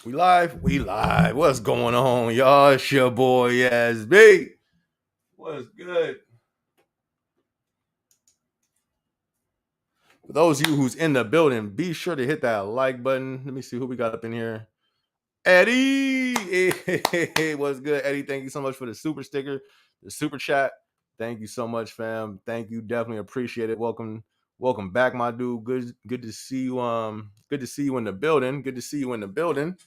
We live? We live. What's going on, y'all? It's your boy SB. What's good? For those of you who's in the building, be sure to hit that like button. Let me see who we got up in here. Eddie. Hey, what's good, Eddie? Thank you so much for the super sticker, the super chat. Thank you so much, fam. Thank you. Definitely appreciate it. Welcome back, my dude. Good to see you. Good to see you in the building. Good to see you in the building.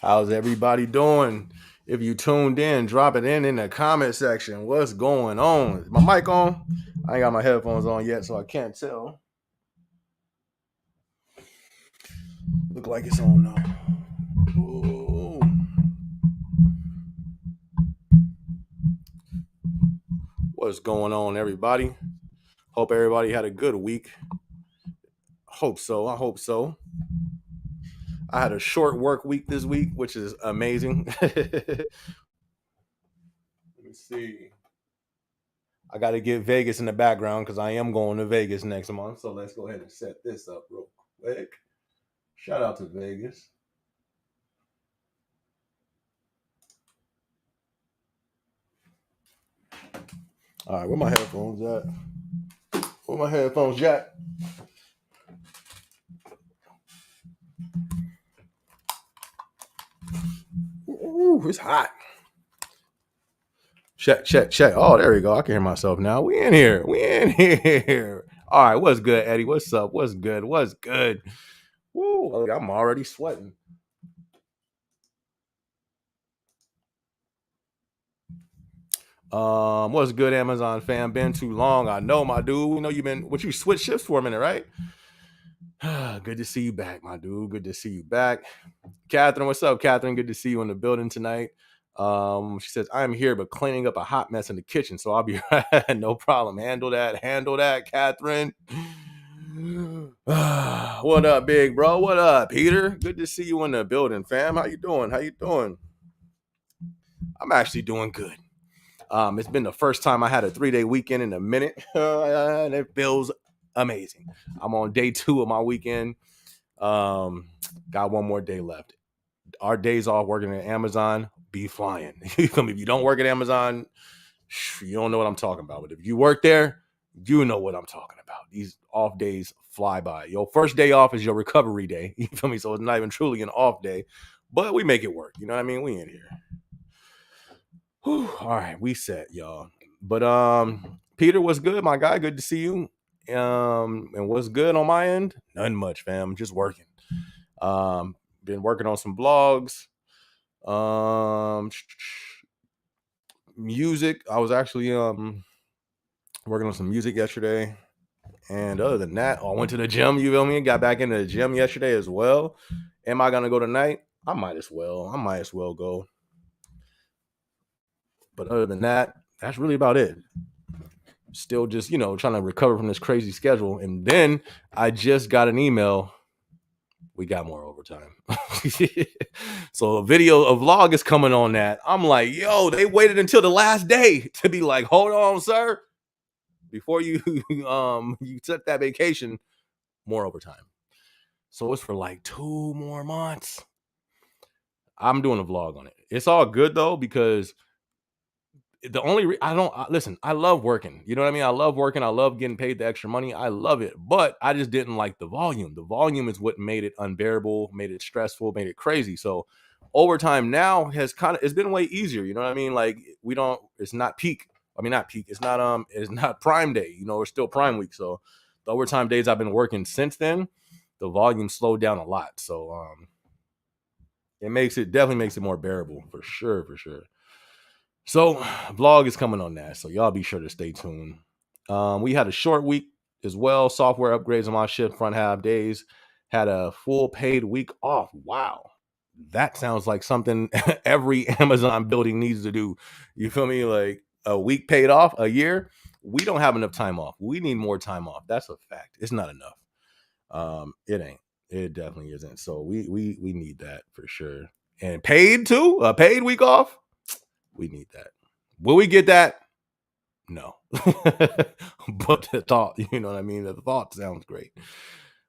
How's everybody doing? If you tuned in, drop it in the comment section. What's going on? Is my mic on? I ain't got my headphones on yet, so I can't tell. Look like it's on now. Ooh. What's going on, everybody? Hope everybody had a good week. Hope so. I hope so. I had a short work week this week, which is amazing. Let me see. I got to get Vegas in the background because I am going to Vegas next month. So let's go ahead and set this up real quick. Shout out to Vegas. All right, where my headphones at? Where my headphones, Jack? Ooh, it's hot. Check. Oh, there we go. I can hear myself now. We in here. All right, what's good, Eddie? What's up? What's good? Woo, I'm already sweating. What's good, Amazon fam? Been too long. I know, my dude. We know you've been. What, you switched shifts for a minute, right? Good to see you back, my dude. Good to see you back. Catherine, what's up, Catherine? Good to see you in the building tonight. She says, I'm here, but cleaning up a hot mess in the kitchen, so I'll be right. No problem. Handle that, Catherine. What up, big bro? What up, Peter? Good to see you in the building, fam. How you doing? I'm actually doing good. It's been the first time I had a 3-day weekend in a minute, and it feels amazing. I'm on day 2 of my weekend. Got one more day left. Our days off working at Amazon be flying. If you don't work at Amazon, you don't know what I'm talking about. But if you work there, you know what I'm talking about. These off days fly by. Your first day off is your recovery day. You feel me? So it's not even truly an off day, but we make it work. You know what I mean? We in here. Whew. All right, we set, y'all. But Peter, what's good, my guy? Good to see you. And what's good on my end? Nothing much, fam. Just working. Been working on some blogs. Music. I was actually working on some music yesterday. And other than that, I went to the gym, you feel me? Got back into the gym yesterday as well. Am I gonna go tonight? I might as well go. But other than that, that's really about it. Still just, trying to recover from this crazy schedule. And then I just got an email. We got more overtime. So a vlog is coming on that. I'm like, yo, they waited until the last day to be like, hold on, sir. Before you you took that vacation, more overtime. So it's for like 2 more months. I'm doing a vlog on it. It's all good though, because I love working. You know what I mean? I love working. I love getting paid the extra money. I love it. But I just didn't like the volume. The volume is what made it unbearable, made it stressful, made it crazy. So overtime now it's been way easier. You know what I mean? Like it's not peak. I mean, not peak. It's not prime day. It's still prime week. So the overtime days I've been working since then, the volume slowed down a lot. So it definitely makes it more bearable for sure. So vlog is coming on that. So y'all be sure to stay tuned. We had a short week as well. Software upgrades on my shift front half days. Had a full paid week off. Wow. that sounds like something every Amazon building needs to do. You feel me? Like a week paid off, a year. We don't have enough time off. We need more time off. That's a fact. It's not enough. It ain't. It definitely isn't. So we need that for sure. And paid too? A paid week off? We need that. Will we get that? No. But the thought, you know what I mean? The thought sounds great.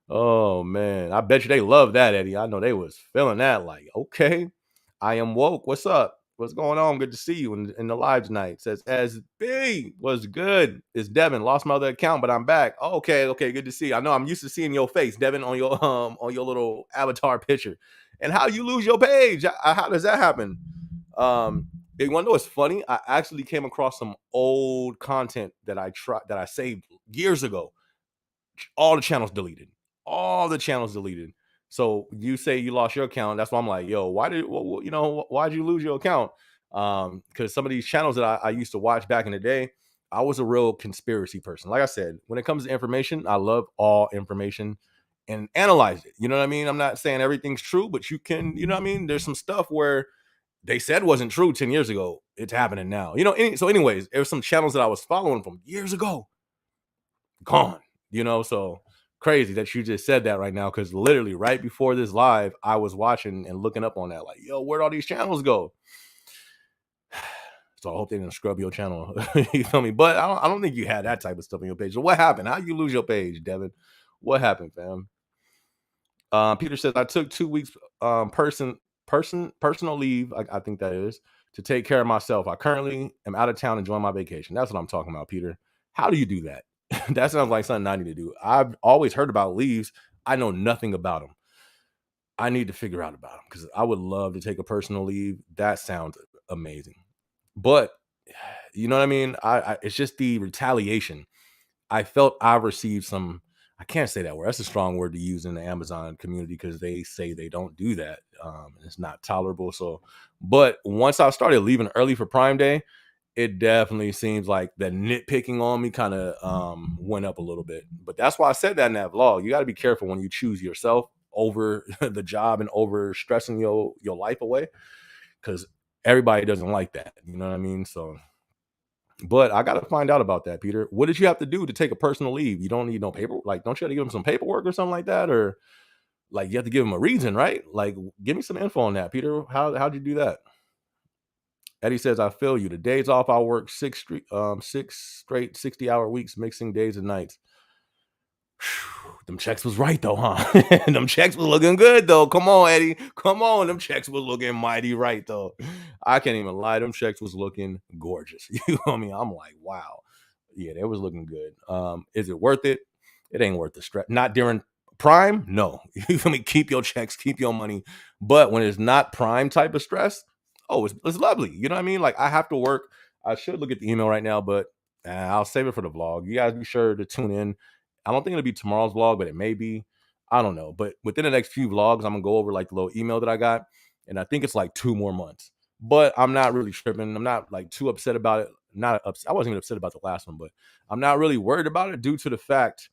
Oh man, I bet you they love that, Eddie. I know they was feeling that. Like, okay, I am woke. What's up? What's going on? Good to see you in the live tonight. Says SB was good. It's Devin. Lost my other account, but I'm back. Okay, okay, good to see you. I know I'm used to seeing your face, Devin, on your little avatar picture. And how you lose your page? How does that happen? You want to know what's funny? I actually came across some old content that I saved years ago. All the channels deleted. All the channels deleted. So you say you lost your account. That's why I'm like, yo, why'd you lose your account? Because some of these channels that I used to watch back in the day, I was a real conspiracy person. Like I said, when it comes to information, I love all information and analyze it. You know what I mean? I'm not saying everything's true, but you can, you know what I mean? There's some stuff where they said wasn't true 10 years ago. It's happening now. So anyways, there's some channels that I was following from years ago gone, so crazy that you just said that right now, because literally right before this live, I was watching and looking up on that, like, yo, where'd all these channels go? So I hope they didn't scrub your channel. You feel me? But I don't think you had that type of stuff on your page. So what happened? How you lose your page, Devin? What happened, fam? Peter says, I took 2 weeks personal leave, I think that is, to take care of myself. I currently am out of town enjoying my vacation. That's what I'm talking about, Peter. How do you do that? That sounds like something I need to do. I've always heard about leaves. I know nothing about them. I need to figure out about them because I would love to take a personal leave. That sounds amazing. But you know what I mean? It's just the retaliation. I felt I received some. I can't say that word. That's a strong word to use in the Amazon community because they say they don't do that. It's not tolerable. So, but once I started leaving early for Prime Day, it definitely seems like the nitpicking on me kind of went up a little bit. But that's why I said that in that vlog. You got to be careful when you choose yourself over the job and over stressing your life away, because everybody doesn't like that. You know what I mean? So, but I got to find out about that, Peter. What did you have to do to take a personal leave? You don't need no paper. Like, don't you have to give them some paperwork or something like that? Or like you have to give them a reason, right? Like, give me some info on that, Peter. How'd you do that? Eddie says, I feel you. The days off, I work six straight 60-hour weeks, mixing days and nights. Them checks was right though, huh? Them checks was looking good though. Come on, Eddie. Come on. Them checks was looking mighty right though. I can't even lie. Them checks was looking gorgeous. You know what I mean? I'm like, wow. Yeah, they was looking good. Is it worth it? It ain't worth the stress. Not during prime? No. You feel me? Keep your checks, keep your money. But when it's not prime type of stress, oh, it's lovely. You know what I mean? Like, I have to work. I should look at the email right now, but I'll save it for the vlog. You guys be sure to tune in. I don't think it'll be tomorrow's vlog, but it may be. I don't know. But within the next few vlogs, I'm gonna go over like the little email that I got. And I think it's like 2 more months. But I'm not really tripping. I'm not like too upset about it. Not upset. I wasn't even upset about the last one, but I'm not really worried about it due to the fact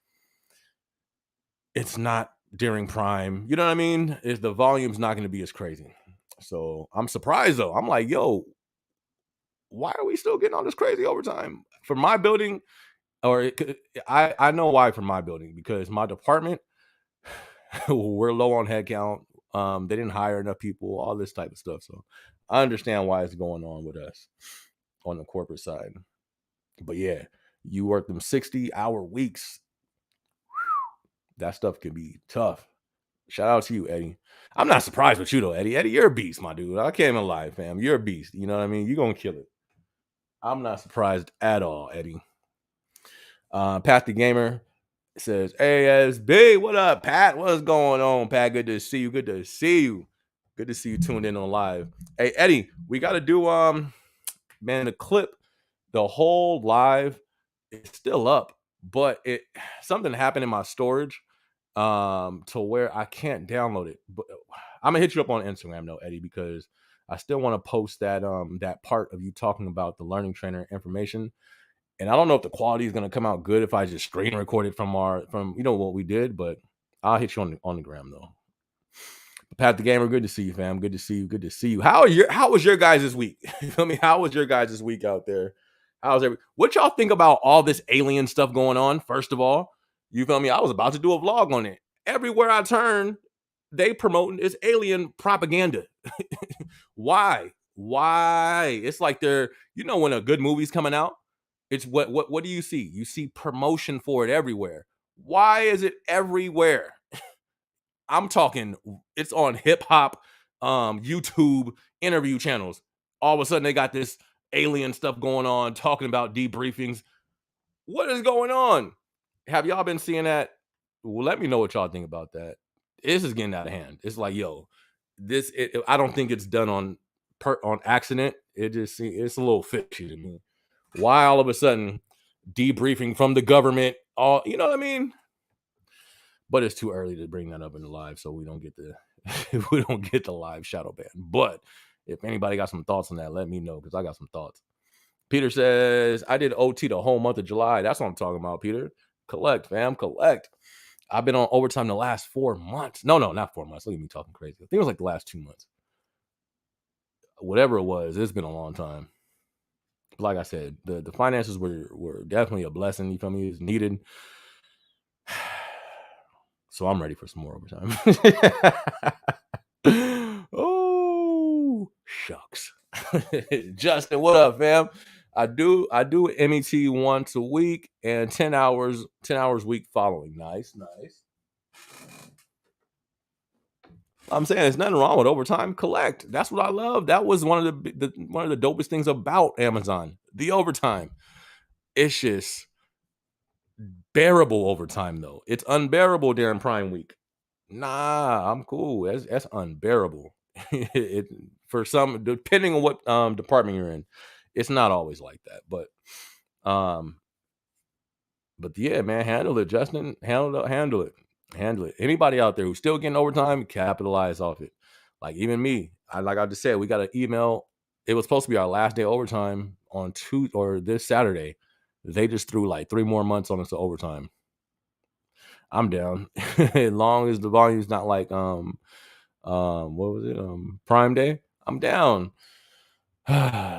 it's not during prime. You know what I mean? The volume's not going to be as crazy. So I'm surprised though. I'm like, yo, why are we still getting all this crazy overtime for my building? I know why for my building, because my department, we're low on headcount. They didn't hire enough people, all this type of stuff. So I understand why it's going on with us on the corporate side. But yeah, you work them 60-hour weeks. That stuff can be tough. Shout out to you, Eddie. I'm not surprised with you though, Eddie. Eddie, you're a beast, my dude. I can't even lie, fam. You're a beast. You know what I mean? You're gonna kill it. I'm not surprised at all, Eddie. Pat the Gamer says, ASB, what up, Pat? What's going on, Pat? Good to see you. Good to see you. Good to see you tuned in on live. Hey, Eddie, we gotta do man, the clip, the whole live is still up, but something happened in my storage to where I can't download it. But I'm gonna hit you up on Instagram though, Eddie, because I still want to post that part of you talking about the learning trainer information. And I don't know if the quality is gonna come out good if I just screen record it from what we did, but I'll hit you on the gram though. Pat the Gamer, good to see you, fam. Good to see you. Good to see you. How was your guys this week? You feel me? How was your guys this week out there? What y'all think about all this alien stuff going on? First of all, you feel me? I was about to do a vlog on it. Everywhere I turn, they promoting this alien propaganda. Why? Why? It's like they're, when a good movie's coming out, it's what do you see? You see promotion for it everywhere. Why is it everywhere? I'm talking, it's on hip hop, YouTube interview channels. All of a sudden, they got this alien stuff going on, talking about debriefings. What is going on? Have y'all been seeing that? Well, let me know what y'all think about that. This is getting out of hand. It's like, yo, I don't think it's done on accident. It's a little fishy to me. Why all of a sudden debriefing from the government? All, you know what I mean? But it's too early to bring that up in the live, so we don't get the live shadow ban. But if anybody got some thoughts on that, let me know, because I got some thoughts. Peter says, I did OT the whole month of July. That's what I'm talking about, Peter. Collect, fam, collect. I've been on overtime the last 4 months. No, not 4 months. Look at me talking crazy. I think it was like the last 2 months. Whatever it was, it's been a long time. But like I said, the finances were definitely a blessing. You feel me? It's needed. So I'm ready for some more overtime. Oh, shucks. Justin, what up, fam? I do MET once a week and 10 hours week following. Nice. I'm saying there's nothing wrong with overtime. Collect. That's what I love. That was one of the dopest things about Amazon. The overtime. It's just bearable overtime though. It's unbearable during Prime Week. Nah, I'm cool. That's unbearable. For some, depending on what department you're in, it's not always like that. But yeah, man, handle it, Justin. Handle it. Anybody out there who's still getting overtime, capitalize off it. Like even me, like I just said, we got an email. It was supposed to be our last day of overtime on this Saturday. They just threw like 3 more months on us to overtime. I'm down. As long as the volume's not like what was it? Prime Day. I'm down.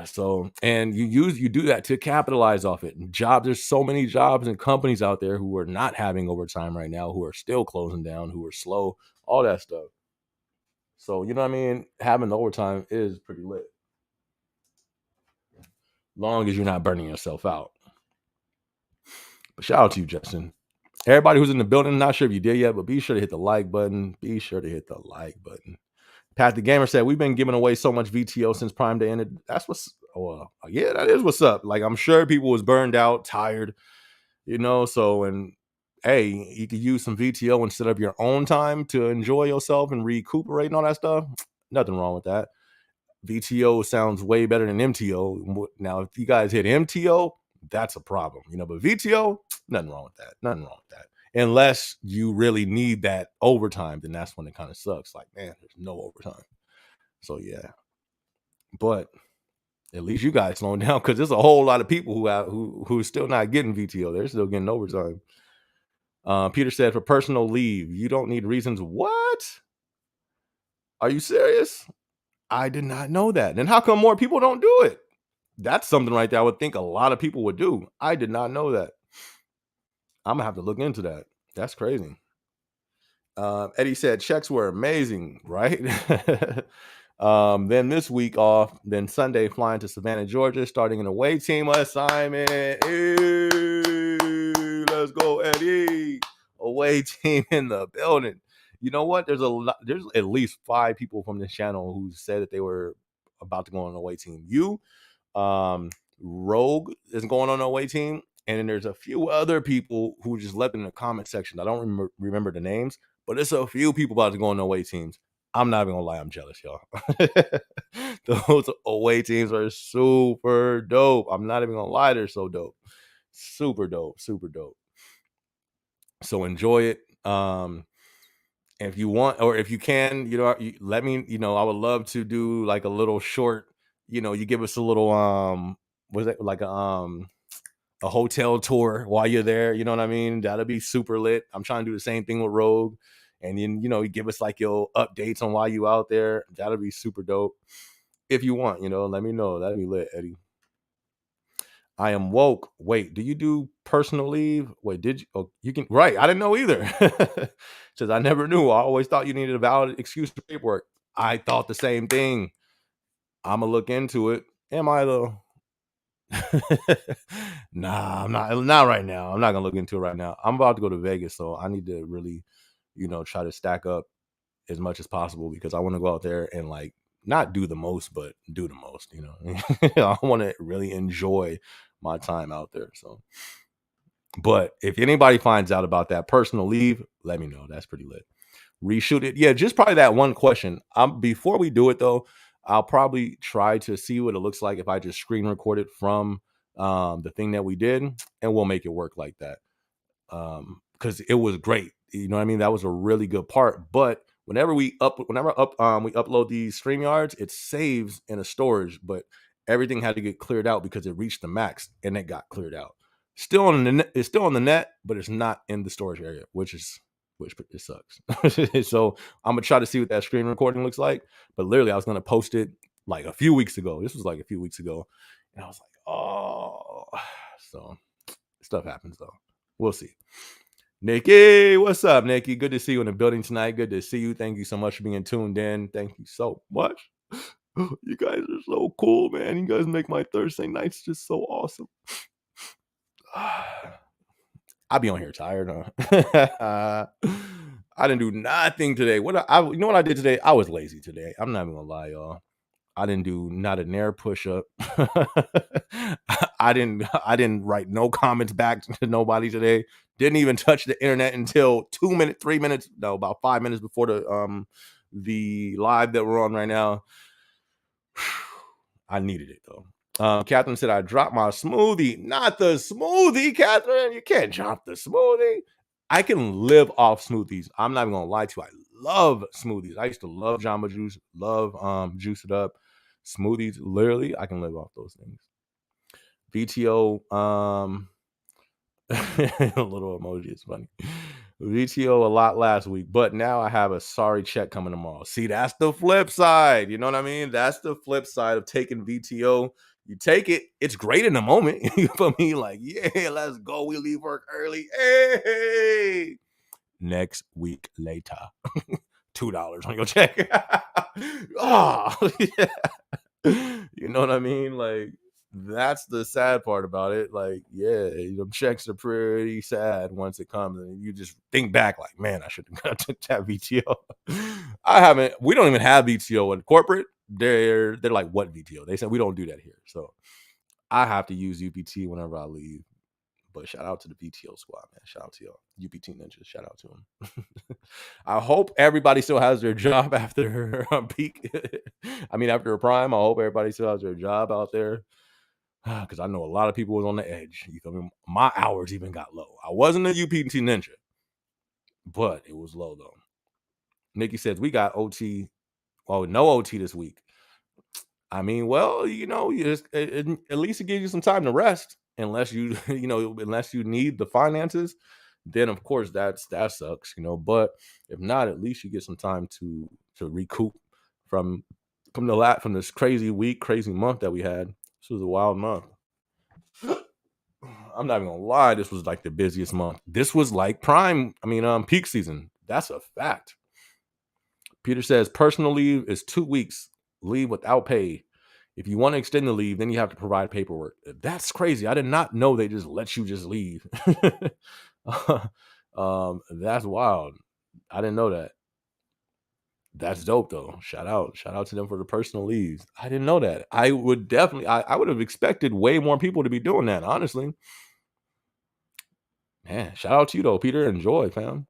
So, and you do that to capitalize off it. There's so many jobs and companies out there who are not having overtime right now, who are still closing down, who are slow, all that stuff. So, you know what I mean? Having the overtime is pretty lit. Long as you're not burning yourself out. But shout out to you, Justin. Everybody who's in the building, not sure if you did yet, but be sure to hit the like button. Pat the Gamer said, we've been giving away so much VTO since Prime Day ended. That is what's up. Like, I'm sure people was burned out, tired, so, and hey, you could use some VTO instead of your own time to enjoy yourself and recuperate and all that stuff. Nothing wrong with that. VTO sounds way better than MTO. Now, if you guys hit MTO, that's a problem, but VTO, nothing wrong with that. Unless you really need that overtime, then that's when it kind of sucks. Like, man, there's no overtime. So yeah, but at least you guys slowing down, because there's a whole lot of people who are still not getting VTO. They're still getting overtime. Peter said, for personal leave, you don't need reasons. What? Are you serious? I did not know that. Then how come more people don't do it? That's something right there I would think a lot of people would do. I did not know that. I'm gonna have to look into that. That's crazy. Eddie said checks were amazing, right? Then this week off, then Sunday flying to Savannah, Georgia, starting an away team assignment. Hey, let's go, Eddie. Away team in the building. You know what? There's at least 5 people from this channel who said that they were about to go on an away team. Rogue is going on an away team, and then there's a few other people who just left in the comment section. I don't remember the names, but it's a few people about to go on away teams. I'm not even gonna lie, I'm jealous, y'all. Those away teams are super dope. I'm not even gonna lie, they're so dope. Super dope. So enjoy it. If you want, or if you can, let me, I would love to do like a little short, you give us a little, was it like a hotel tour while you're there? You know what I mean? That'll be super lit. I'm trying to do the same thing with Rogue and then you give us like your updates on why you out there. That'll be super dope. If you want, let me know. That'd be lit, Eddie. I am woke. Wait, do you do personal leave? Wait, did you? Oh, you can. Right, I didn't know either. Says I never knew. I always thought you needed a valid excuse for paperwork. I thought the same thing. I'm gonna look into it. Am I though? Nah, I'm not. Not right now. I'm not gonna look into it right now. I'm about to go to Vegas, so I need to really, try to stack up as much as possible because I want to go out there and like not do the most, but do the most. I want to really enjoy my time out there. So, but if anybody finds out about that personal leave, let me know. That's pretty lit. Reshoot it. Yeah, just probably that one question. Before we do it though, I'll probably try to see what it looks like if I just screen record it from the thing that we did, and we'll make it work like that. Because it was great. You know what I mean? That was a really good part. But whenever we upload these StreamYards, it saves in a storage, but everything had to get cleared out because it reached the max and it got cleared out. Still on the net, it's still on the net, but it's not in the storage area, which it sucks. So I'm gonna try to see what that screen recording looks like. But literally, I was gonna post it like a few weeks ago. This was like a few weeks ago, and I was like, oh, so stuff happens though. We'll see. Nikki, what's up, Nikki? Good to see you in the building tonight. Good to see you. Thank you so much for being tuned in. Thank you so much. You guys are so cool, man. You guys make my Thursday nights just so awesome. I'll be on here tired, huh? I didn't do nothing today. You know what I did today? I was lazy today. I'm not even gonna lie, y'all. I didn't do not an air push-up. I didn't write no comments back to nobody today. Didn't even touch the internet until 5 minutes before the live that we're on right now. I needed it though. Catherine said I dropped my smoothie. Not the smoothie, Catherine. You can't drop the smoothie. I can live off smoothies. I'm not even gonna lie to you. I love smoothies. I used to love Jamba Juice, love Juice It Up. Smoothies, literally, I can live off those things. VTO, a little emoji, it's funny. VTO a lot last week, but now I have a sorry check coming tomorrow. See, that's the flip side. You know what I mean? That's the flip side of taking VTO. You take it, it's great in the moment. You feel me? Like, yeah, let's go. We leave work early. Hey, next week later. $2 on your check. Oh, yeah. You know what I mean? Like, that's the sad part about it. Like, yeah, checks are pretty sad once it comes, and you just think back, like, man, I should have took that VTO. We don't even have VTO in corporate. They're like, what VTO? They said we don't do that here. So I have to use UPT whenever I leave. But shout out to the VTO squad, man. Shout out to y'all. UPT Ninjas. Shout out to them. I hope everybody still has their job after peak. After a prime. I hope everybody still has their job out there. Because I know a lot of people was on the edge. You feel me? My hours even got low. I wasn't a UPT Ninja, but it was low, though. Nikki says, we got OT. Oh, no OT this week. Well, at least it gives you some time to rest. Unless you, unless you need the finances, then of course that sucks, But if not, at least you get some time to recoup from this crazy week, crazy month that we had. This was a wild month. I'm not even gonna lie, this was like the busiest month. This was like peak season. That's a fact. Peter says personal leave is 2 weeks leave without pay. If you want to extend the leave, then you have to provide paperwork. That's crazy. I did not know they just let you just leave. That's wild. I didn't know that. That's dope though. Shout out to them for the personal leaves. I didn't know that. I would definitely, I would have expected way more people to be doing that, honestly. Man, shout out to you though, Peter. Enjoy, fam.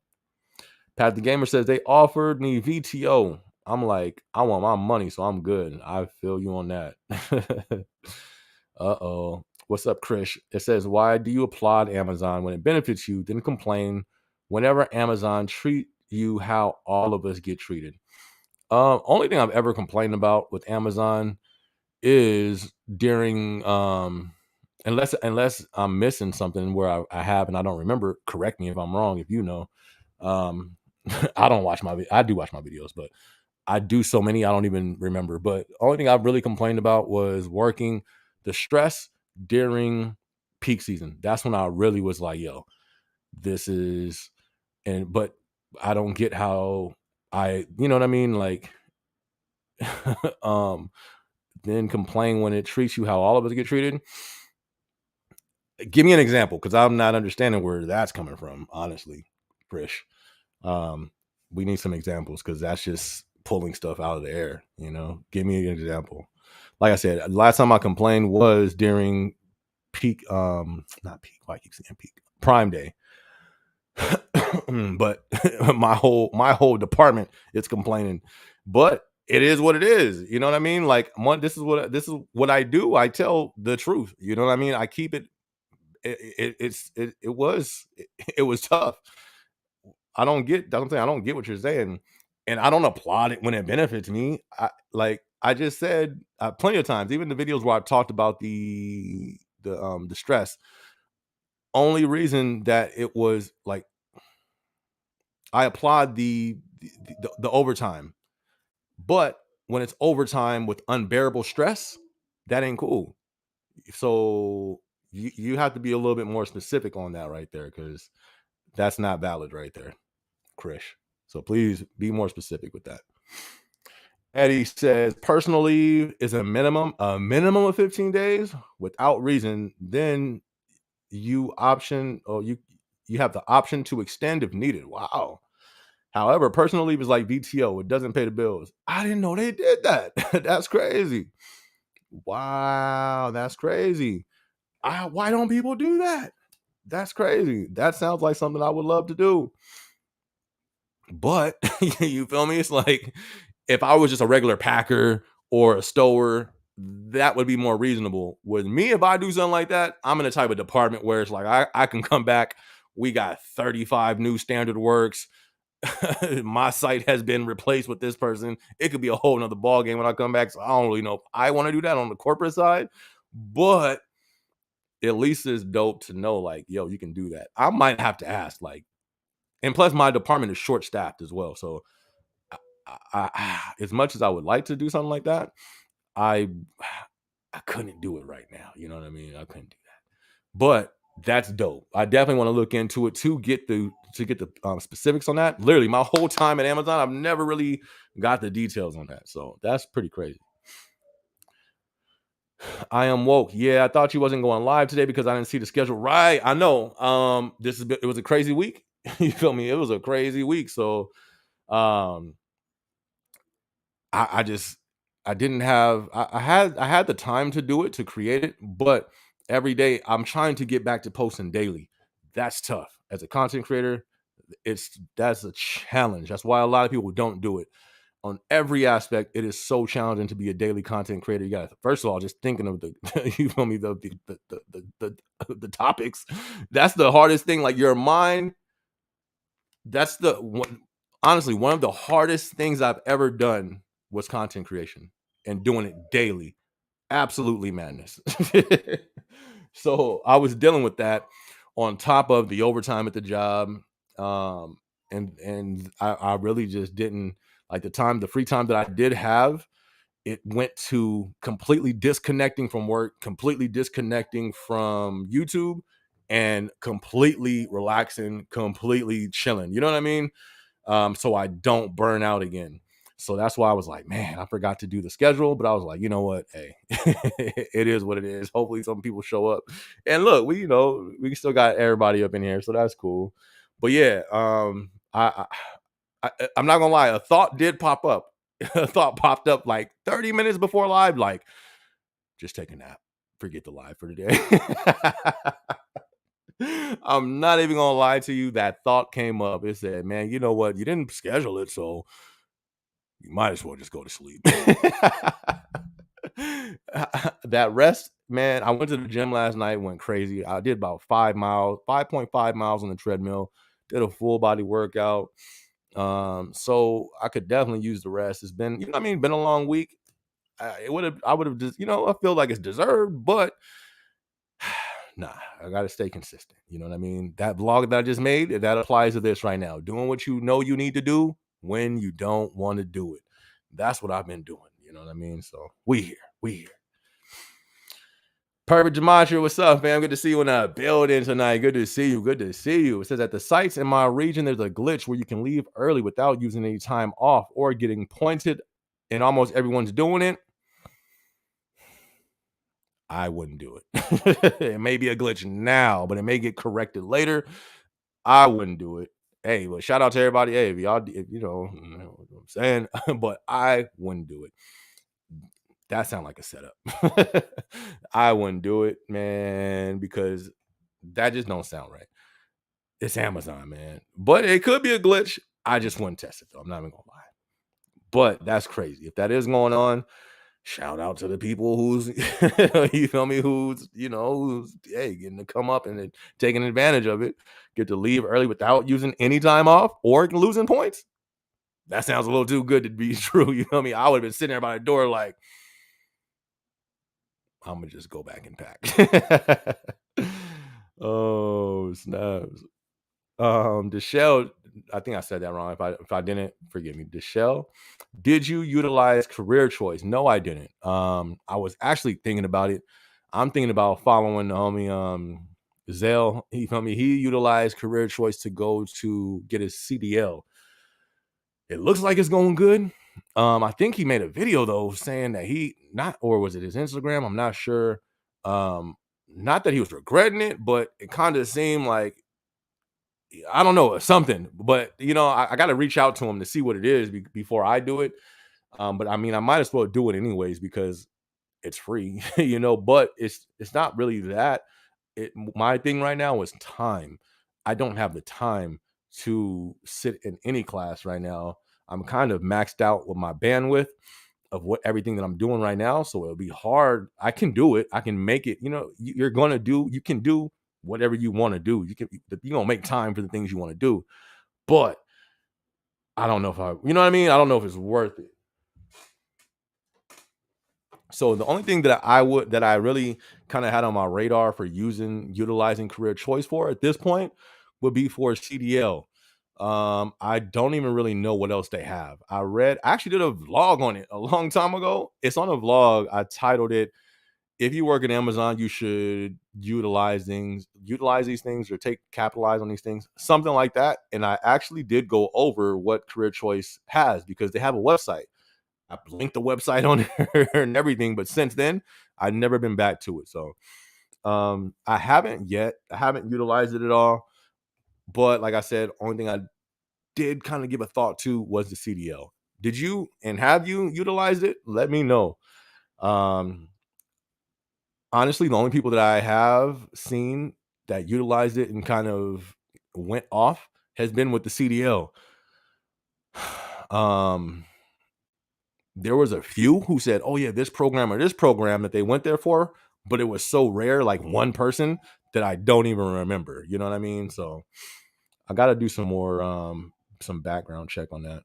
Pat the Gamer says they offered me VTO. I'm like, I want my money, so I'm good. I feel you on that. Uh-oh. What's up, Krish? It says, why do you applaud Amazon when it benefits you, then complain whenever Amazon treat you how all of us get treated? Only thing I've ever complained about with Amazon is during unless I'm missing something where I have and I don't remember. Correct me if I'm wrong, if you know. I don't watch I do watch my videos, but I do so many I don't even remember. But only thing I've really complained about was working the stress during peak season. That's when I really was like, yo, this is but I don't get how you know what I mean? Like um then complain when it treats you how all of us get treated. Give me an example, because I'm not understanding where that's coming from, honestly, Krish. Um, we need some examples, because that's just pulling stuff out of the air. Give me an example. Like I said, last time I complained was during peak, not peak. Why I keep saying peak? Prime Day. But my whole department is complaining. But it is what it is. You know what I mean? Like, this is what I do. I tell the truth. You know what I mean? I keep it. It was tough. I don't get. That's what I'm saying. I don't get what you're saying, and I don't applaud it when it benefits me. I just said plenty of times, even the videos where I talked about the stress. Only reason that it was like I applaud the overtime, but when it's overtime with unbearable stress, that ain't cool. So you have to be a little bit more specific on that right there, because that's not valid right there, Krish. So please be more specific with that. Eddie says personal leave is a minimum of 15 days without reason. Then you have the option to extend if needed. Wow. However, personal leave is like VTO. It doesn't pay the bills. I didn't know they did that. That's crazy. Wow, that's crazy. Why don't people do that? That's crazy. That sounds like something I would love to do. But you feel me? It's like if I was just a regular packer or a stower, that would be more reasonable. With me, if I do something like that, I'm in a type of department where it's like I can come back. We got 35 new standard works. My site has been replaced with this person. It could be a whole nother ball game when I come back. So I don't really know if I want to do that on the corporate side, but at least it's dope to know, like, yo, you can do that. I might have to ask, like, and plus my department is short staffed as well. So as much as I would like to do something like that, I I couldn't do it right now. You know what I mean? I couldn't do that. But that's dope. I definitely want to look into it to get the specifics on that. Literally, my whole time at Amazon, I've never really got the details on that. So that's pretty crazy. I am woke. Yeah, I thought you wasn't going live today because I didn't see the schedule. Right, I know. It was a crazy week. You feel me? It was a crazy week. So, um, I just I didn't have I had the time to do it, to create it, but every day I'm trying to get back to posting daily. That's tough as a content creator. That's a challenge. That's why a lot of people don't do it. On every aspect, it is so challenging to be a daily content creator. You got to, first of all, just thinking of the you feel me, the topics. That's the hardest thing. Like your mind, that's the one, honestly, one of the hardest things I've ever done was content creation, and doing it daily. Absolutely madness. So I was dealing with that on top of the overtime at the job. Um, and I really just didn't like the free time that I did have. It went to completely disconnecting from work, completely disconnecting from YouTube, and completely relaxing, completely chilling. You know what I mean? So I don't burn out again. So that's why I was like, man, I forgot to do the schedule, but I was like, you know what? Hey, it is what it is. Hopefully some people show up. And look, we still got everybody up in here, so that's cool. But yeah, I'm not gonna lie, a thought did pop up. A thought popped up like 30 minutes before live, like, just take a nap. Forget the live for today. I'm not even gonna lie to you. That thought came up. It said, man, you know what? You didn't schedule it, so you might as well just go to sleep. That rest, man. I went to the gym last night, went crazy. I did about 5 miles, 5.5 miles on the treadmill, did a full body workout. So I could definitely use the rest. It's been, what I mean, been a long week. I would have just, I feel like it's deserved, but nah, I gotta stay consistent. You know what I mean? That vlog that I just made, that applies to this right now. Doing what you know you need to do when you don't want to do it. That's what I've been doing. You know what I mean? So we here. We here. Perfect Gematria, what's up, fam? Good to see you in the building tonight. Good to see you. Good to see you. It says at the sites in my region, there's a glitch where you can leave early without using any time off or getting pointed, and almost everyone's doing it. I wouldn't do it. It may be a glitch now, but it may get corrected later. I wouldn't do it. Hey, but shout out to everybody. Hey, if y'all, if, you know what I'm saying, but I wouldn't do it. That sounds like a setup. I wouldn't do it, man, because that just don't sound right. It's Amazon, man. But it could be a glitch. I just wouldn't test it though. I'm not even gonna lie. But that's crazy. If that is going on, shout out to the people who's you feel me, who's who's hey getting to come up and then taking advantage of it, get to leave early without using any time off or losing points. That sounds a little too good to be true. You feel me? I would have been sitting there by the door like, I'm gonna just go back and pack. Oh snaps. Deshelle, I think I said that wrong. If I didn't, forgive me. Deshelle, did you utilize career choice? No, I didn't. I was actually thinking about it. I'm thinking about following the homie Zell. He feel me. He utilized career choice to go to get his CDL. It looks like it's going good. I think he made a video though saying that he not, or was it his Instagram? I'm not sure. Not that he was regretting it, but it kind of seemed like, I don't know, something. But I got to reach out to him to see what it is before I do it. But I mean, I might as well do it anyways because it's free, But it's not really that. My thing right now is time. I don't have the time to sit in any class right now. I'm kind of maxed out with my bandwidth of everything that I'm doing right now. So it'll be hard. I can do it. I can make it. You can do whatever you want to do. You're gonna make time for the things you want to do. But I don't know if you know what I mean? I don't know if it's worth it. So the only thing that I really kind of had on my radar for utilizing career choice for at this point would be for CDL. I don't even really know what else they have. I actually did a vlog on it a long time ago. It's on a vlog. I titled it, "If you work at Amazon, you should utilize these things or capitalize on these things," something like that. And I actually did go over what career choice has because they have a website. I linked the website on there and everything, but since then, I've never been back to it. So I haven't yet. I haven't utilized it at all. But like I said, only thing I did kind of give a thought to was the CDL. Did you and have you utilized it? Let me know. Honestly, the only people that I have seen that utilized it and kind of went off has been with the CDL. There was a few who said, "Oh yeah, this program or this program," that they went there for, but it was so rare, like one person, that I don't even remember. You know what I mean? So I got to do some more, some background check on that.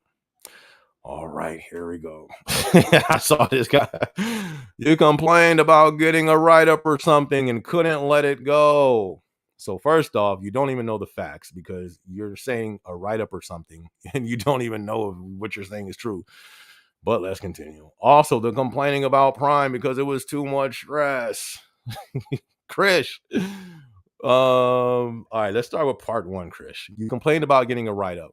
All right, here we go. I saw this guy. You complained about getting a write-up or something and couldn't let it go. So first off, you don't even know the facts because you're saying a write-up or something and you don't even know if what you're saying is true. But let's continue. Also, the complaining about Prime because it was too much stress. Krish. All right, let's start with part one, Krish. You complained about getting a write-up.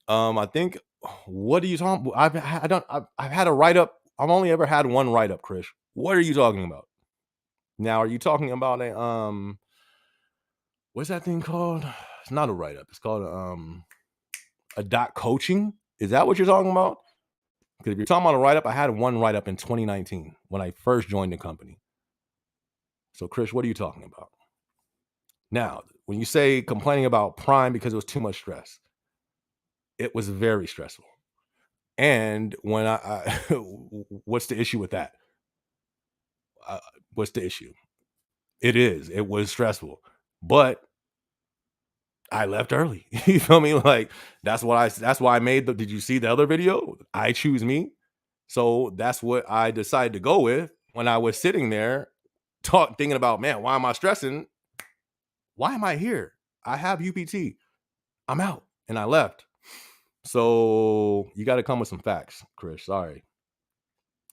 I think, what are you talking about? I've had a write-up. I've only ever had one write-up, Krish. What are you talking about? Now, are you talking about what's that thing called? It's not a write-up. It's called a dot coaching. Is that what you're talking about? Because if you're talking about a write-up, I had one write-up in 2019 when I first joined the company. So, Krish, what are you talking about? Now, when you say complaining about Prime because it was too much stress, it was very stressful. And when what's the issue with that? What's the issue? It was stressful, but I left early. You feel me? Like that's why I made did you see the other video? I choose me. So that's what I decided to go with when I was sitting there. thinking about, man, why am I stressing? Why am I here? I have UPT. I'm out. And I left. So you got to come with some facts, Chris. Sorry.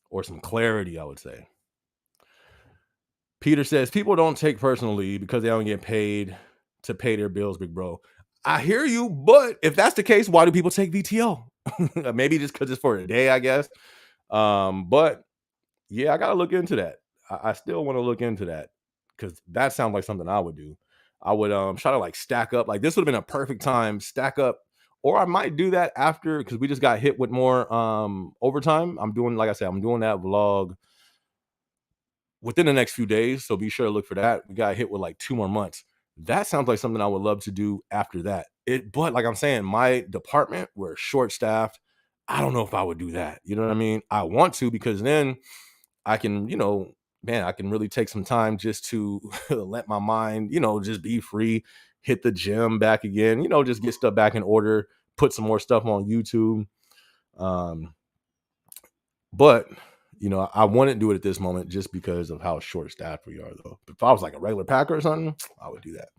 Or some clarity, I would say. Peter says, people don't take personal leave because they don't get paid to pay their bills, big bro. I hear you, but if that's the case, why do people take VTO? Maybe just because it's for a day, I guess. But yeah, I got to look into that. I still want to look into that because that sounds like something I would do. I would try to like stack up. Like this would have been a perfect time, stack up. Or I might do that after because we just got hit with more overtime. I'm doing, like I said, I'm doing that vlog within the next few days. So be sure to look for that. We got hit with like 2 more months. That sounds like something I would love to do after that. But like I'm saying, my department, we're short staffed. I don't know if I would do that. You know what I mean? I want to because then I can, man, I can really take some time just to let my mind, just be free, hit the gym back again, just get stuff back in order, put some more stuff on YouTube. But I wouldn't do it at this moment just because of how short staffed we are, though. If I was like a regular Packer or something, I would do that.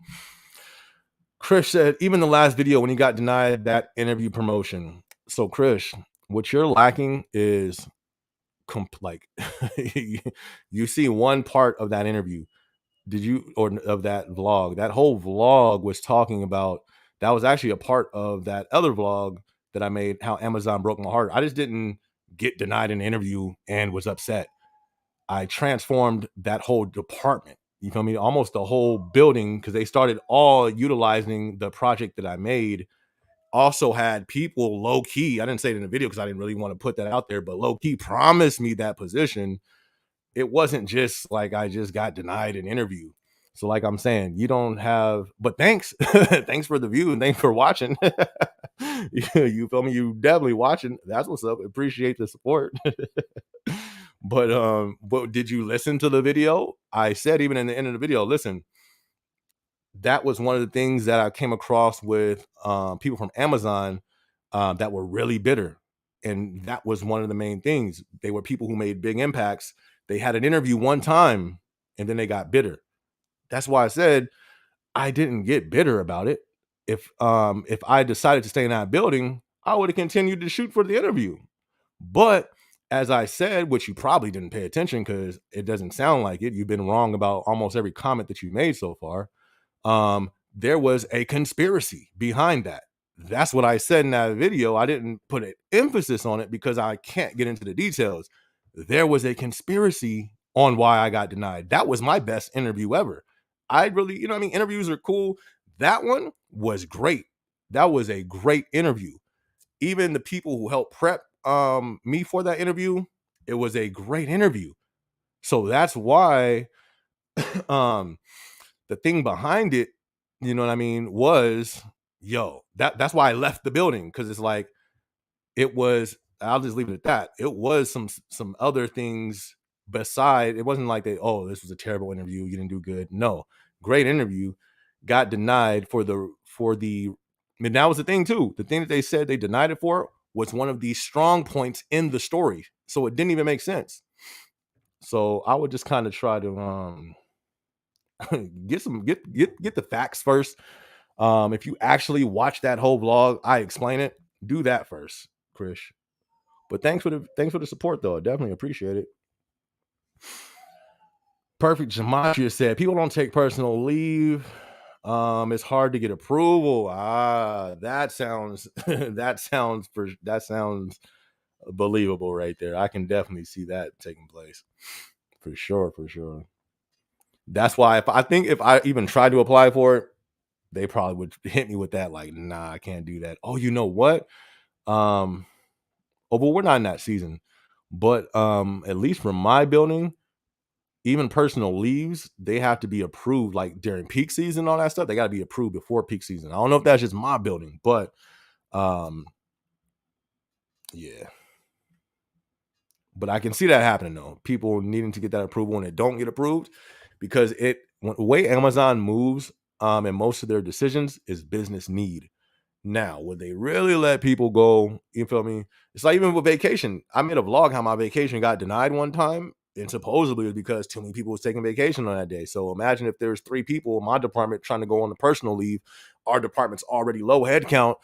Chris said, even the last video when he got denied that interview promotion. So, Chris, what you're lacking is like you see one part of that interview. Or of that vlog? That whole vlog was talking about, that was actually a part of that other vlog that I made, how Amazon broke my heart. I just didn't get denied an interview and was upset. I transformed that whole department. You feel me? Almost the whole building, because they started all utilizing the project that I made. Also had people low key, I didn't say it in the video because I didn't really want to put that out there, but low key promised me that position. It wasn't just like I just got denied an interview. So like I'm saying, you don't have, but thanks. Thanks for the view and thanks for watching. You feel me? You definitely watching. That's what's up. Appreciate the support. But did you listen to the video? I said even in the end of the video, listen, that was one of the things that I came across with people from Amazon that were really bitter. And that was one of the main things. They were people who made big impacts. They had an interview one time and then they got bitter. That's why I said I didn't get bitter about it. If I decided to stay in that building, I would have continued to shoot for the interview. But as I said, which you probably didn't pay attention because it doesn't sound like it, you've been wrong about almost every comment that you made so far. There was a conspiracy behind that. That's what I said in that video. I didn't put an emphasis on it because I can't get into the details. There was a conspiracy on why I got denied. That was my best interview ever. I really, interviews are cool. That one was great. That was a great interview. Even the people who helped prep me for that interview, it was a great interview. So that's why the thing behind it, was that's why I left the building, because it's like it was, I'll just leave it at that. It was some other things beside. It wasn't like this was a terrible interview, you didn't do good. No, great interview, got denied for the and that was the thing too. The thing that they said they denied it for was one of the strong points in the story. So it didn't even make sense. So I would just kind of try to get the facts first. If you actually watch that whole vlog, I explain it. Do that first, Chris. But thanks for the support, though. I definitely appreciate it. Perfect Gematria said, people don't take personal leave. It's hard to get approval. That sounds that sounds believable right there. I can definitely see that taking place. For sure. That's why if I even tried to apply for it, they probably would hit me with that, like, nah, I can't do that. Oh, you know what? Well, we're not in that season, but at least for my building, even personal leaves, they have to be approved like during peak season, all that stuff. They got to be approved before peak season. I don't know if that's just my building, but yeah. But I can see that happening though. People needing to get that approval and it don't get approved because the way Amazon moves and most of their decisions is business need. Now, would they really let people go? You feel me? It's like even with vacation. I made a vlog how my vacation got denied one time. And supposedly it was because too many people was taking vacation on that day. So imagine if there's 3 people in my department trying to go on the personal leave. Our department's already low head count.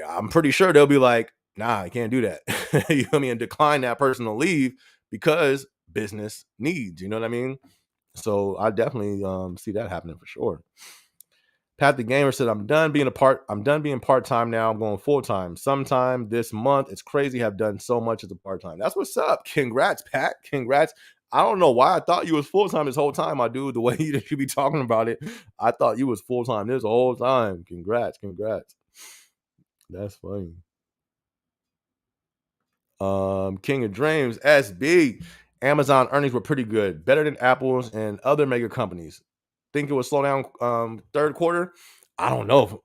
I'm pretty sure they'll be like, nah, I can't do that. You know what I mean? And decline that personal leave because business needs. You know what I mean? So I definitely see that happening for sure. Pat the Gamer said, I'm done being part-time now. I'm going full-time. Sometime this month. It's crazy. Have done so much as a part-time. That's what's up. Congrats, Pat. Congrats. I don't know why I thought you was full-time this whole time, my dude. The way you be talking about it, I thought you was full-time this whole time. Congrats. That's funny. King of Dreams, SB. Amazon earnings were pretty good, better than Apple's and other mega companies. Think it would slow down third quarter? I don't know.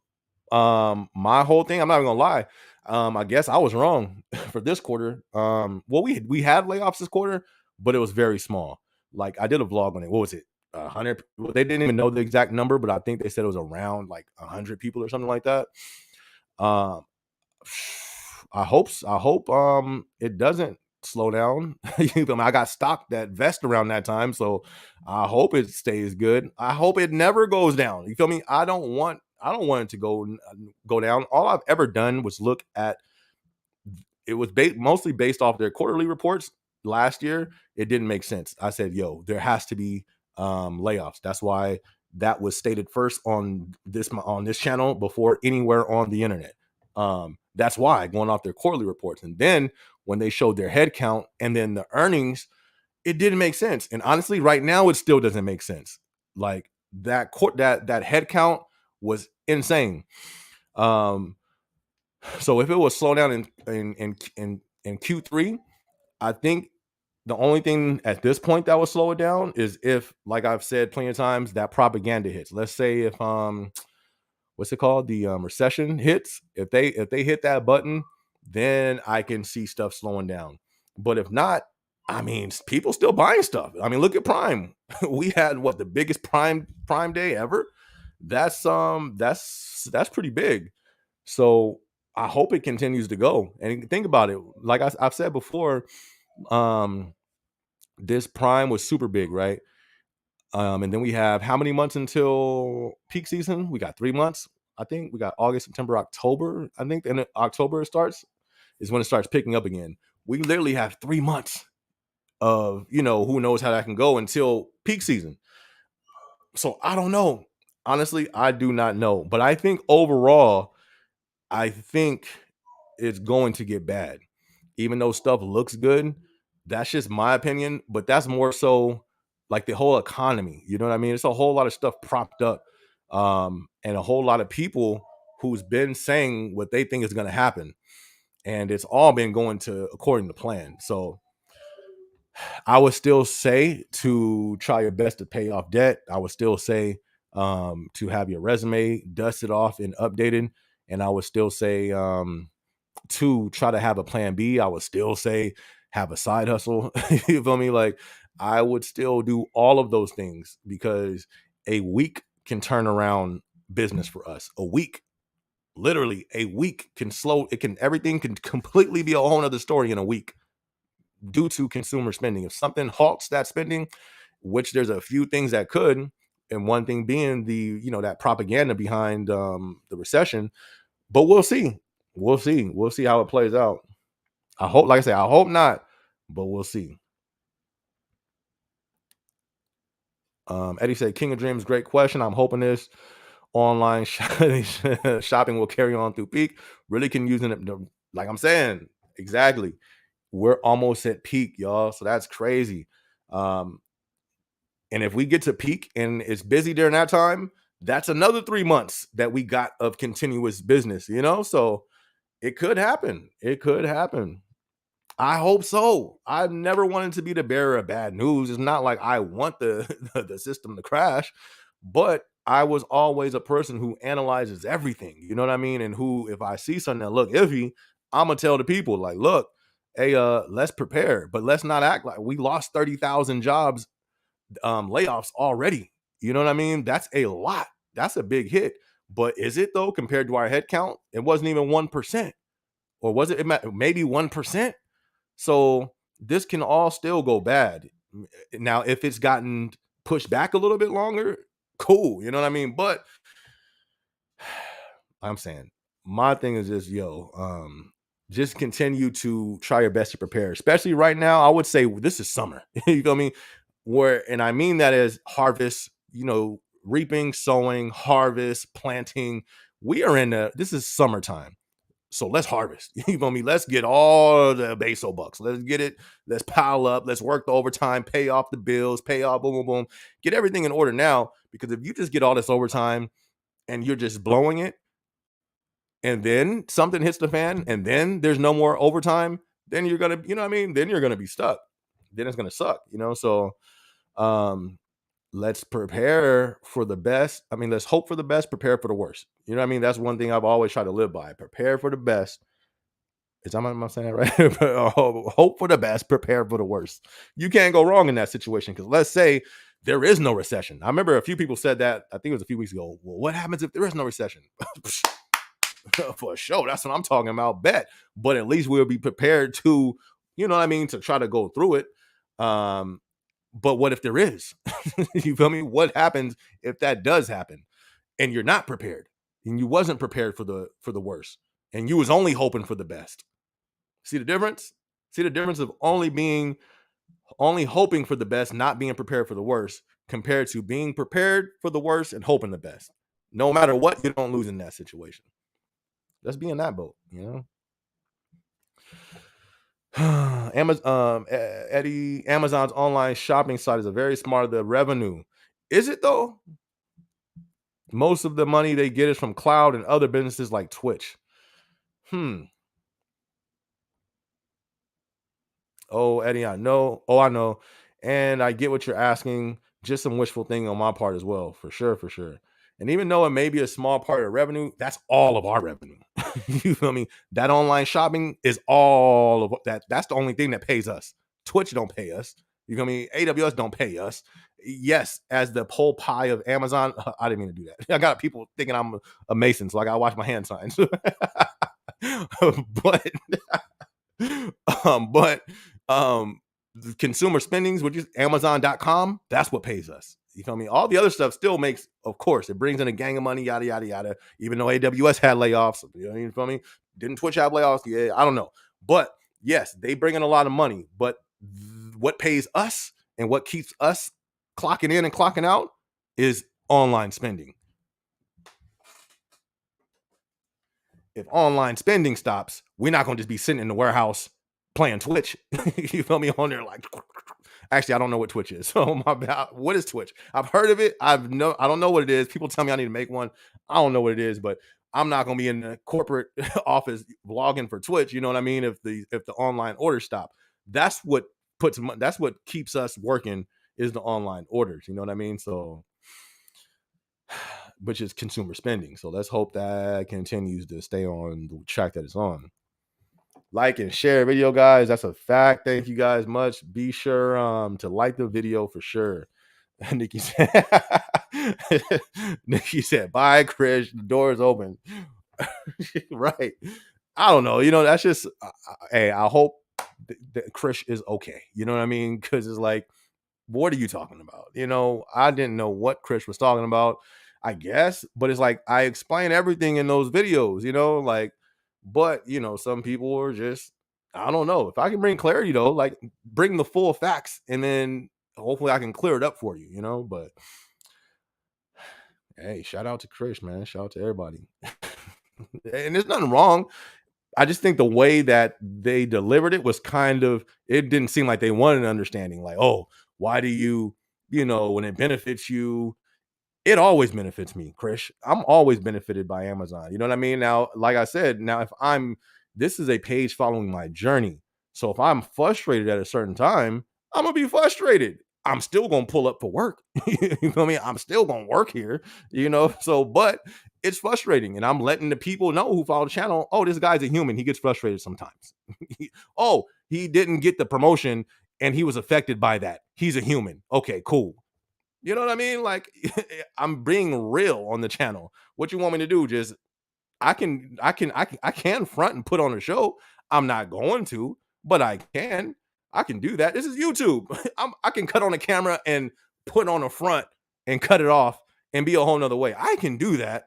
My whole thing, I'm not even gonna lie. I guess I was wrong for this quarter. Well, we had layoffs this quarter, but it was very small. Like I did a vlog on it. What was it? 100. They didn't even know the exact number, but I think they said it was around like 100 people or something like that. Um, I hope it doesn't slow down. I got stock that vest around that time, so I hope it stays good. I hope it never goes down. You feel me? I don't want it to go down. All I've ever done was look at it was mostly based off their quarterly reports last year. It didn't make sense. I said, yo, there has to be layoffs. That's why that was stated first on this channel before anywhere on the internet. That's why, going off their quarterly reports. And then when they showed their head count and then the earnings, it didn't make sense. And honestly, right now it still doesn't make sense. Like that head count was insane. So if it was slow down in Q3, I think the only thing at this point that would slow it down is if, like I've said plenty of times, that propaganda hits. Let's say if what's it called, the recession hits. If they hit that button, then I can see stuff slowing down. But if not, I mean, people still buying stuff. I mean, look at Prime. We had the biggest Prime Day ever. That's pretty big. So I hope it continues to go. And think about it. Like I've said before, this Prime was super big, right? And then we have how many months until peak season? We got 3 months. I think we got August, September, October. I think in October is when it starts picking up again. We literally have 3 months of, who knows how that can go until peak season. So I don't know. Honestly, I do not know. But I think overall, I think it's going to get bad. Even though stuff looks good, that's just my opinion. But that's more so like the whole economy. You know what I mean? It's a whole lot of stuff propped up. And a whole lot of people who's been saying what they think is going to happen. And it's all been going according to plan. So I would still say to try your best to pay off debt. I would still say to have your resume dusted off and updated. And I would still say to try to have a plan B. I would still say have a side hustle. You feel me? Like I would still do all of those things because a week can turn around business for us. A week, literally a week everything can completely be a whole other story in a week due to consumer spending. If something halts that spending, which there's a few things that could, and one thing being that propaganda behind the recession, but we'll see. We'll see how it plays out. I hope, like I say, I hope not, but we'll see. Eddie said, King of Dreams, great question. I'm hoping this online shopping will carry on through peak. Really can use it, like I'm saying, exactly. We're almost at peak, y'all. So that's crazy. And if we get to peak and it's busy during that time, that's another 3 months that we got of continuous business, So it could happen. I hope so. I've never wanted to be the bearer of bad news. It's not like I want the system to crash, but I was always a person who analyzes everything. You know what I mean? And who, if I see something that look iffy, I'm gonna tell the people like, look, hey, let's prepare, but let's not act like we lost 30,000 jobs, layoffs already. You know what I mean? That's a lot. That's a big hit. But is it though compared to our head count? It wasn't even 1%, or was it? Maybe 1%. So this can all still go bad. Now, if it's gotten pushed back a little bit longer, cool. You know what I mean? But I'm saying my thing is just, just continue to try your best to prepare, especially right now. I would say this is summer. You feel me? And I mean that as harvest, reaping, sowing, harvest, planting. This is summertime. So let's harvest. You feel me? Let's get all the baso bucks. Let's get it. Let's pile up. Let's work the overtime, pay off the bills, pay off, boom, boom, boom. Get everything in order now. Because if you just get all this overtime and you're just blowing it, and then something hits the fan, and then there's no more overtime, then you're gonna, you know what I mean? Then you're gonna be stuck. Then it's gonna suck, So let's prepare for the best. I mean, let's hope for the best, prepare for the worst. You know what I mean? That's one thing I've always tried to live by. Prepare for the best. Am I saying that right? Hope for the best, prepare for the worst. You can't go wrong in that situation, because let's say there is no recession. I remember a few people said that, I think it was a few weeks ago. Well, what happens if there is no recession? For sure. That's what I'm talking about. Bet. But at least we'll be prepared to, you know what I mean, to try to go through it. But what if there is? You feel me? What happens if that does happen and you're not prepared, and you wasn't prepared for the worst, and you was only hoping for the best? See the difference? See the difference of only hoping for the best, not being prepared for the worst, compared to being prepared for the worst and hoping the best. No matter what, you don't lose in that situation. Let's be in that boat, Eddie, Amazon's online shopping site is a very smart of the revenue. Is it though? Most of the money they get is from cloud and other businesses like Twitch. Oh, Eddie, I know. Oh, I know. And I get what you're asking. Just some wishful thinking on my part as well. For sure, for sure. And even though it may be a small part of revenue, that's all of our revenue. You feel me? That online shopping is all of that. That's the only thing that pays us. Twitch don't pay us. You feel me? AWS don't pay us. Yes, as the whole pie of Amazon, I didn't mean to do that. I got people thinking I'm a Mason, so I got to watch my hand signs. But but the consumer spendings, which is Amazon.com, that's what pays us. You feel me? All the other stuff still makes, of course, it brings in a gang of money, yada, yada, yada. Even though AWS had layoffs, you feel me? Didn't Twitch have layoffs? Yeah, I don't know. But yes, they bring in a lot of money. But what pays us and what keeps us clocking in and clocking out is online spending. If online spending stops, we're not going to just be sitting in the warehouse playing Twitch. You feel me? On there like, actually, I don't know what Twitch is. So my bad. What is Twitch? I've heard of it. I don't know what it is. People tell me I need to make one. I don't know what it is, but I'm not going to be in the corporate office vlogging for Twitch. You know what I mean? If the online orders stop, that's what keeps us working, is the online orders. You know what I mean? So, which is consumer spending. So let's hope that continues to stay on the track that it's on. Like and share video, guys. That's a fact. Thank you guys much. Be sure to like the video for sure. Nikki said, bye, Chris. The door is open. Right. I don't know. That's just, hey, I hope that Chris is okay. You know what I mean? Because it's like, what are you talking about? I didn't know what Chris was talking about, I guess. But it's like, I explain everything in those videos, but some people are just, I don't know. If I can bring clarity though, like bring the full facts, and then hopefully I can clear it up for you, but hey, shout out to Chris, man. Shout out to everybody. And there's nothing wrong. I just think the way that they delivered it was it didn't seem like they wanted an understanding. Like, oh, why do you, when it benefits you, it always benefits me, Chris. I'm always benefited by Amazon. You know what I mean? Now, like I said, this is a page following my journey. So if I'm frustrated at a certain time, I'm going to be frustrated. I'm still going to pull up for work. You feel me? I'm still going to work here, so, but it's frustrating. And I'm letting the people know who follow the channel, oh, this guy's a human. He gets frustrated sometimes. Oh, he didn't get the promotion and he was affected by that. He's a human. Okay, cool. You know what I mean? Like, I'm being real on the channel. What you want me to do? Just, I can front and put on a show. I'm not going to, but I can. I can do that. This is YouTube. I can cut on the camera and put on the front and cut it off and be a whole nother way. I can do that.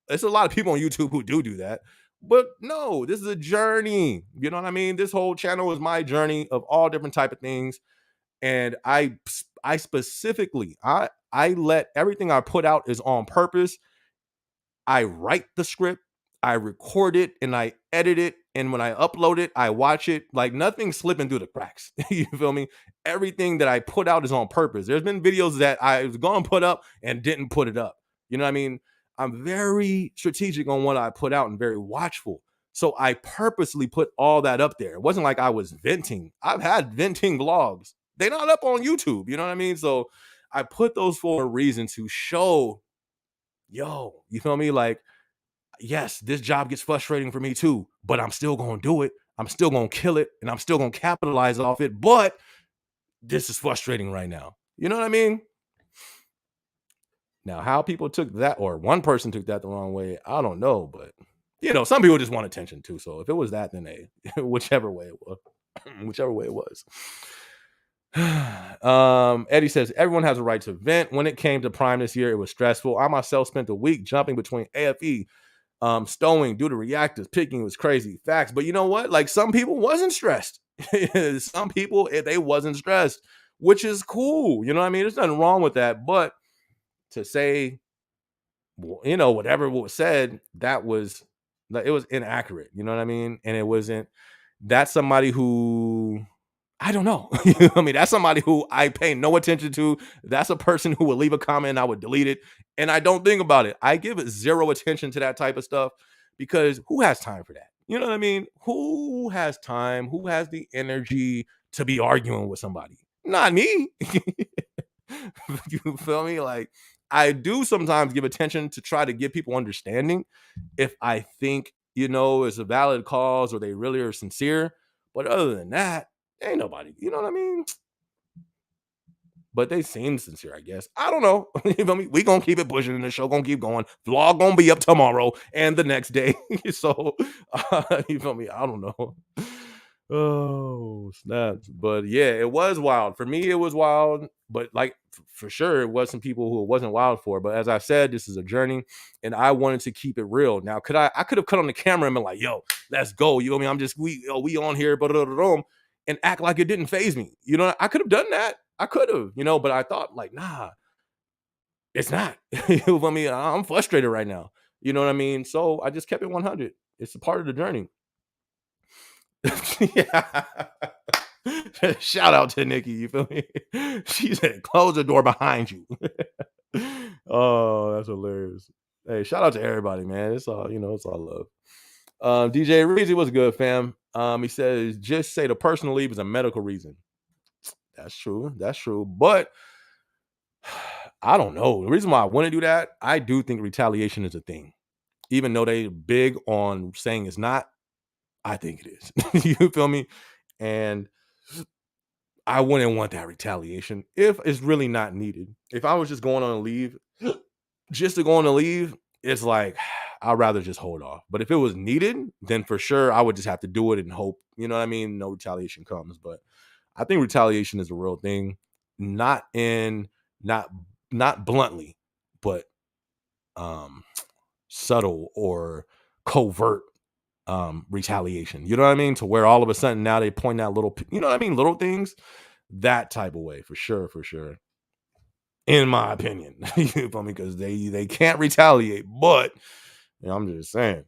There's a lot of people on YouTube who do that. But no, this is a journey. You know what I mean? This whole channel is my journey of all different type of things. And I specifically I let everything I put out is on purpose. I write the script, I record it, and I edit it. And when I upload it, I watch it. Like nothing's slipping through the cracks. You feel me? Everything that I put out is on purpose. There's been videos that I was going to put up and didn't put it up. You know what I mean? I'm very strategic on what I put out and very watchful. So I purposely put all that up there. It wasn't like I was venting. I've had venting vlogs. They're not up on YouTube. You know what I mean? So I put those for a reason to show, yo, you feel me? Like, yes, this job gets frustrating for me too, but I'm still going to do it. I'm still going to kill it and I'm still going to capitalize off it. But this is frustrating right now. You know what I mean? Now, how people took that, or one person took that the wrong way, I don't know. But, some people just want attention too. So if it was that, then hey, whichever way it was, whichever way it was. Eddie says, everyone has a right to vent. When it came to Prime this year, it was stressful. I myself spent a week jumping between AFE, stowing due to reactors, picking was crazy. Facts. But you know what? Like some people wasn't stressed. Some people, they wasn't stressed, which is cool. You know what I mean? There's nothing wrong with that. But to say, whatever was said, it was inaccurate. You know what I mean? And it wasn't, that's somebody who, I don't know. I mean, that's somebody who I pay no attention to. That's a person who will leave a comment and I would delete it. And I don't think about it. I give it zero attention to that type of stuff because who has time for that? You know what I mean? Who has time? Who has the energy to be arguing with somebody? Not me. You feel me? Like, I do sometimes give attention to try to give people understanding if I think, it's a valid cause or they really are sincere. But other than that, ain't nobody, you know what I mean? But they seem sincere, I guess. I don't know. You feel me? We gonna keep it pushing and the show gonna keep going. Vlog gonna be up tomorrow and the next day. So you feel me? I don't know. Oh, snaps. But yeah, it was wild. For me, it was wild. But like for sure, it was some people who it wasn't wild for. But as I said, this is a journey, and I wanted to keep it real. Now, I could have cut on the camera and been like, yo, let's go. You know what I mean? We on here, and act like it didn't phase me. I could have done that. I could have, but I thought like, nah, it's not. You know what I mean? I'm frustrated right now. You know what I mean? So I just kept it 100. It's a part of the journey. Yeah. Shout out to Nikki. You feel me? She said, close the door behind you. Oh, that's hilarious. Hey, shout out to everybody, man. It's all, it's all love. DJ Reezy was good, fam. He says, just say the personal leave is a medical reason. That's true. That's true. But I don't know. The reason why I want to do that, I do think retaliation is a thing. Even though they're big on saying it's not, I think it is. You feel me? And I wouldn't want that retaliation if it's really not needed. If I was just going on a leave, just to go on a leave, it's like, I'd rather just hold off. But if it was needed, then for sure I would just have to do it and hope, you know what I mean? No retaliation comes. But I think retaliation is a real thing. Not bluntly, but subtle or covert retaliation. You know what I mean? To where all of a sudden now they point out little, you know what I mean? Little things, that type of way, for sure, for sure. In my opinion, you feel me? Because they can't retaliate, but I'm just saying.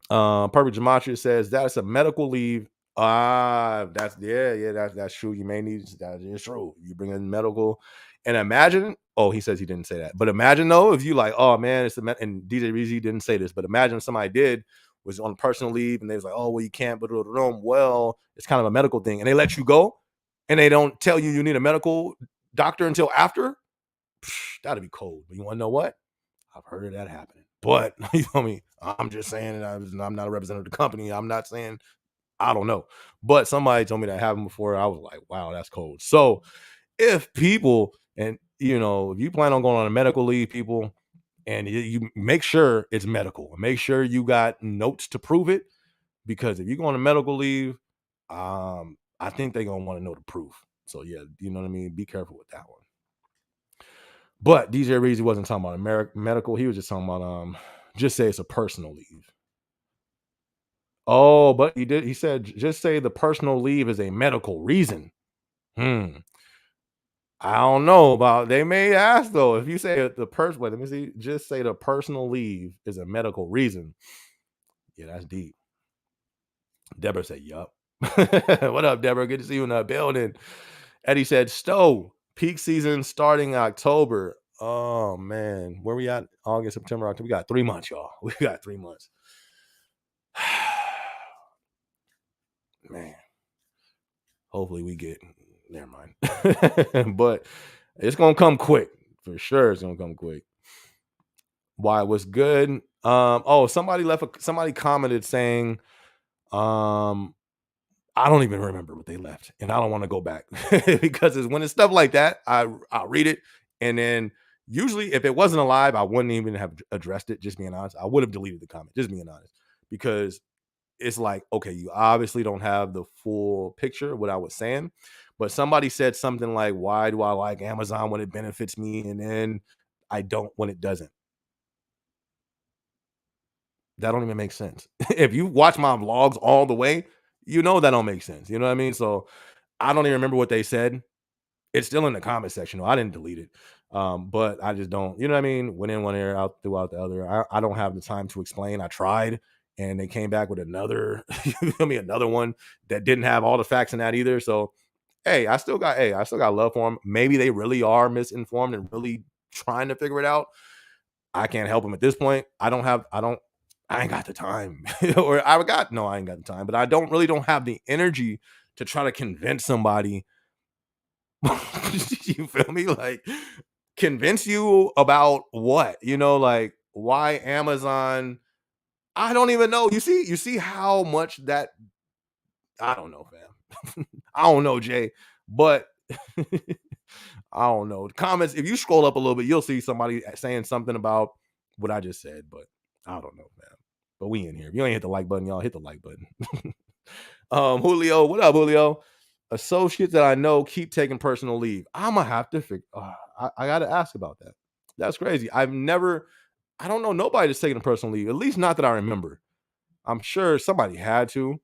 Perfect Gematria says that's a medical leave. That's that's true. You may need that is true. You bring in medical, and imagine. Oh, he says he didn't say that, but imagine though if you like, oh man, it's the and DJ Reezy didn't say this, but imagine if somebody was on personal leave and they was like, oh well, you can't, but well, it's kind of a medical thing, and they let you go, and they don't tell you need a medical doctor until after. That'd be cold. But you want to know what? I've heard of that happening. But you know me, I'm just saying I'm not a representative of the company. I'm not saying I don't know. But somebody told me that happened before. I was like, wow, that's cold. So if people, and if you plan on going on a medical leave, people, and you make sure it's medical, make sure you got notes to prove it. Because if you go on a medical leave, I I think they're gonna want to know the proof. So yeah, you know what I mean. Be careful with that one. But DJ Reezy wasn't talking about medical. He was just talking about just say it's a personal leave. Oh, but he did. He said just say the personal leave is a medical reason. Hmm. I don't know about. They may ask though. If you say the person, wait, let me see. Just say the personal leave is a medical reason. Yeah, that's deep. Deborah said, "Yup." What up, Deborah? Good to see you in the building. Eddie said, "Stowe peak season starting October." Oh man, where we at? August, September, October. We got 3 months, y'all. We got 3 months. Man, hopefully we get. Never mind. But it's gonna come quick for sure. It's gonna come quick. Why it was good? Oh, somebody commented saying, um, I don't even remember what they left, and I don't want to go back because when it's stuff like that, I'll read it, and then usually if it wasn't alive, I wouldn't even have addressed it. Just being honest, I would have deleted the comment. Just being honest, because it's like, okay, you obviously don't have the full picture of what I was saying, but somebody said something like, "Why do I like Amazon when it benefits me, and then I don't when it doesn't?" That don't even make sense. If you watch my vlogs all the way, you know that don't make sense. You know what I mean? So I don't even remember what they said. It's still in the comment section. I didn't delete it. But I just don't, you know what I mean? Went in one ear, out throughout the other. I don't have the time to explain. I tried and they came back with another, you feel me, another one that didn't have all the facts in that either. So I still got love for them. Maybe they really are misinformed and really trying to figure it out. I can't help them at this point. I ain't got the time. Or I ain't got the time, but I don't have the energy to try to convince somebody. You feel me? Like convince you about what? Like why Amazon? I don't even know. You see how much that I don't know, fam. I don't know, Jay, but I don't know. Comments, if you scroll up a little bit, you'll see somebody saying something about what I just said, but I don't know, man. But we in here. If you ain't hit the like button, y'all hit the like button. Julio, what up, Julio? Associates that I know keep taking personal leave. I'm gonna have to figure. I gotta ask about that. That's crazy. I don't know nobody that's taking a personal leave. At least not that I remember. I'm sure somebody had to.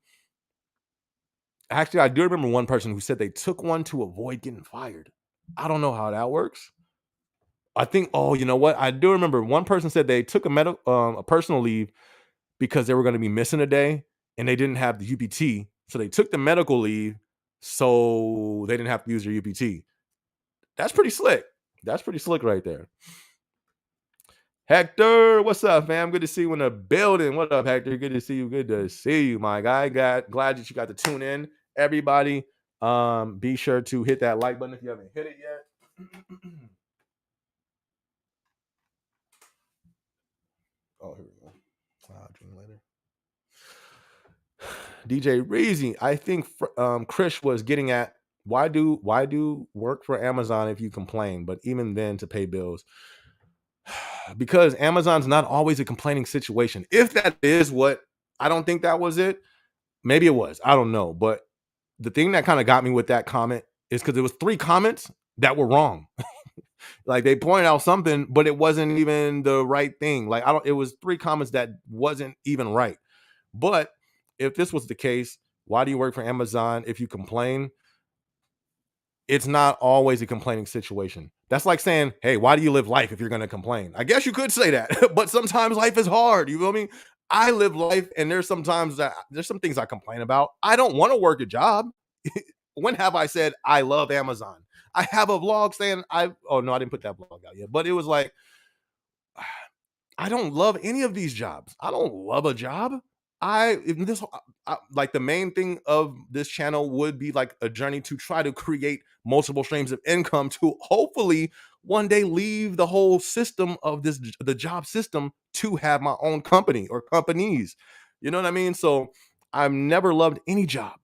Actually, I do remember one person who said they took one to avoid getting fired. I don't know how that works. I think. Oh, you know what? I do remember one person said they took a personal leave because they were going to be missing a day and they didn't have the UPT, so they took the medical leave so they didn't have to use their UPT. That's pretty slick. That's pretty slick right there. Hector, what's up, fam? Good to see you in the building. What up, Hector? Good to see you. Good to see you, my guy. Glad that you got to tune in. Everybody, be sure to hit that like button if you haven't hit it yet. Oh, here we go. I'll drink later. DJ Reezy, I think Chris was getting at why do work for Amazon if you complain, but even then to pay bills? Because Amazon's not always a complaining situation. If that is what, I don't think that was it. Maybe it was. I don't know. But the thing that kind of got me with that comment is because it was 3 comments that were wrong. Like they pointed out something, but it wasn't even the right thing. Like it was 3 comments that wasn't even right. But if this was the case, why do you work for Amazon if you complain? It's not always a complaining situation. That's like saying, hey, why do you live life if you're going to complain? I guess you could say that, but sometimes life is hard. You feel me? I live life, and there's some things I complain about. I don't want to work a job. When have I said I love Amazon? I have a vlog saying oh no, I didn't put that vlog out yet, but it was like, I don't love any of these jobs. I don't love a job. Like the main thing of this channel would be like a journey to try to create multiple streams of income to hopefully one day leave the whole system of the job system to have my own company or companies. You know what I mean? So I've never loved any job.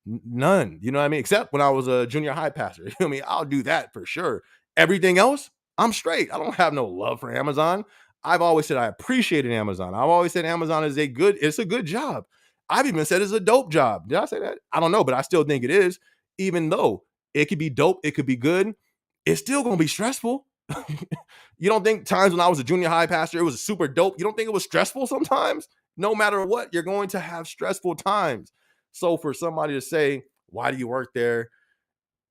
None. You know what I mean? Except when I was a junior high pastor. You know what I mean? I'll do that for sure. Everything else, I'm straight. I don't have no love for Amazon. I've always said I appreciated Amazon. I've always said Amazon is it's a good job. I've even said it's a dope job. Did I say that? I don't know, but I still think it is. Even though it could be dope, it could be good, it's still gonna be stressful. You don't think times when I was a junior high pastor, it was super dope? You don't think it was stressful sometimes? No matter what, you're going to have stressful times. So for somebody to say, why do you work there?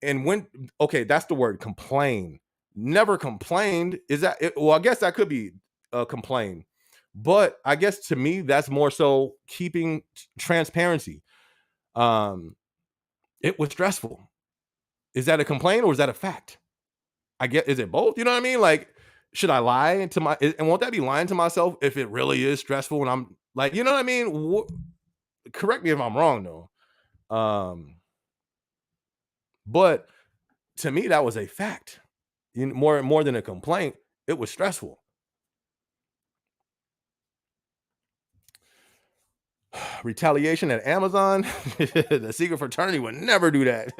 And when, okay, that's the word, complain. Never complained. Is that it? Well, I guess that could be a complain. But I guess to me, that's more so keeping transparency. Um, it was stressful. Is that a complaint or is that a fact? I get, is it both? You know what I mean? Like, should I lie to my, and won't that be lying to myself if it really is stressful when I'm like, you know what I mean? Correct me if I'm wrong though. But to me, that was a fact. More than a complaint, it was stressful. Retaliation at Amazon. The secret fraternity would never do that.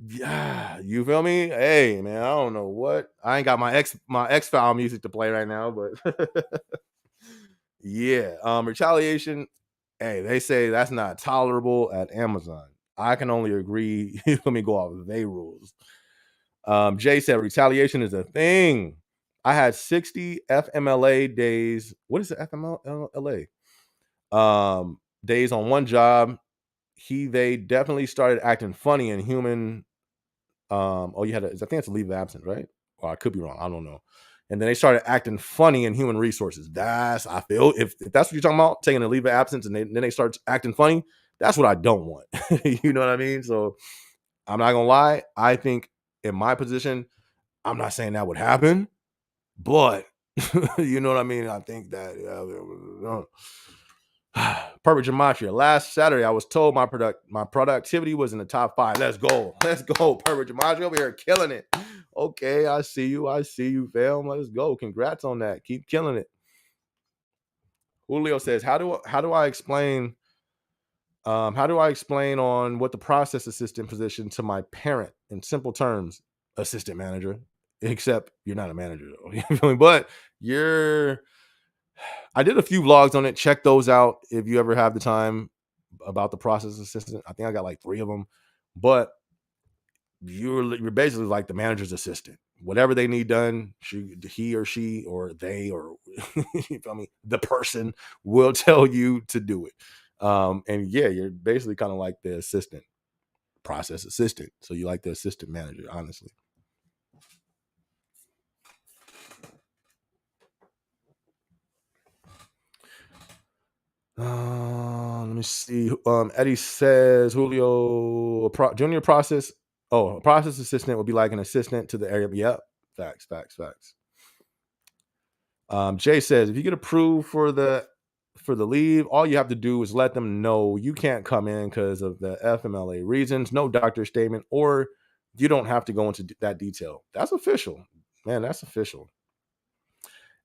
Yeah, you feel me? Hey, man, I don't know what. I ain't got my X File music to play right now, but yeah, retaliation. Hey, they say that's not tolerable at Amazon. I can only agree. Let me go off of their rules. Jay said retaliation is a thing. I had 60 FMLA days. What is the FMLA? Days on one job. They definitely started acting funny and human. Oh, you had I think it's a leave of absence, right? Or I could be wrong. I don't know. And then they started acting funny in human resources. I feel if that's what you're talking about, taking a leave of absence and then they start acting funny, that's what I don't want. You know what I mean? So I'm not gonna lie. I think in my position, I'm not saying that would happen, but you know what I mean? I think that perfect gematria. Last Saturday, I was told my productivity was in the top 5. Let's go. Let's go. Perfect gematria over here killing it. Okay, I see you, fam. Let's go. Congrats on that. Keep killing it. Julio says, how do I explain on what the process assistant position to my parent in simple terms? Assistant manager, except you're not a manager though. You feel me? But I did a few vlogs on it. Check those out if you ever have the time about the process assistant. I think I got like 3 of them. But you're basically like the manager's assistant. Whatever they need done, he or she or they or you feel me, the person will tell you to do it. And yeah, you're basically kind of like the assistant, process assistant. So you like the assistant manager, honestly. Let me see. Eddie says Julio, junior process. Oh, a process assistant would be like an assistant to the area. Yep. Facts. Jay says if you get approved for the leave, all you have to do is let them know you can't come in because of the FMLA reasons. No doctor statement, or you don't have to go into that detail. That's official, man. That's official.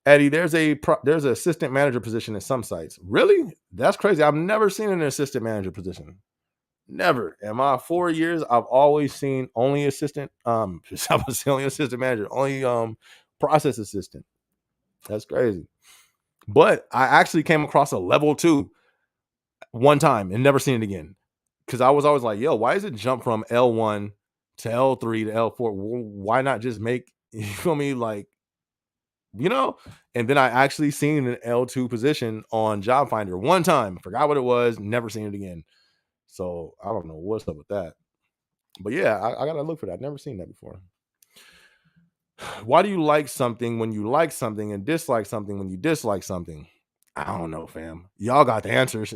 Eddie, there's an assistant manager position at some sites. Really? That's crazy. I've never seen an assistant manager position. Never. In my 4 years, I've always seen only assistant. I was the only assistant manager, only process assistant. That's crazy. But I actually came across a level 2 one time and never seen it again. Because I was always like, yo, why does it jump from L1 to L3 to L4? Why not just make, you feel me, like, you know? And then I actually seen an L2 position on Job Finder one time. Forgot what it was, never seen it again. So I don't know what's up with that. But yeah, I gotta look for that. I've never seen that before. Why do you like something when you like something and dislike something when you dislike something? I don't know, fam. Y'all got the answers.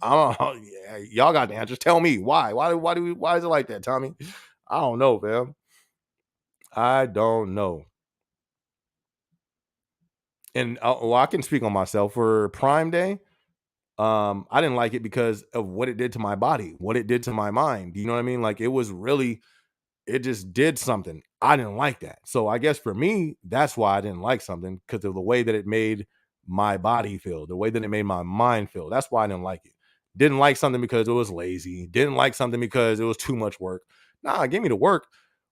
I don't, yeah, y'all got the answers. Tell me why. Why is it like that, Tommy? I don't know, fam. I don't know. And well, I can speak on myself for Prime Day. I didn't like it because of what it did to my body, what it did to my mind. You know what I mean? Like it was really, it just did something. I didn't like that. So I guess for me, that's why I didn't like something, because of the way that it made my body feel, the way that it made my mind feel. That's why I didn't like it. Didn't like something because it was lazy. Didn't like something because it was too much work. Nah, give me the work.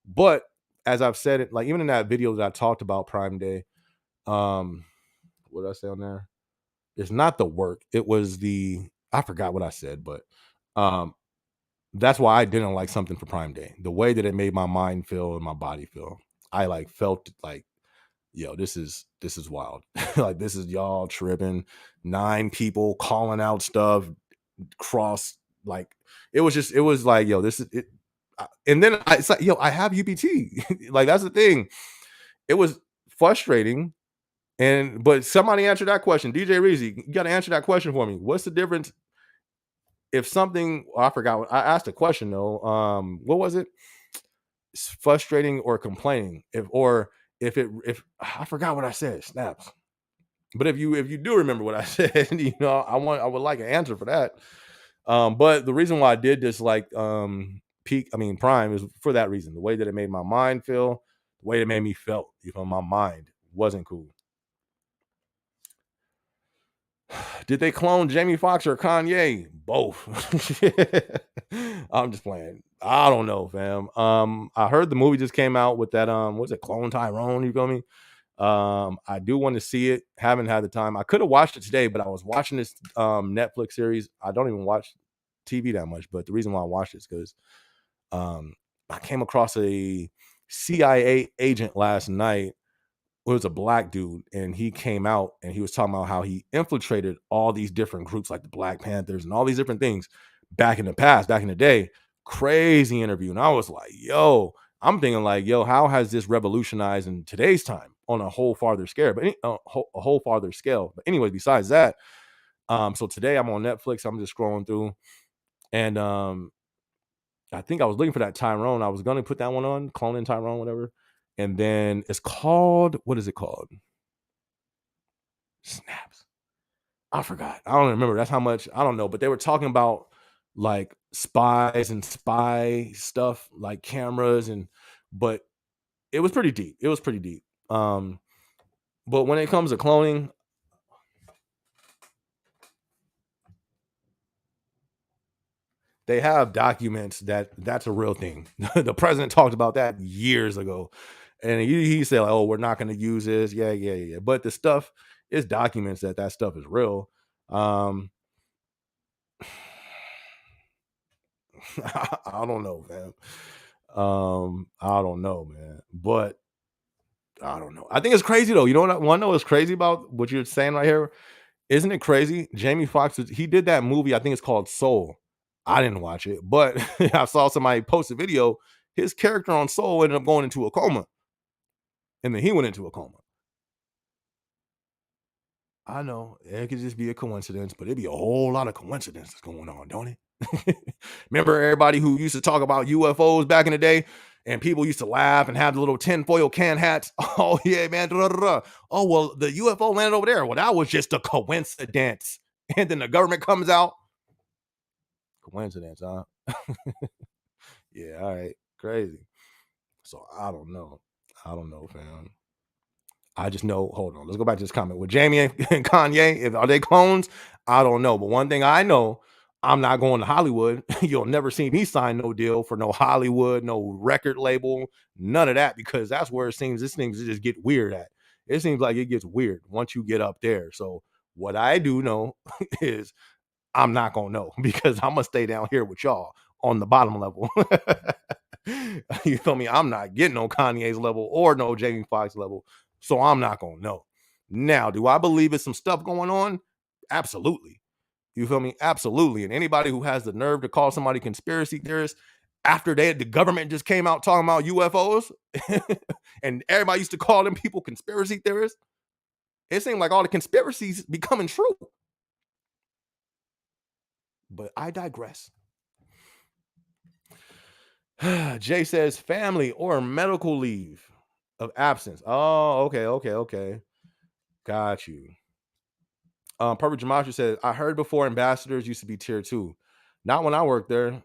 But as I've said it, like even in that video that I talked about Prime Day, what did I say on there? it's not the work. It was I forgot what I said, but um, that's why I didn't like something for Prime Day. The way that it made my mind feel and my body feel. I like felt like, yo, this is wild. Like this is y'all tripping. 9 people calling out stuff, cross like it was like, yo, this is it. And then it's like, yo, I have UPT. Like that's the thing. It was frustrating. And but somebody answered that question. DJ Reezy, you got to answer that question for me. What's the difference if something, I forgot what I asked a question though. What was it? It's frustrating or complaining. If I forgot what I said, snaps. But if you do remember what I said, I would like an answer for that. But the reason why I did dislike Prime is for that reason. The way that it made my mind feel, the way it made me felt, my mind wasn't cool. Did they clone Jamie Foxx or Kanye? Both. I'm just playing. I don't know, fam. I heard the movie just came out with that what's it, Clone Tyrone, you feel me? I do want to see it. Haven't had the time. I could have watched it today, but I was watching this Netflix series. I don't even watch TV that much, but the reason why I watched it is because I came across a CIA agent last night. It was a black dude, and he came out and he was talking about how he infiltrated all these different groups like the Black Panthers and all these different things back in the past, back in the day. Crazy interview. And I was like, yo, I'm thinking like, yo, how has this revolutionized in today's time on a whole farther scale? But a whole farther scale. But anyways, besides that, so today I'm on Netflix. I'm just scrolling through, and I think I was looking for that Tyrone. I was gonna put that one on, cloning Tyrone, whatever. And then it's called, what is it called? Snaps. I forgot. I don't remember. That's how much, I don't know. But they were talking about like spies and spy stuff, like cameras, but it was pretty deep. It was pretty deep. But when it comes to cloning, they have documents that's a real thing. The president talked about that years ago, and he said, like, "Oh, we're not going to use this." Yeah. But the stuff is documents that stuff is real. I don't know, man. I don't know, man. But I don't know. I think it's crazy though. You know what I want to know what's crazy about what you're saying right here? Isn't it crazy? Jamie Foxx, he did that movie. I think it's called Soul. I didn't watch it, but I saw somebody post a video. His character on Soul ended up going into a coma, and then he went into a coma. I know it could just be a coincidence, but it'd be a whole lot of coincidences going on, don't it? Remember everybody who used to talk about UFOs back in the day, and people used to laugh and have the little tinfoil can hats. Oh yeah, man. Oh well, the UFO landed over there. Well, that was just a coincidence. And then the government comes out. Coincidence, huh? Yeah, all right, crazy. So I don't know. I don't know, fam. I just know. Hold on. Let's go back to this comment with Jamie and Kanye. Are they clones? I don't know. But one thing I know, I'm not going to Hollywood. You'll never see me sign no deal for no Hollywood, no record label, none of that, because that's where it seems this thing just get weird at. It seems like it gets weird once you get up there. So what I do know is I'm not gonna know because I'm gonna stay down here with y'all on the bottom level. You feel me? I'm not getting on Kanye's level or no Jamie Foxx level, so I'm not gonna know. Now, do I believe it's some stuff going on? Absolutely. You feel me? Absolutely. And anybody who has the nerve to call somebody conspiracy theorist after the government just came out talking about UFOs, and everybody used to call them people conspiracy theorists, it seemed like all the conspiracies becoming true. But I digress. Jay says family or medical leave of absence. Oh, okay. Got you. Perfect Gematria says, I heard before ambassadors used to be tier 2. Not when I worked there.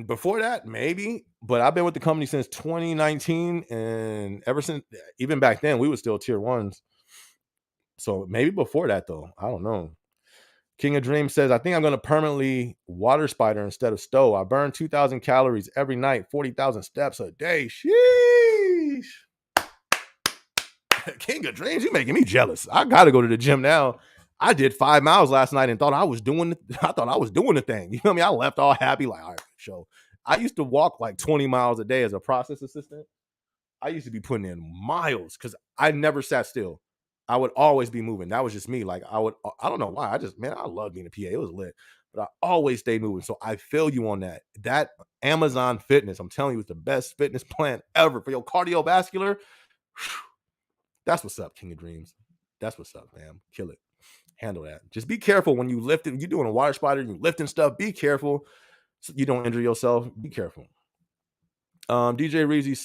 Before that, maybe, but I've been with the company since 2019, and ever since, even back then, we were still tier 1s. So maybe before that, though. I don't know. King of Dreams says, I think I'm going to permanently water spider instead of stow. I burn 2,000 calories every night, 40,000 steps a day. Sheesh. King of Dreams, you making me jealous. I got to go to the gym now. I did 5 miles last night and thought I was doing the thing. You know what I mean? I left all happy, like, all right, show. I used to walk like 20 miles a day as a process assistant. I used to be putting in miles because I never sat still. I would always be moving. That was just me. Like I don't know why. I love being a PA. It was lit, but I always stay moving. So I feel you on that. That Amazon Fitness, I'm telling you, it's the best fitness plan ever for your cardiovascular. That's what's up, King of Dreams. That's what's up, man. Kill it. Handle that. Just be careful when you lift it. You're doing a water spider, you lifting stuff. Be careful so you don't injure yourself. Be careful. DJ Reezy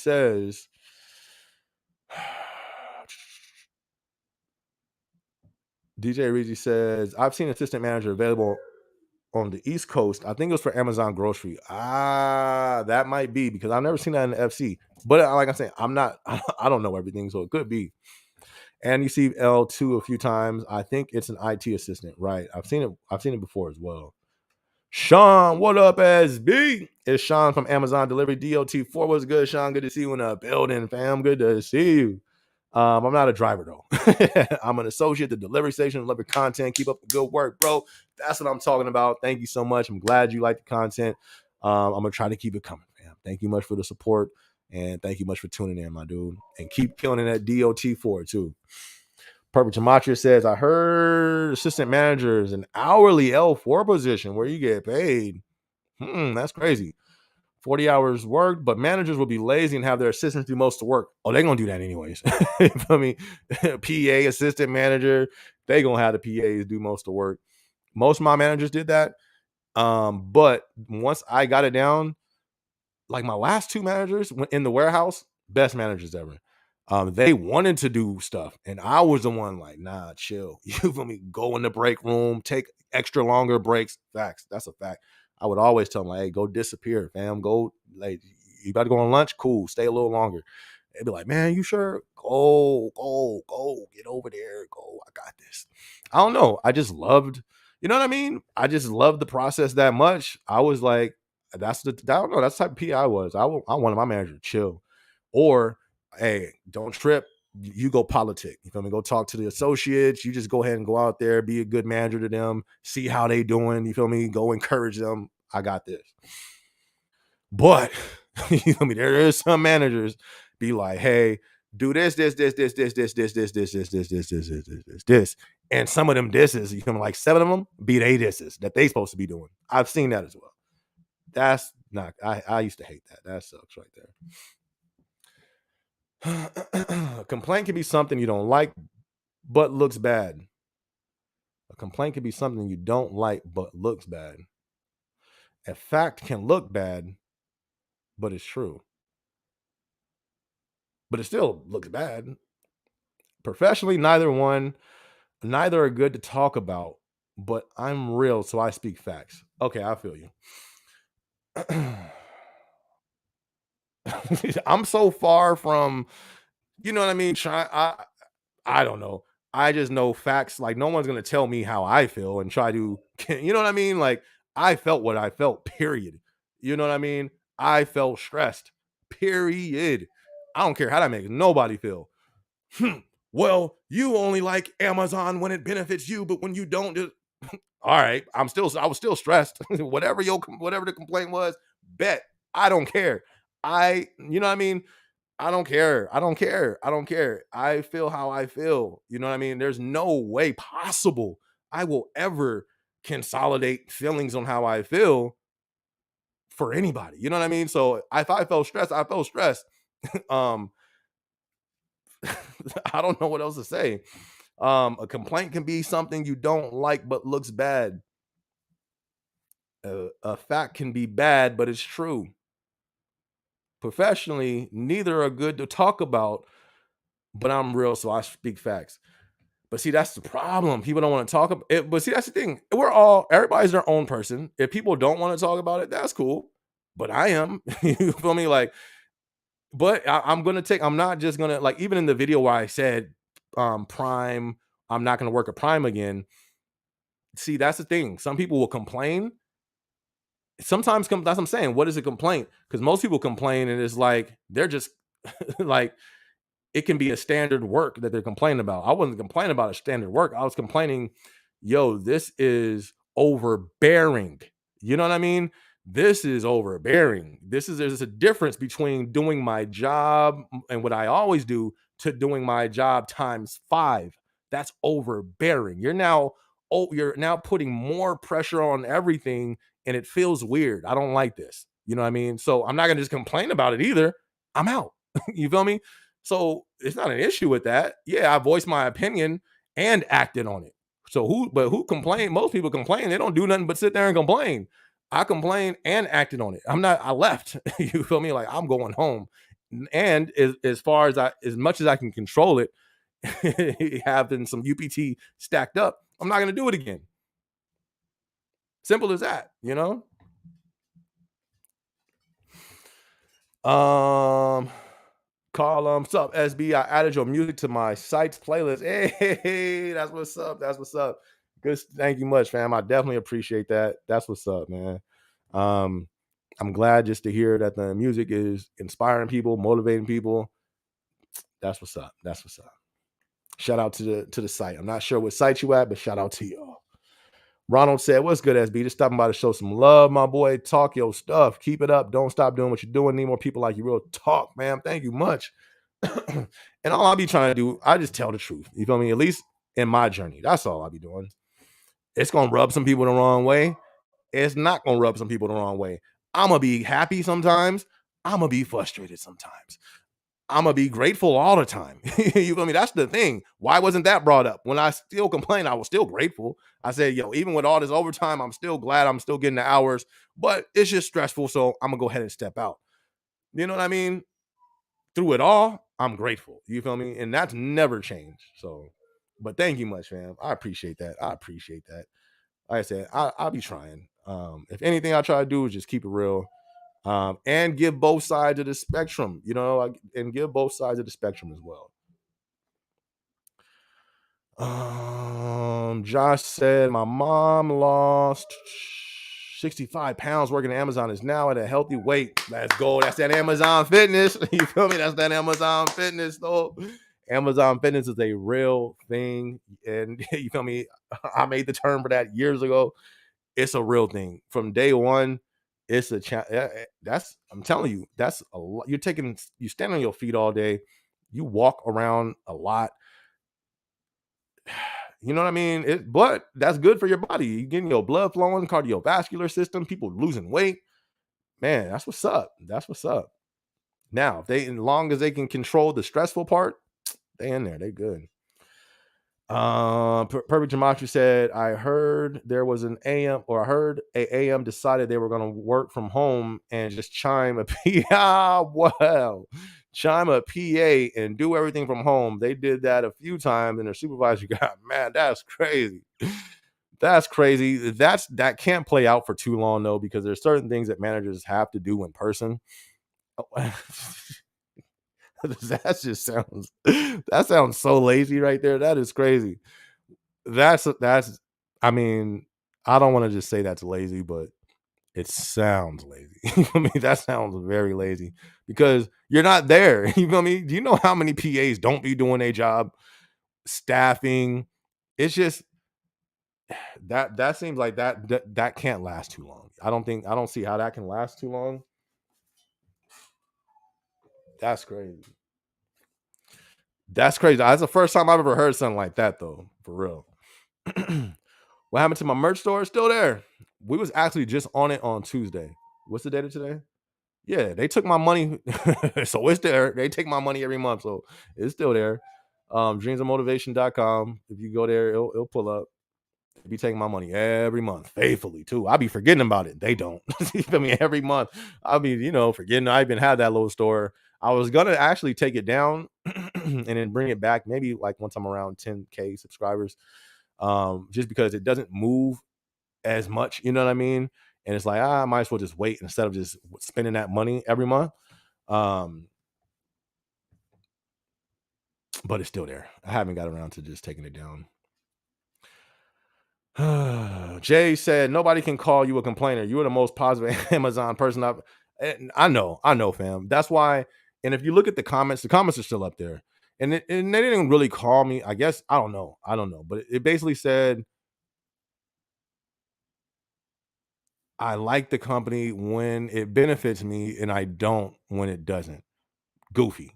says, I've seen assistant manager available on the East Coast. I think it was for Amazon Grocery. That might be because I've never seen that in the FC. But like I said, I don't know everything, so it could be. And you see L2 a few times. I think it's an IT assistant, right? I've seen it before as well. Sean, what up, SB? It's Sean from Amazon Delivery DOT4. What's good, Sean? Good to see you in the building, fam. Good to see you. I'm not a driver though. I'm an associate at the delivery station. Love your content. Keep up the good work, bro. That's what I'm talking about. Thank you so much. I'm glad you like the content. I'm gonna try to keep it coming, fam. Thank you much for the support, and thank you much for tuning in, my dude. And keep killing it at DOT4 too. Perfect Gematria says, I heard assistant manager is an hourly L4 position where you get paid. That's crazy. 40 hours worked, but managers will be lazy and have their assistants do most of the work. Oh, they're going to do that anyways. I mean, PA, assistant manager, they going to have the PAs do most of the work. Most of my managers did that. But once I got it down, like my last 2 managers in the warehouse, best managers ever. They wanted to do stuff, and I was the one like, nah, chill. You feel me? Go in the break room, take extra longer breaks. Facts. That's a fact. I would always tell them, like, hey, go disappear, fam. Go, like, you about to go on lunch? Cool. Stay a little longer. They'd be like, man, you sure? Go. Get over there. Go. I got this. I don't know. I just loved, you know what I mean? I just loved the process that much. I was like, I don't know. That's the type of PI I was. I wanted my manager to chill. Or, hey, don't trip. You go politic. You feel me? Go talk to the associates. You just go ahead and go out there, be a good manager to them, see how they doing. You feel me? Go encourage them. I got this. But you feel me? There is some managers be like, hey, do this. And some of them disses, you feel me? Like 7 of them be they disses that they supposed to be doing. I've seen that as well. That's not, I used to hate that. That sucks right there. A complaint can be something you don't like, but looks bad. A complaint can be something you don't like, but looks bad. A fact can look bad, but it's true. But it still looks bad. Professionally, neither are good to talk about, but I'm real, so I speak facts. Okay, I feel you. I'm so far from, you know what I mean? I don't know. I just know facts. Like, no one's gonna tell me how I feel and try to, you know what I mean? Like, I felt what I felt, period. You know what I mean? I felt stressed, period. I don't care how that makes nobody feel. Well, you only like Amazon when it benefits you, but when you don't, all right, I was still stressed. whatever the complaint was, bet. I don't care. You know what I mean? I don't care. I feel how I feel. You know what I mean? There's no way possible I will ever consolidate feelings on how I feel for anybody. You know what I mean? So if I felt stressed, I felt stressed. I don't know what else to say. A complaint can be something you don't like but looks bad. A fact can be bad, but it's true. Professionally, neither are good to talk about, but I'm real, so I speak facts. But see, that's the problem. People don't want to talk about it. But see, that's the thing. Everybody's their own person. If people don't want to talk about it, that's cool. But I am. You feel me? Like, but I'm not just gonna, like, even in the video where I said Prime, I'm not gonna work at Prime again. See, that's the thing. Some people will complain. Sometimes that's what I'm saying. What is a complaint? Because most people complain and it's like they're just like, it can be a standard work that they're complaining about. I wasn't complaining about a standard work. I was complaining yo, this is overbearing. You know what I mean? This is overbearing. There's a difference between doing my job and what I always do to doing my job times 5. That's overbearing. You're now putting more pressure on everything, and it feels weird. I don't like this. You know what I mean? So I'm not gonna just complain about it either. I'm out. You feel me? So it's not an issue with that. Yeah, I voiced my opinion and acted on it. So who complain? Most people complain. They don't do nothing but sit there and complain. I complained and acted on it. I left. You feel me? Like, I'm going home. And as far as much as I can control it, having some UPT stacked up, I'm not gonna do it again. Simple as that, you know? Call what's up, SB? I added your music to my site's playlist. Hey, that's what's up. That's what's up. Good. Thank you much, fam. I definitely appreciate that. That's what's up, man. Um, I'm glad just to hear that the music is inspiring people, motivating people. That's what's up. That's what's up. Shout out to the site. I'm not sure what site you at, but shout out to y'all. Ronald said, "What's good, SB? Just stopping by to show some love, my boy. Talk your stuff. Keep it up. Don't stop doing what you're doing. Need more people like you. Real talk, man. Thank you much." And all I'll be trying to do, I just tell the truth. You feel me? At least in my journey. That's all I'll be doing. It's gonna rub some people the wrong way. It's not gonna rub some people the wrong way. I'm gonna be happy sometimes. I'm gonna be frustrated sometimes. I'm gonna be grateful all the time. You feel me? That's the thing. Why wasn't that brought up? When I still complain, I was still grateful. I said, yo, even with all this overtime, I'm still glad I'm still getting the hours, but it's just stressful. So I'm gonna go ahead and step out. You know what I mean? Through it all, I'm grateful. You feel me? And that's never changed. So, but thank you much, fam. I appreciate that. I appreciate that. Like I said, I'll be trying. If anything I try to do is just keep it real, and give both sides of the spectrum, and give both sides of the spectrum as well. Josh said my mom lost 65 pounds working at Amazon, is now at a healthy weight. Let's go. That's that Amazon fitness. You feel me? That's that Amazon fitness, though. Amazon fitness is a real thing. And you feel me? I made the term for that years ago. It's a real thing. From day one, it's a that's, I'm telling you, that's a lot. You stand on your feet all day. You walk around a lot. You know what I mean? But that's good for your body. You're getting your blood flowing, cardiovascular system, people losing weight. Man, that's what's up. That's what's up. Now, as long as they can control the stressful part, they in there. They good. Perfect Gematria said, I heard there was an AM, or I heard a AM decided they were going to work from home and just chime a PA. Wow. Chime a PA and do everything from home. They did that a few times and their supervisor got mad. That's crazy. That's crazy. That can't play out for too long though, because there's certain things that managers have to do in person. That sounds so lazy right there. That is crazy. That's I mean, I don't want to just say that's lazy, but it sounds lazy. You feel me? That sounds very lazy because you're not there. You feel me? Do you know how many PAs don't be doing their job? Staffing. It's just that seems like that can't last too long. I don't see how that can last too long. That's crazy. That's crazy. That's the first time I've ever heard something like that though, for real. What happened to my merch store? It's still there. We was actually just on it on Tuesday. What's the date of today? Yeah, they took my money. So it's there. They take my money every month. So it's still there. Dreamsofmotivation.com. If you go there, it'll pull up. They be taking my money every month, faithfully too. I be forgetting about it. They don't. You feel me? Every month. I be, forgetting. I even had that little store. I was gonna actually take it down and then bring it back, maybe like once I'm around 10K subscribers. Just because it doesn't move as much, you know what I mean? And it's like, I might as well just wait instead of just spending that money every month. But it's still there. I haven't got around to just taking it down. Jay said, nobody can call you a complainer. You are the most positive Amazon person I know, fam. That's why. And if you look at the comments are still up there. And they didn't really call me. I guess, I don't know. But it basically said, I like the company when it benefits me, and I don't when it doesn't. Goofy.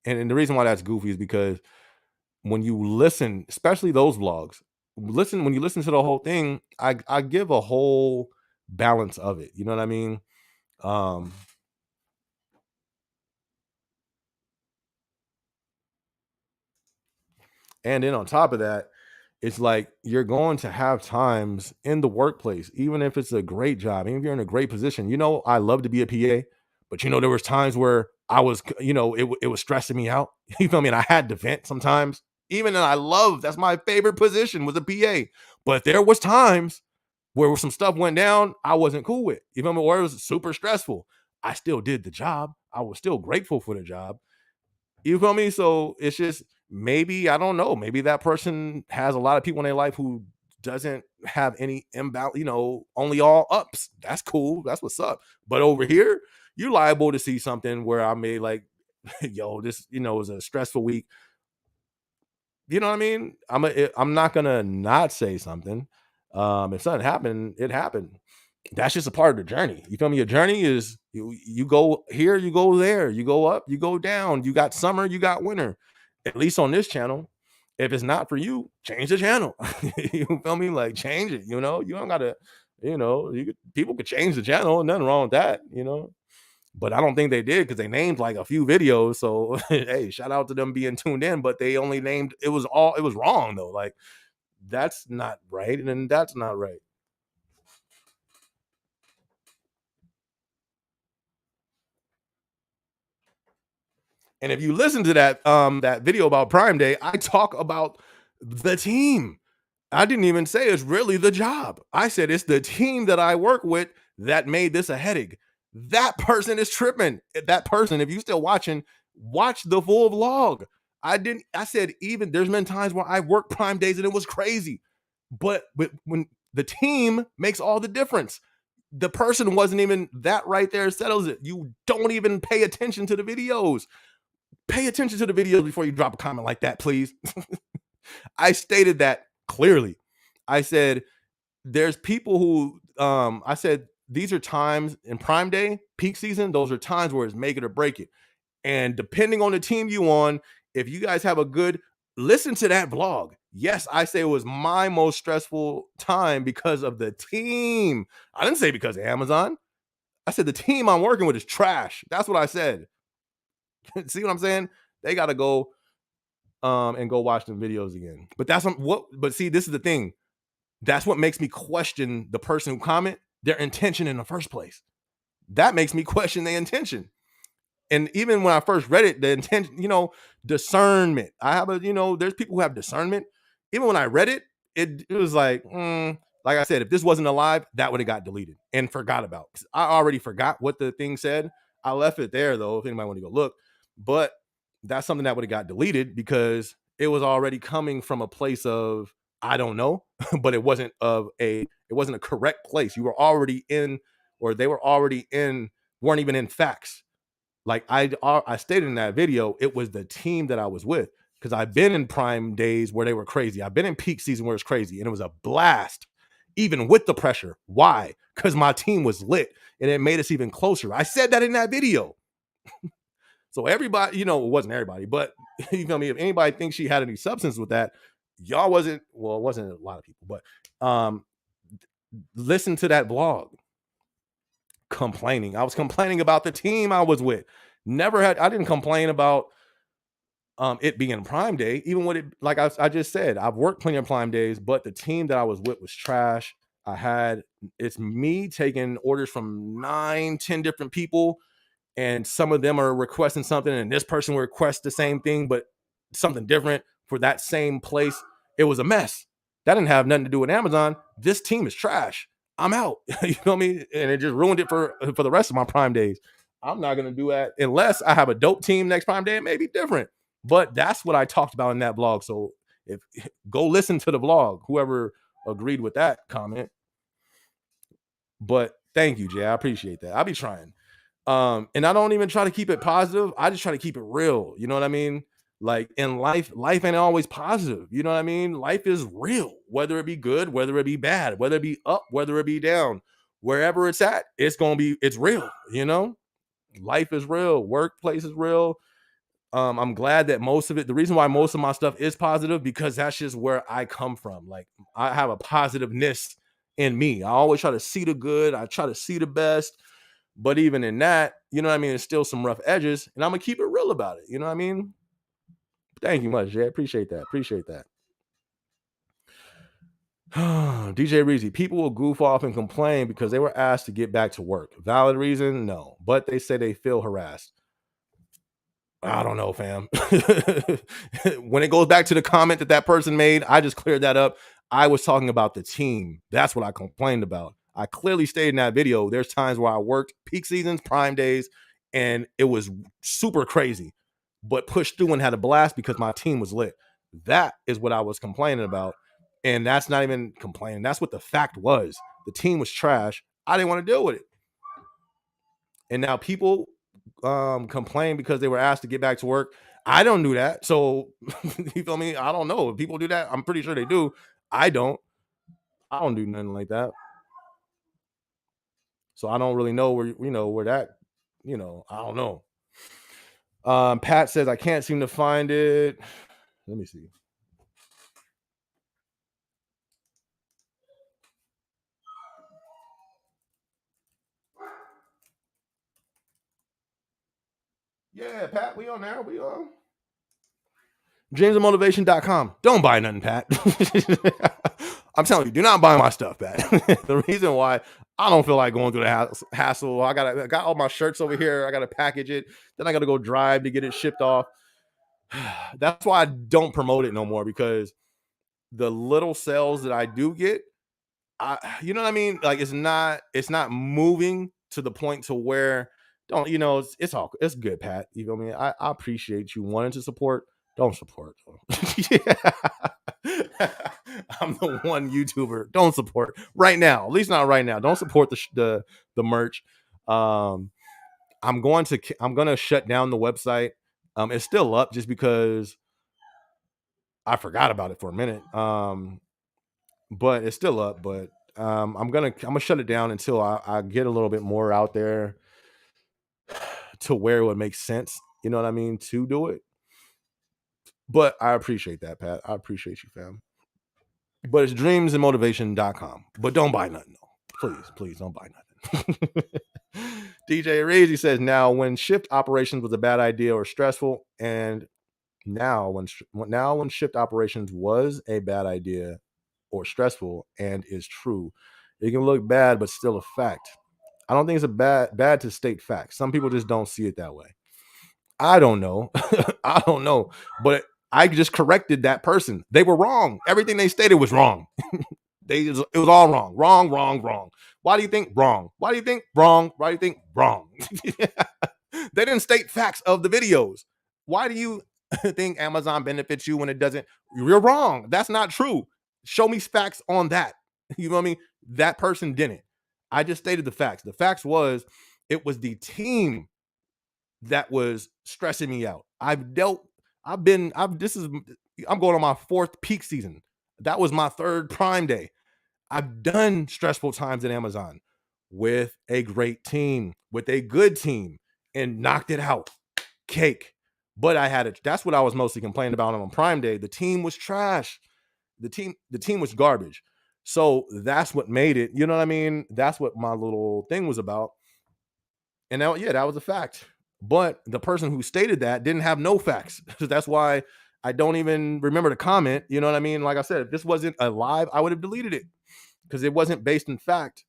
And the reason why that's goofy is because when you listen, especially those vlogs, when you listen to the whole thing, I give a whole balance of it. You know what I mean? Um, and then on top of that, it's like you're going to have times in the workplace, even if it's a great job, even if you're in a great position. I love to be a PA, but there was times where I was, it was stressing me out. You feel me? And I had to vent sometimes. Even though that's my favorite position was a PA. But there was times where some stuff went down, I wasn't cool with. You feel me? Or it was super stressful. I still did the job. I was still grateful for the job. You feel me? So it's just maybe I don't know. Maybe that person has a lot of people in their life who doesn't have any imbalance. Only all ups. That's cool. That's what's up. But over here, you're liable to see something where I may like, yo, this was a stressful week. You know what I mean? I'm not gonna not say something. If something happened, it happened. That's just a part of the journey. You feel me? Your journey is you go here, you go there, you go up, you go down. You got summer, you got winter. At least on this channel. If it's not for you, change the channel. You feel me? Like change it. You don't gotta. People could change the channel. Nothing wrong with that. But I don't think they did because they named like a few videos. So hey, shout out to them being tuned in. But they only named it was wrong though. Like that's not right, and then that's not right. And if you listen to that video about Prime Day, I talk about the team. I didn't even say it's really the job. I said it's the team that I work with that made this a headache. That person is tripping. That person, if you still watching, watch the full vlog. I said even there's been times where I worked Prime Days and it was crazy. But when the team makes all the difference. The person wasn't even that right there settles it. You don't even pay attention to the videos. Pay attention to the videos before you drop a comment like that, please. I stated that clearly. I said, there's people who, I said, these are times in Prime Day, peak season, those are times where it's make it or break it. And depending on the team you on, if you guys have a good, listen to that vlog. Yes, I say it was my most stressful time because of the team. I didn't say because of Amazon. I said the team I'm working with is trash. That's what I said. See what I'm saying? They got to go and go watch the videos again. But but see, this is the thing. That's what makes me question the person who comment their intention in the first place. That makes me question their intention. And even when I first read it, the intention, discernment. I have there's people who have discernment. Even when I read it, it was like, like I said, if this wasn't alive, that would have got deleted and forgot about. I already forgot what the thing said. I left it there though, if anybody want to go look. But that's something that would have got deleted because it was already coming from a place of I don't know, but it wasn't a correct place. You were already in, or they were already in, weren't even in facts. Like I stated in that video, it was the team that I was with because I've been in Prime Days where they were crazy. I've been in peak season where it's crazy, and it was a blast, even with the pressure. Why? Because my team was lit, and it made us even closer. I said that in that video. So everybody, it wasn't everybody, but you feel me? If anybody thinks she had any substance with that, y'all wasn't. Well, it wasn't a lot of people, but listen to that vlog. Complaining. I was complaining about the team I was with. I didn't complain about it being Prime Day, even when it, like I just said, I've worked plenty of Prime Days, but the team that I was with was trash. It's me taking orders from 9-10 different people, and some of them are requesting something, and this person will request the same thing, but something different for that same place. It was a mess. That didn't have nothing to do with Amazon. This team is trash. I'm out. You know what I mean? And it just ruined it for the rest of my Prime Days. I'm not gonna do that unless I have a dope team next Prime Day. It may be different. But that's what I talked about in that vlog. So if go listen to the vlog, whoever agreed with that comment. But thank you, Jay. I appreciate that. I'll be trying. And I don't even try to keep it positive. I just try to keep it real. You know what I mean? Like in life ain't always positive. You know what I mean? Life is real, whether it be good, whether it be bad, whether it be up, whether it be down. wherever it's at, it's real, life is real, workplace is real. I'm glad that the reason why most of my stuff is positive, because that's just where I come from. Like, I have a positiveness in me. I always try to see the good. I try to see the best. But even in that, there's still some rough edges, and I'm gonna keep it real about it. You know what I mean? Thank you much, Jay. Appreciate that. Appreciate that. DJ Reezy, people will goof off and complain because they were asked to get back to work. Valid reason? No. But they say they feel harassed. I don't know, fam. When it goes back to the comment that person made, I just cleared that up. I was talking about the team. That's what I complained about. I clearly stated in that video, there's times where I worked peak seasons, prime days, and it was super crazy, but pushed through and had a blast because my team was lit. That is what I was complaining about. And that's not even complaining. That's what the fact was. The team was trash. I didn't want to deal with it. And now people complain because they were asked to get back to work. I don't do that. So you feel me? I don't know. If people do that, I'm pretty sure they do. I don't do nothing like that. So I don't really know where that, I don't know. Pat says I can't seem to find it. Let me see. Yeah, Pat, we on there. We on JamesandMotivation.com. Don't buy nothing, Pat. I'm telling you, do not buy my stuff, Pat. The reason why I don't feel like going through the hassle. I got all my shirts over here. I gotta package it. Then I gotta go drive to get it shipped off. That's why I don't promote it no more, because the little sales that I do get, you know what I mean? Like, it's not moving to the point to where it's good, Pat. You feel me? I appreciate you wanting to support. Don't support. I'm the one YouTuber. Don't support right now. At least not right now. Don't support the merch. I'm gonna shut down the website. It's still up just because I forgot about it for a minute. But it's still up. But I'm gonna shut it down until I get a little bit more out there to where it would make sense. You know what I mean? To do it. But I appreciate that, Pat. I appreciate you, fam. But it's dreamsandmotivation.com. But don't buy nothing, though. Please don't buy nothing. DJ Reezy says, now when shift operations was a bad idea or stressful, and now when shift operations was a bad idea or stressful and is true, it can look bad but still a fact. I don't think it's a bad to state facts. Some people just don't see it that way. I don't know. I don't know. But I just corrected that person. They were wrong. Everything they stated was wrong. It was all wrong. Wrong, wrong, wrong. Why do you think wrong? Why do you think wrong? Why do you think wrong? They didn't state facts of the videos. Why do you think Amazon benefits you when it doesn't? You're wrong. That's not true. Show me facts on that. You know what I mean? That person didn't. I just stated the facts. The facts was it was the team that was stressing me out. I'm going on my fourth peak season. That was my third prime day. I've done stressful times at Amazon with a great team, with a good team, and knocked it out. Cake. But that's what I was mostly complaining about on Prime Day. The team was trash. The team was garbage. So that's what made it, you know what I mean? That's what my little thing was about. And now, yeah, that was a fact. But the person who stated that didn't have no facts. That's why I don't even remember the comment. You know what I mean? Like I said, if this wasn't a live, I would have deleted it because it wasn't based in fact.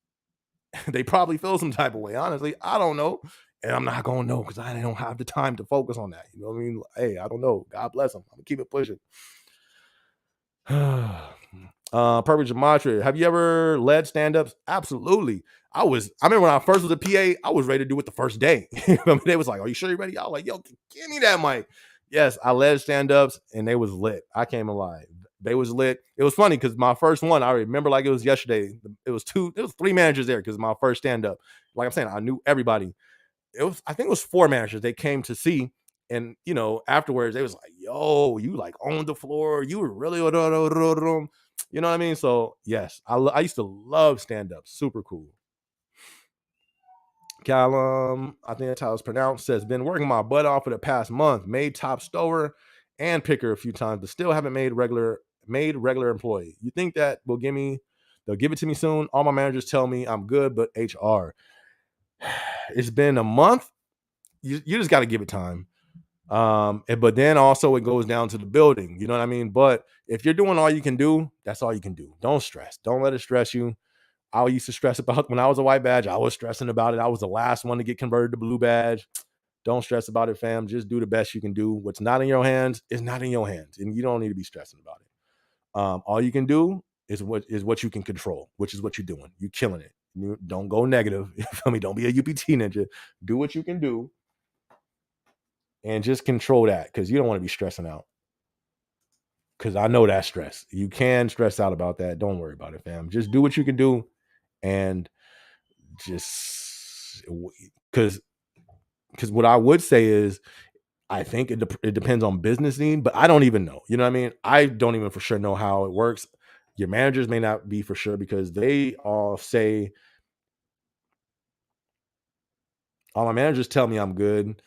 They probably feel some type of way. Honestly, I don't know. And I'm not going to know because I don't have the time to focus on that. You know what I mean? Hey, I don't know. God bless them. I'm going to keep it pushing. Perfect Gematria. Have you ever led stand-ups? Absolutely. I remember when I first was a PA, I was ready to do it the first day. They was like, are you sure you're ready? I was like, yo, give me that mic. Yes, I led stand-ups and they was lit. I came alive. They was lit. It was funny because my first one, I remember like it was yesterday. It was three managers there because my first stand-up. Like I'm saying, I knew everybody. I think it was four managers they came to see. And afterwards they was like, yo, you like owned the floor. You were really, you know what I mean? So yes, I used to love stand-up. Super cool. Callum, I think that's how it's pronounced, says, been working my butt off for the past month, made top stower and picker a few times, but still haven't made regular employee. You think that they'll give it to me soon? All my managers tell me I'm good, but HR. It's been a month. You just got to give it time. But then also it goes down to the building. You know what I mean? But if you're doing all you can do, that's all you can do. Don't stress. Don't let it stress you. I used to stress about when I was a white badge. I was stressing about it. I was the last one to get converted to blue badge. Don't stress about it, fam. Just do the best you can do. What's not in your hands is not in your hands, and you don't need to be stressing about it. All you can do is what you can control, which is what you're doing. You're killing it. You don't go negative. You feel me? Don't be a UPT ninja. Do what you can do, and just control that because you don't want to be stressing out. Because I know that stress. You can stress out about that. Don't worry about it, fam. Just do what you can do, and just because what I would say is I think it depends on business need, but I don't even know. You know what I mean? I don't even for sure know how it works. Your managers may not be for sure because they all say, all my managers tell me I'm good,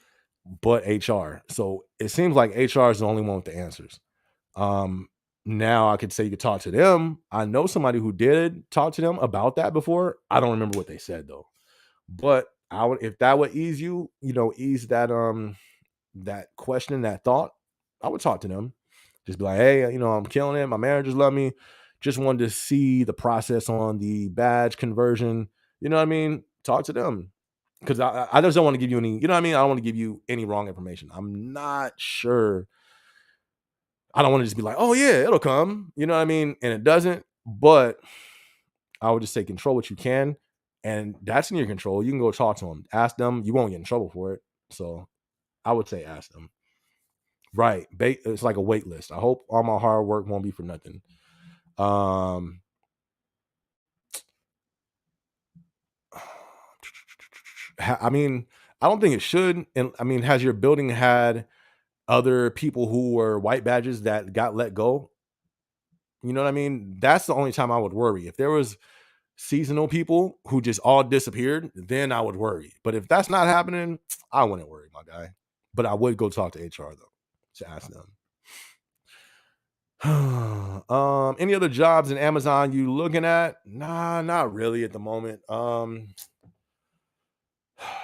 but HR. So it seems like HR is the only one with the answers. Um, Now I could say you could talk to them. I know somebody who did talk to them about that before. I don't remember what they said though. But I would, if that would ease you, ease that question, that thought, I would talk to them. Just be like, hey, I'm killing it. My managers love me. Just wanted to see the process on the badge conversion. You know what I mean? Talk to them. Because I just don't want to give you any, you know what I mean? I don't want to give you any wrong information. I'm not sure. I don't want to just be like, oh yeah, it'll come. You know what I mean? And it doesn't. But I would just say control what you can. And that's in your control. You can go talk to them. Ask them. You won't get in trouble for it. So I would say ask them. Right. It's like a wait list. I hope all my hard work won't be for nothing. Um, I mean, I don't think it should. And I mean, has your building had other people who were white badges that got let go? You know what I mean? That's the only time I would worry. If there was seasonal people who just all disappeared, then I would worry. But if that's not happening, I wouldn't worry, my guy. But I would go talk to HR though to ask them. Any other jobs in Amazon you looking at? Nah, not really at the moment.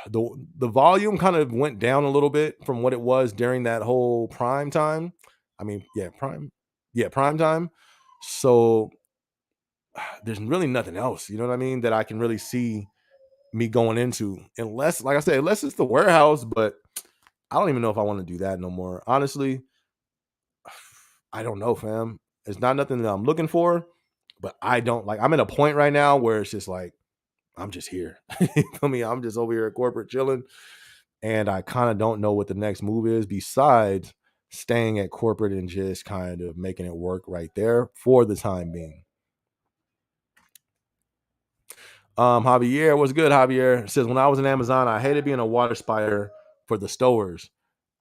The volume kind of went down a little bit from what it was during that whole prime time. I mean, prime time. So there's really nothing else, you know what I mean, that I can really see me going into, unless, like I said, unless it's the warehouse. But I don't even know if I want to do that no more. Honestly, I don't know, fam. It's not nothing that I'm looking for, but I don't like. I'm at a point right now where it's just like I'm just here. You feel me? I'm just over here at corporate chilling, and I kind of don't know what the next move is besides staying at corporate and just kind of making it work right there for the time being. Javier, what's good, Javier? Says, when I was in Amazon, I hated being a water spider for the stowers.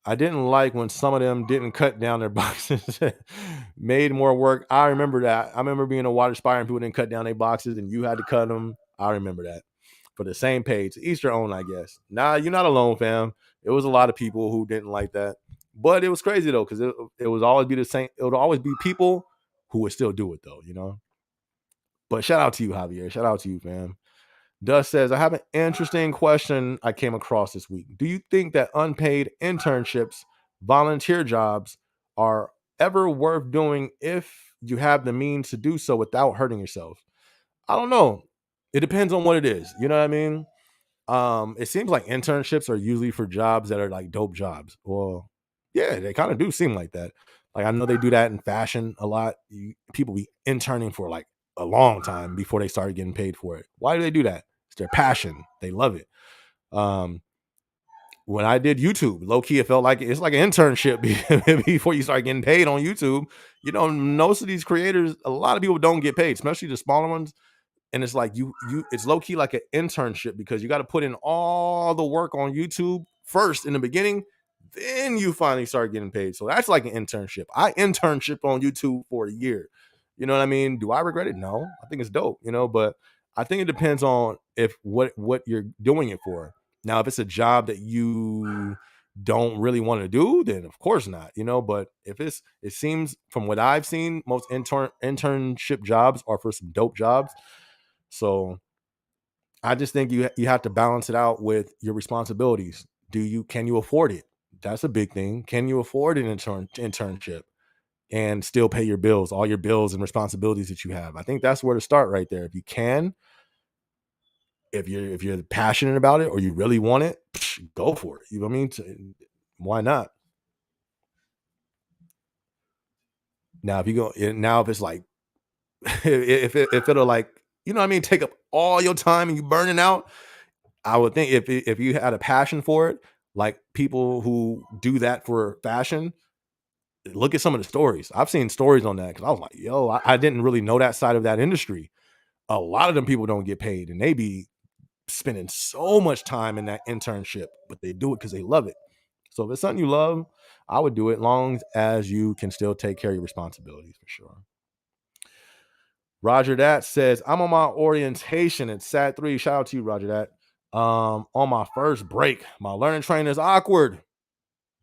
I didn't like when some of them didn't cut down their boxes, made more work. I remember that. I remember being a water spider and people didn't cut down their boxes and you had to cut them. I remember that. For the same page, each their own, I guess. Nah, you're not alone, fam. It was a lot of people who didn't like that, but it was crazy though, because it would always be the same. It would always be people who would still do it though, you know. But shout out to you, Javier. Shout out to you, fam. Dust says, I have an interesting question I came across this week. Do you think that unpaid internships, volunteer jobs, are ever worth doing if you have the means to do so without hurting yourself? I don't know. It depends on what it is. You know what I mean? It seems like internships are usually for jobs that are like dope jobs. Well, yeah, they kind of do seem like that. Like I know they do that in fashion a lot. People be interning for like a long time before they start getting paid for it. Why do they do that? It's their passion. They love it. Um, when I did YouTube, low key, it felt like it's like an internship before you start getting paid on YouTube. You know, most of these creators, a lot of people don't get paid, especially the smaller ones. And it's like you it's low key like an internship because you got to put in all the work on YouTube first in the beginning, then you finally start getting paid. So that's like an internship. I internship on YouTube for a year. You know what I mean? Do I regret it? No. I think it's dope, but I think it depends on if what you're doing it for. Now, if it's a job that you don't really want to do, then of course not, but if it seems from what I've seen, most internship jobs are for some dope jobs. So I just think you have to balance it out with your responsibilities. Can you afford it? That's a big thing. Can you afford an internship and still pay your bills, all your bills and responsibilities that you have? I think that's where to start right there. If you can, if you're passionate about it or you really want it, go for it. You know what I mean? Why not? Now, if it's like, if it'll like, what I mean, take up all your time and you burning out, I would think if you had a passion for it, like people who do that for fashion, look at some of the stories. I've seen stories on that because I was like, yo, I didn't really know that side of that industry. A lot of them people don't get paid and they be spending so much time in that internship, but they do it because they love it. So if it's something you love, I would do it long as you can still take care of your responsibilities for sure. Roger that says, I'm on my orientation at SAT 3. Shout out to you, Roger that. On my first break, my learning trainer is awkward,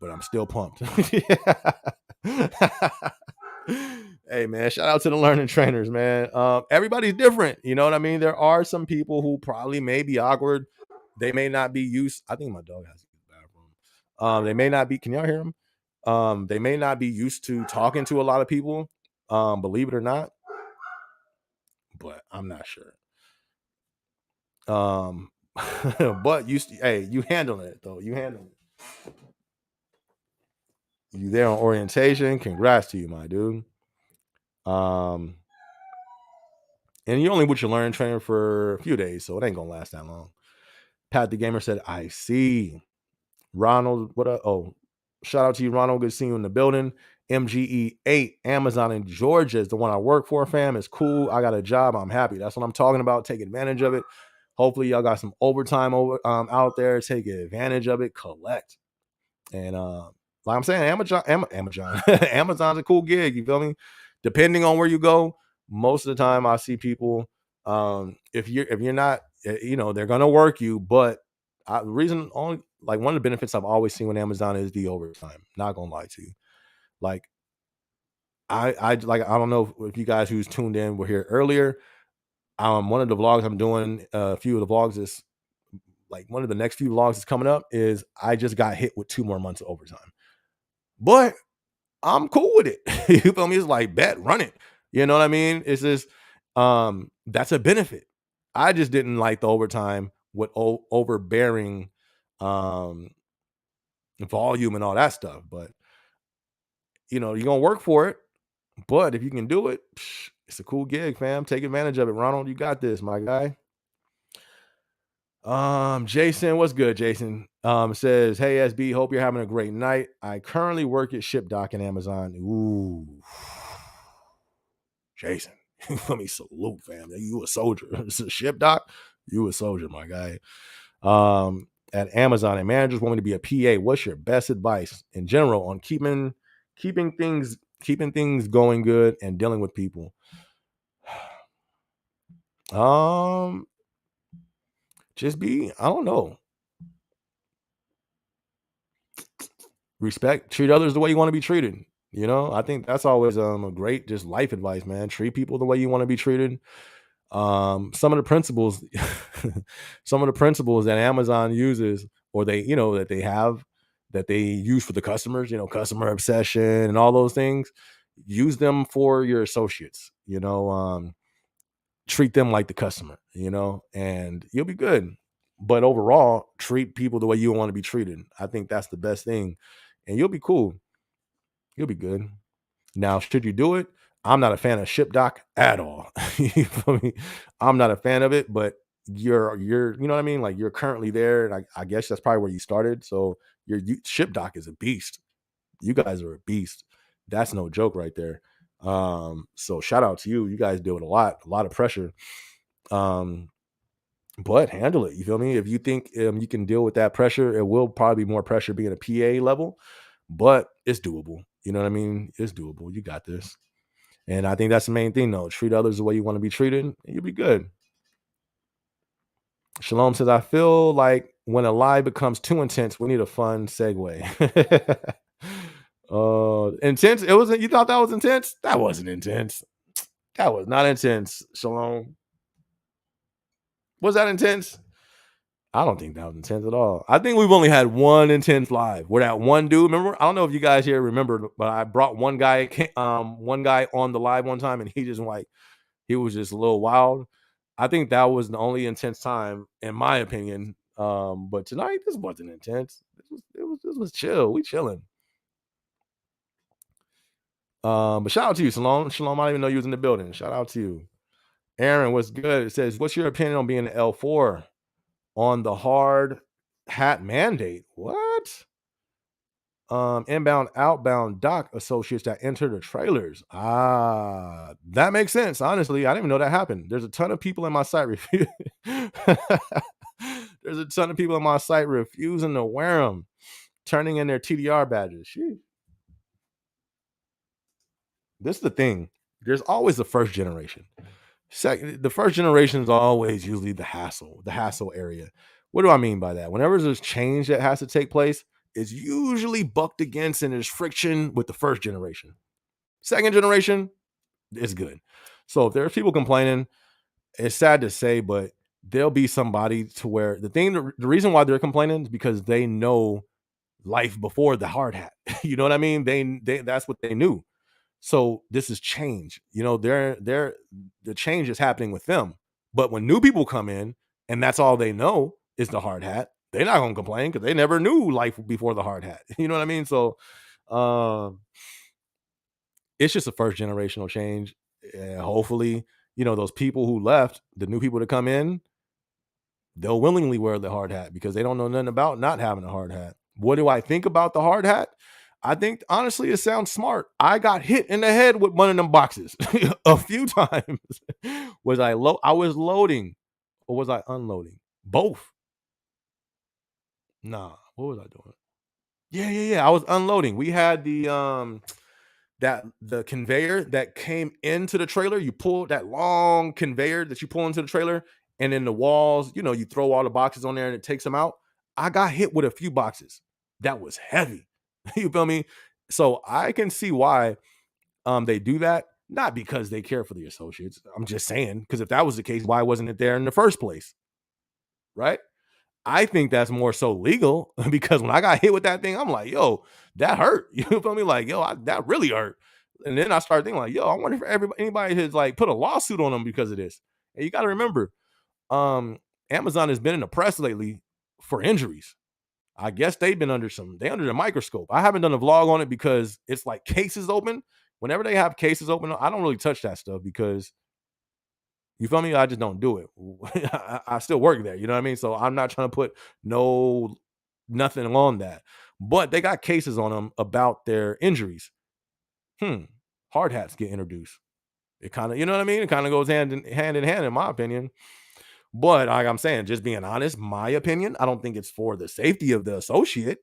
but I'm still pumped. Hey man, shout out to the learning trainers, man. Everybody's different, you know what I mean? There are some people who probably may be awkward. They may not be used. I think my dog has to use the bathroom. They may not be, can y'all hear him? They may not be used to talking to a lot of people, believe it or not, but I'm not sure. But you handling it though. You handling it. You there on orientation. Congrats to you, my dude. And you only with your learning trainer for a few days, so it ain't gonna last that long. Pat the Gamer said, I see. Ronald, shout out to you, Ronald. Good seeing you in the building. MGE8, Amazon in Georgia is the one I work for, fam. It's cool. I got a job. I'm happy. That's what I'm talking about. Take advantage of it. Hopefully, y'all got some overtime out there. Take advantage of it. Collect. And like I'm saying, Amazon's a cool gig. You feel me? Depending on where you go, most of the time I see people. If you're not, they're gonna work you. But the reason only like one of the benefits I've always seen with Amazon is the overtime. Not gonna lie to you. Like I don't know if you guys who's tuned in were here earlier. One of the vlogs I'm doing, a few of the vlogs is like one of the next few vlogs is coming up is I just got hit with 2 more months of overtime. But I'm cool with it. You feel me? It's like bet, run it. You know what I mean? It's just that's a benefit. I just didn't like the overtime with overbearing um volume and all that stuff. But you're gonna work for it. But if you can do it, it's a cool gig, fam. Take advantage of it, Ronald. You got this, my guy. Jason, what's good, Jason? Says, hey SB, hope you're having a great night. I currently work at ShipDoc and Amazon. Ooh. Jason, let me salute, fam. You a soldier. It's a ShipDoc. You a soldier, my guy. At Amazon, and managers want me to be a PA. What's your best advice in general on keeping things going good and dealing with people? Just I don't know. Respect, treat others the way you want to be treated. I think that's always a great just life advice, man. Treat people the way you want to be treated. Some of the principles that Amazon uses or that they have that they use for the customers, customer obsession and all those things, use them for your associates. Treat them like the customer, and you'll be good. But overall, treat people the way you want to be treated. I think that's the best thing, and you'll be cool. You'll be good. Now, should you do it? I'm not a fan of ShipDoc at all. You feel me? I'm not a fan of it, but you're you know what I mean? Like you're currently there, and I guess that's probably where you started. So ShipDoc is a beast. You guys are a beast. That's no joke right there. So shout out to you. You guys deal with a lot of pressure. But handle it. You feel me? If you think you can deal with that pressure, it will probably be more pressure being a PA level, but it's doable. You know what I mean? It's doable. You got this. And I think that's the main thing, though. Treat others the way you want to be treated, and you'll be good. Shalom says, I feel like when a lie becomes too intense, we need a fun segue. Intense. It wasn't. You thought that was intense? That wasn't intense. That was not intense. Shalom. Was that intense? I don't think that was intense at all. I think we've only had one intense live where that one dude. Remember? I don't know if you guys here remember, but I brought one guy on the live one time, and he just like he was just a little wild. I think that was the only intense time, in my opinion. But tonight, this wasn't intense. This was chill. We chilling. But shout out to you, Shalom. Shalom, I didn't even know you was in the building. Shout out to you. Aaron, what's good? It says, what's your opinion on being an L4 on the hard hat mandate? What? Inbound, outbound dock associates that enter the trailers. That makes sense. Honestly, I didn't even know that happened. There's a ton of people in my site There's a ton of people in my site refusing to wear them, turning in their TDR badges. Sheesh. This is the thing. There's always the first generation. Second, the first generation is always usually the hassle area. What do I mean by that? Whenever there's change that has to take place, it's usually bucked against and there's friction with the first generation. Second generation is good. So if there's people complaining, it's sad to say, but there'll be somebody to where the reason why they're complaining is because they know life before the hard hat. You know what I mean? They that's what they knew. So this is change. You know, they're the change is happening with them. But when new people come in and that's all they know is the hard hat, they're not gonna complain because they never knew life before the hard hat. You know what I mean? So it's just a first generational change. Hopefully, those people who left, the new people to come in, they'll willingly wear the hard hat because they don't know nothing about not having a hard hat. What do I think about the hard hat? I think honestly it sounds smart. I got hit in the head with one of them boxes a few times. I was loading or was I unloading? Both. Nah, what was I doing? Yeah. I was unloading. We had the conveyor that came into the trailer. You pull that long conveyor that you pull into the trailer, and then the walls, you throw all the boxes on there and it takes them out. I got hit with a few boxes. That was heavy. You feel me? So I can see why they do that. Not because they care for the associates. I'm just saying, because if that was the case, why wasn't it there in the first place? Right? I think that's more so legal because when I got hit with that thing, I'm like, yo, that hurt. You feel me? Like, yo, that really hurt. And then I started thinking, like, yo, I wonder if anybody has like put a lawsuit on them because of this. And you got to remember, Amazon has been in the press lately for injuries. I guess they've been under the microscope. I haven't done a vlog on it because it's like cases open. Whenever they have cases open, I don't really touch that stuff because you feel me? I just don't do it. I still work there. You know what I mean? So I'm not trying to put nothing on that. But they got cases on them about their injuries. Hard hats get introduced. It kind of, you know what I mean? It kind of goes hand in hand, in my opinion. But like I'm saying, just being honest, my opinion, I don't think it's for the safety of the associate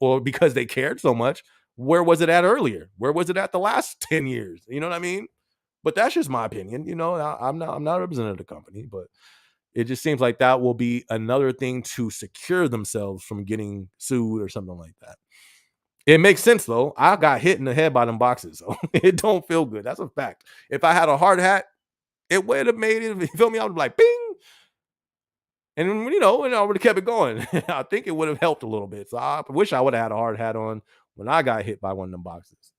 or because they cared so much. Where was it at earlier? Where was it at the last 10 years? You know what I mean? But that's just my opinion. I'm not representing the company, but it just seems like that will be another thing to secure themselves from getting sued or something like that. It makes sense though. I got hit in the head by them boxes, so it don't feel good. That's a fact. If I had a hard hat, it would have made it. You feel me? I would be like, bing. And and I would have kept it going. I think it would have helped a little bit. So I wish I would have had a hard hat on when I got hit by one of them boxes.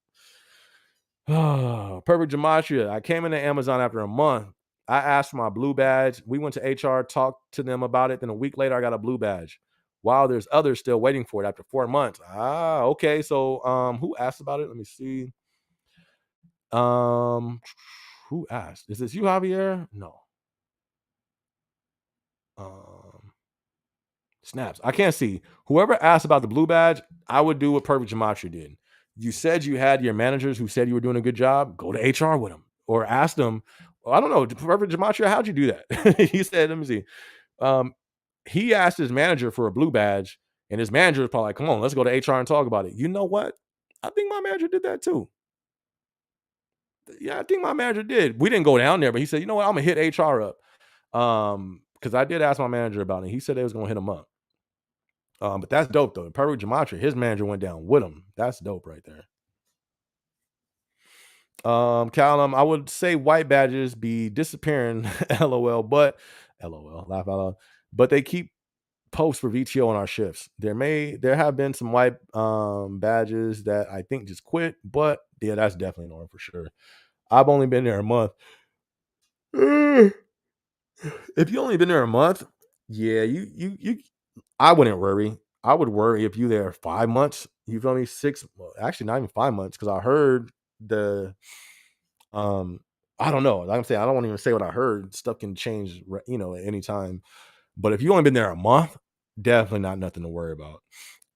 Perfect gematria. I came into Amazon after a month. I asked for my blue badge. We went to HR, talked to them about it. Then a week later, I got a blue badge. While there's others still waiting for it after 4 months. Okay. So who asked about it? Let me see. Who asked? Is this you, Javier? No. Snaps. I can't see. Whoever asked about the blue badge, I would do what Perfect Gematria did. You said you had your managers who said you were doing a good job. Go to HR with them or ask them. Well, I don't know. Perfect Gematria, how'd you do that? He said, let me see. He asked his manager for a blue badge, and his manager was probably like, come on, let's go to HR and talk about it. You know what? I think my manager did that too. Yeah, I think my manager did. We didn't go down there, but he said, you know what? I'm going to hit HR up. because I did ask my manager about it. He said they was gonna hit him up. But that's dope though. Perfect Gematria, his manager went down with him. That's dope right there. Callum, I would say white badges be disappearing, LOL, but LOL, laugh out loud. But they keep posts for VTO on our shifts. There have been some white badges that I think just quit, but yeah, that's definitely normal for sure. I've only been there a month. If you only been there a month, yeah, you I wouldn't worry. I would worry if you there 5 months. You've only well, actually not even 5 months, because I heard the um I don't know. Like I'm saying, I don't want to even say what I heard. Stuff can change, at any time. But if you only been there a month, definitely not nothing to worry about.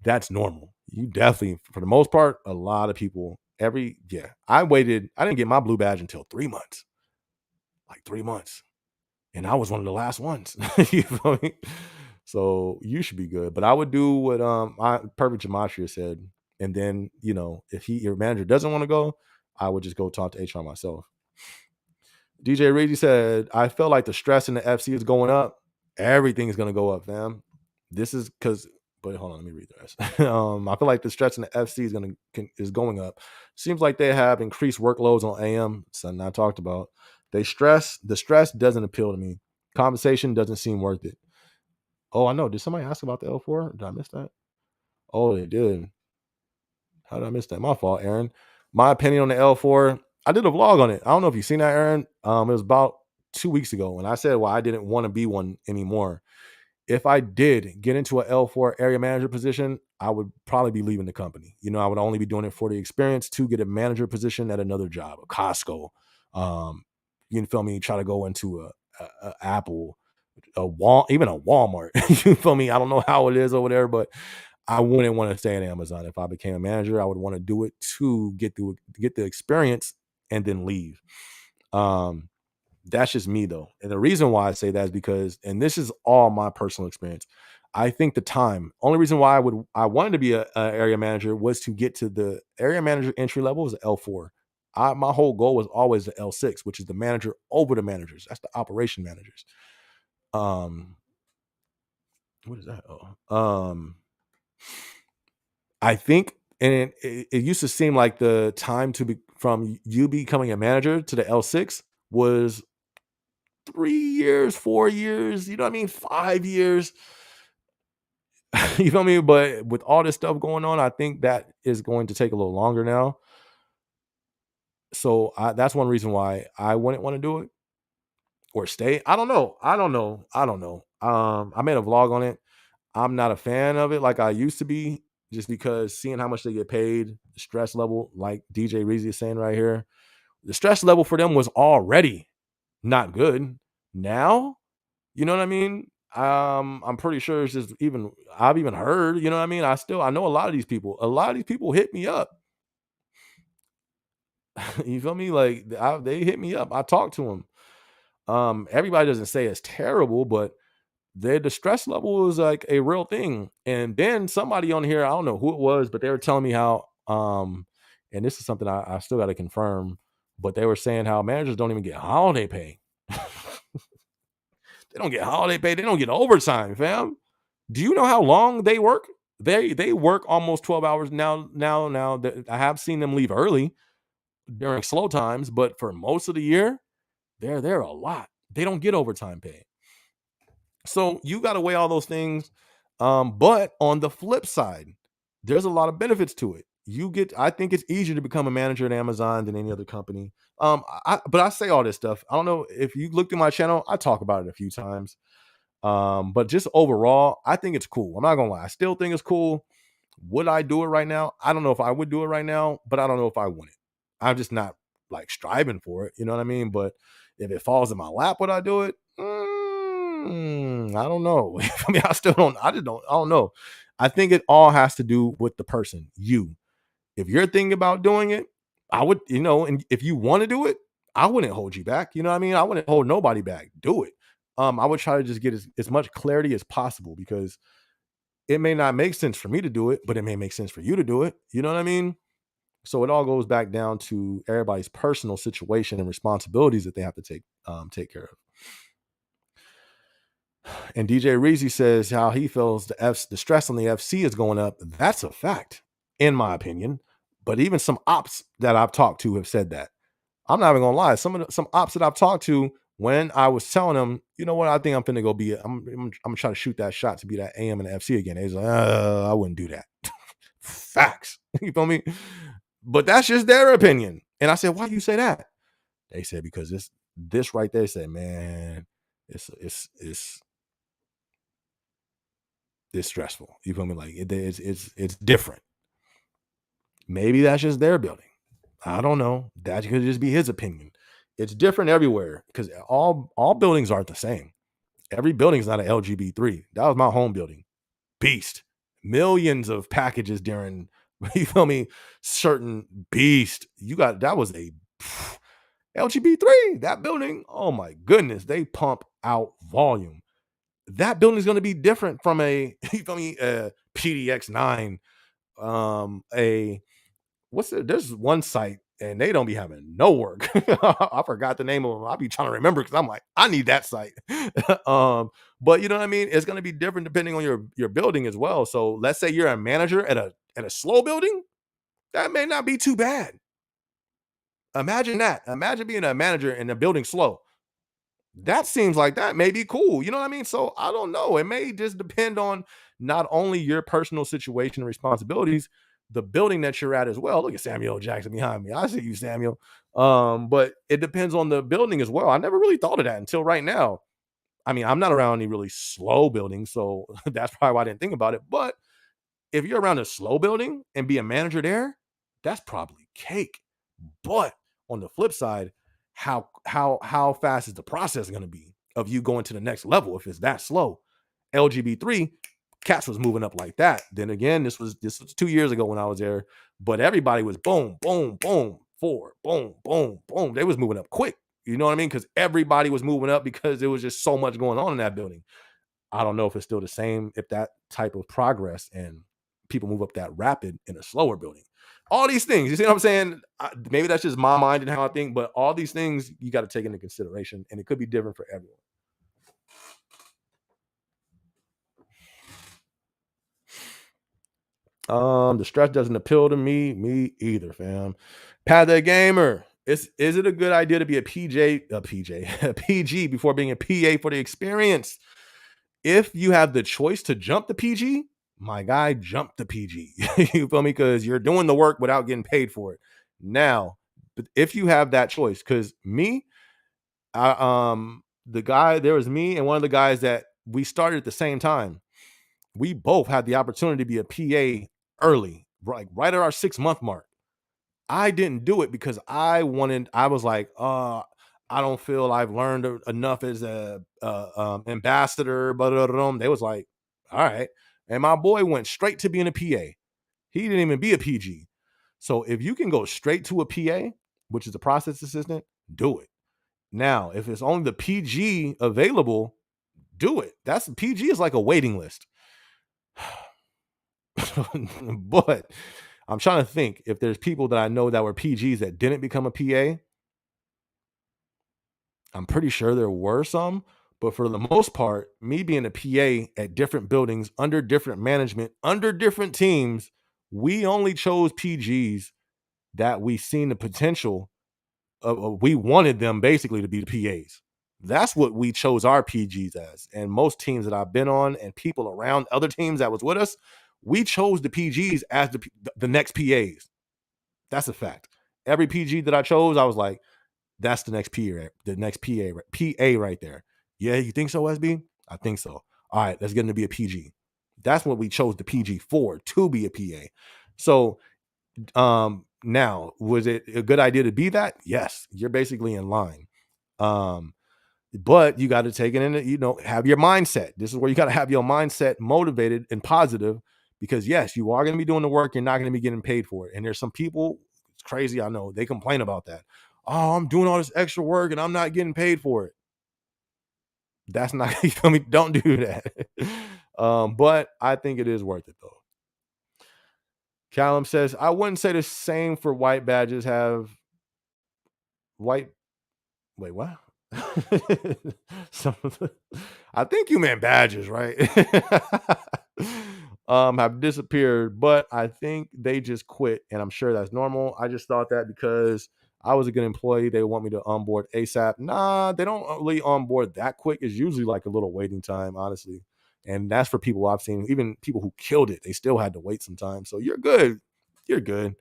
That's normal. You definitely, for the most part, a lot of people I didn't get my blue badge until 3 months. Like 3 months. And I was one of the last ones. You feel me? So you should be good. But I would do what Perfect Gematria said. And then, if your manager doesn't want to go, I would just go talk to HR myself. DJ Reedy said, I felt like the stress in the FC is going up. Everything is gonna go up, fam. This is because, but hold on, let me read the rest. I feel like the stress in the FC is going up. Seems like they have increased workloads on AM. Something I talked about. The stress doesn't appeal to me. Compensation doesn't seem worth it. Oh, I know. Did somebody ask about the L4? Did I miss that? Oh, they did. How did I miss that? My fault, Aaron. My opinion on the L4. I did a vlog on it. I don't know if you've seen that, Aaron. It was about 2 weeks ago, and I said, well, I didn't want to be one anymore. If I did get into an L4 area manager position, I would probably be leaving the company. I would only be doing it for the experience to get a manager position at another job, a Costco. You feel me? Try to go into a Apple, even a Walmart. You feel me? I don't know how it is over there, but I wouldn't want to stay at Amazon. If I became a manager, I would want to do it to get the experience and then leave. That's just me though. And the reason why I say that is because, and this is all my personal experience, I think only reason why I wanted to be a area manager was to get to the area manager entry level was L4. My whole goal was always the L6, which is the manager over the managers. That's the operation managers. What is that? I think, and it used to seem like the time to be from you becoming a manager to the L6 was 3 years, 4 years, you know what I mean? 5 years. You feel me? But with all this stuff going on, I think that is going to take a little longer now. So that's one reason why I wouldn't want to do it or stay. I don't know. I made a vlog on it. I'm not a fan of it like I used to be, just because seeing how much they get paid, the stress level, like DJ Reezy is saying right here, the stress level for them was already not good. Now, you know what I mean? I'm pretty sure it's just I've even heard, you know what I mean? I know a lot of these people. A lot of these people hit me up. You feel me? Like they hit me up. I talked to them. Everybody doesn't say it's terrible, but the stress level is like a real thing. And then somebody on here, I don't know who it was, but they were telling me how and this is something I still got to confirm, but they were saying how managers don't even get holiday pay. They don't get holiday pay. They don't get overtime, fam. Do you know how long they work? They work almost 12 hours now. I have seen them leave early during slow times, but for most of the year, they're there a lot. They don't get overtime pay. So you got to weigh all those things. But on the flip side, there's a lot of benefits to it. I think it's easier to become a manager at Amazon than any other company. But I say all this stuff. I don't know if you looked at my channel, I talk about it a few times. But just overall, I think it's cool. I'm not gonna lie. I still think it's cool. Would I do it right now? I don't know if I would do it right now, but I don't know if I wouldn't. I'm just not like striving for it. You know what I mean? But if it falls in my lap, would I do it? I don't know. I mean, I still don't. I don't know. I think it all has to do with the person. If you're thinking about doing it, I would, and if you want to do it, I wouldn't hold you back. You know what I mean? I wouldn't hold nobody back. Do it. I would try to just get as much clarity as possible, because it may not make sense for me to do it, but it may make sense for you to do it. You know what I mean? So it all goes back down to everybody's personal situation and responsibilities that they have to take care of. And DJ Reezy says how he feels the stress on the FC is going up. That's a fact, in my opinion. But even some ops that I've talked to have said that. I'm not even gonna lie. Some ops that I've talked to, when I was telling them, you know what, I think I'm finna go be. I'm gonna try to shoot that shot to be that AM and FC again. He's like, I wouldn't do that. Facts. You feel me? But that's just their opinion. And I said, why do you say that? They said because this right there said, man, it's stressful. You feel me? Like it's different. Maybe that's just their building. I don't know. That could just be his opinion. It's different everywhere because all buildings aren't the same. Every building is not an LGB3. That was my home building. Beast. Millions of packages during, you feel me? Certain beast. That was a LGB3. That building, oh my goodness, they pump out volume. That building is going to be different from a, you feel me, PDX9, there's one site and they don't be having no work. I forgot the name of them. I'll be trying to remember because I'm like, I need that site. But you know what I mean? It's going to be different depending on your building as well. So let's say you're a manager at a slow building, that may not be too bad. Imagine that. Imagine being a manager in a building slow. That seems like that may be cool. You know what I mean? So I don't know. It may just depend on not only your personal situation and responsibilities, the building that you're at as well. Look at Samuel Jackson behind me. I see you, Samuel. But it depends on the building as well. I never really thought of that until right now. I mean, I'm not around any really slow buildings, so that's probably why I didn't think about it. But if you're around a slow building and be a manager there, that's probably cake. But on the flip side, how fast is the process going to be of you going to the next level if it's that slow? LGB3 cats was moving up like that. Then again, this was 2 years ago when I was there, but everybody was boom, boom, boom, forward, boom, boom, boom. They was moving up quick. You know what I mean? Because everybody was moving up because there was just so much going on in that building. I don't know if it's still the same, if that type of progress and people move up that rapid in a slower building. All these things, you see what I'm saying? Maybe that's just my mind and how I think, but all these things you got to take into consideration, and it could be different for everyone. The stress doesn't appeal to me. Me either, fam. Pat the gamer. Is it a good idea to be a a PG before being a PA for the experience? If you have the choice to jump the PG, my guy, jump the PG. You feel me? Because you're doing the work without getting paid for it. Now, but if you have that choice, because me, there was me and one of the guys that we started at the same time. We both had the opportunity to be a PA early, right at our 6 month mark. I didn't do it because I was like, I don't feel I've learned enough as a ambassador. But they was like, all right. And my boy went straight to being a PA. He didn't even be a PG. So if you can go straight to a PA, which is a process assistant, do it. Now, if it's only the PG available, do it. That's PG is like a waiting list. But I'm trying to think if there's people that I know that were PGs that didn't become a PA. I'm pretty sure there were some, but for the most part, me being a PA at different buildings, under different management, under different teams, we only chose PGs that we seen the potential of, we wanted them basically to be the PAs. That's what we chose our PGs as. And most teams that I've been on and people around other teams that was with us, we chose the PGs as the next PAs. That's a fact. Every PG that I chose, I was like, that's the next PA, PA right there. Yeah, you think so, SB? I think so. All right, let's get him to be a PG. That's what we chose the PG for, to be a PA. So now, was it a good idea to be that? Yes, you're basically in line. But you got to take it in, have your mindset. This is where you got to have your mindset motivated and positive, because yes, you are going to be doing the work. You're not going to be getting paid for it. And there's some people, it's crazy. I know they complain about that. Oh, I'm doing all this extra work and I'm not getting paid for it. That's not, you feel me? Don't do that. But I think it is worth it though. Callum says, I wouldn't say the same for white badges have white. Wait, what? Some of the, I think you meant badges, right? Have disappeared, but I think they just quit, and I'm sure that's normal. I just thought that because I was a good employee, they want me to onboard ASAP. Nah, they don't really onboard that quick. It's usually like a little waiting time, honestly. And that's for people I've seen, even people who killed it, they still had to wait some time. So you're good. You're good.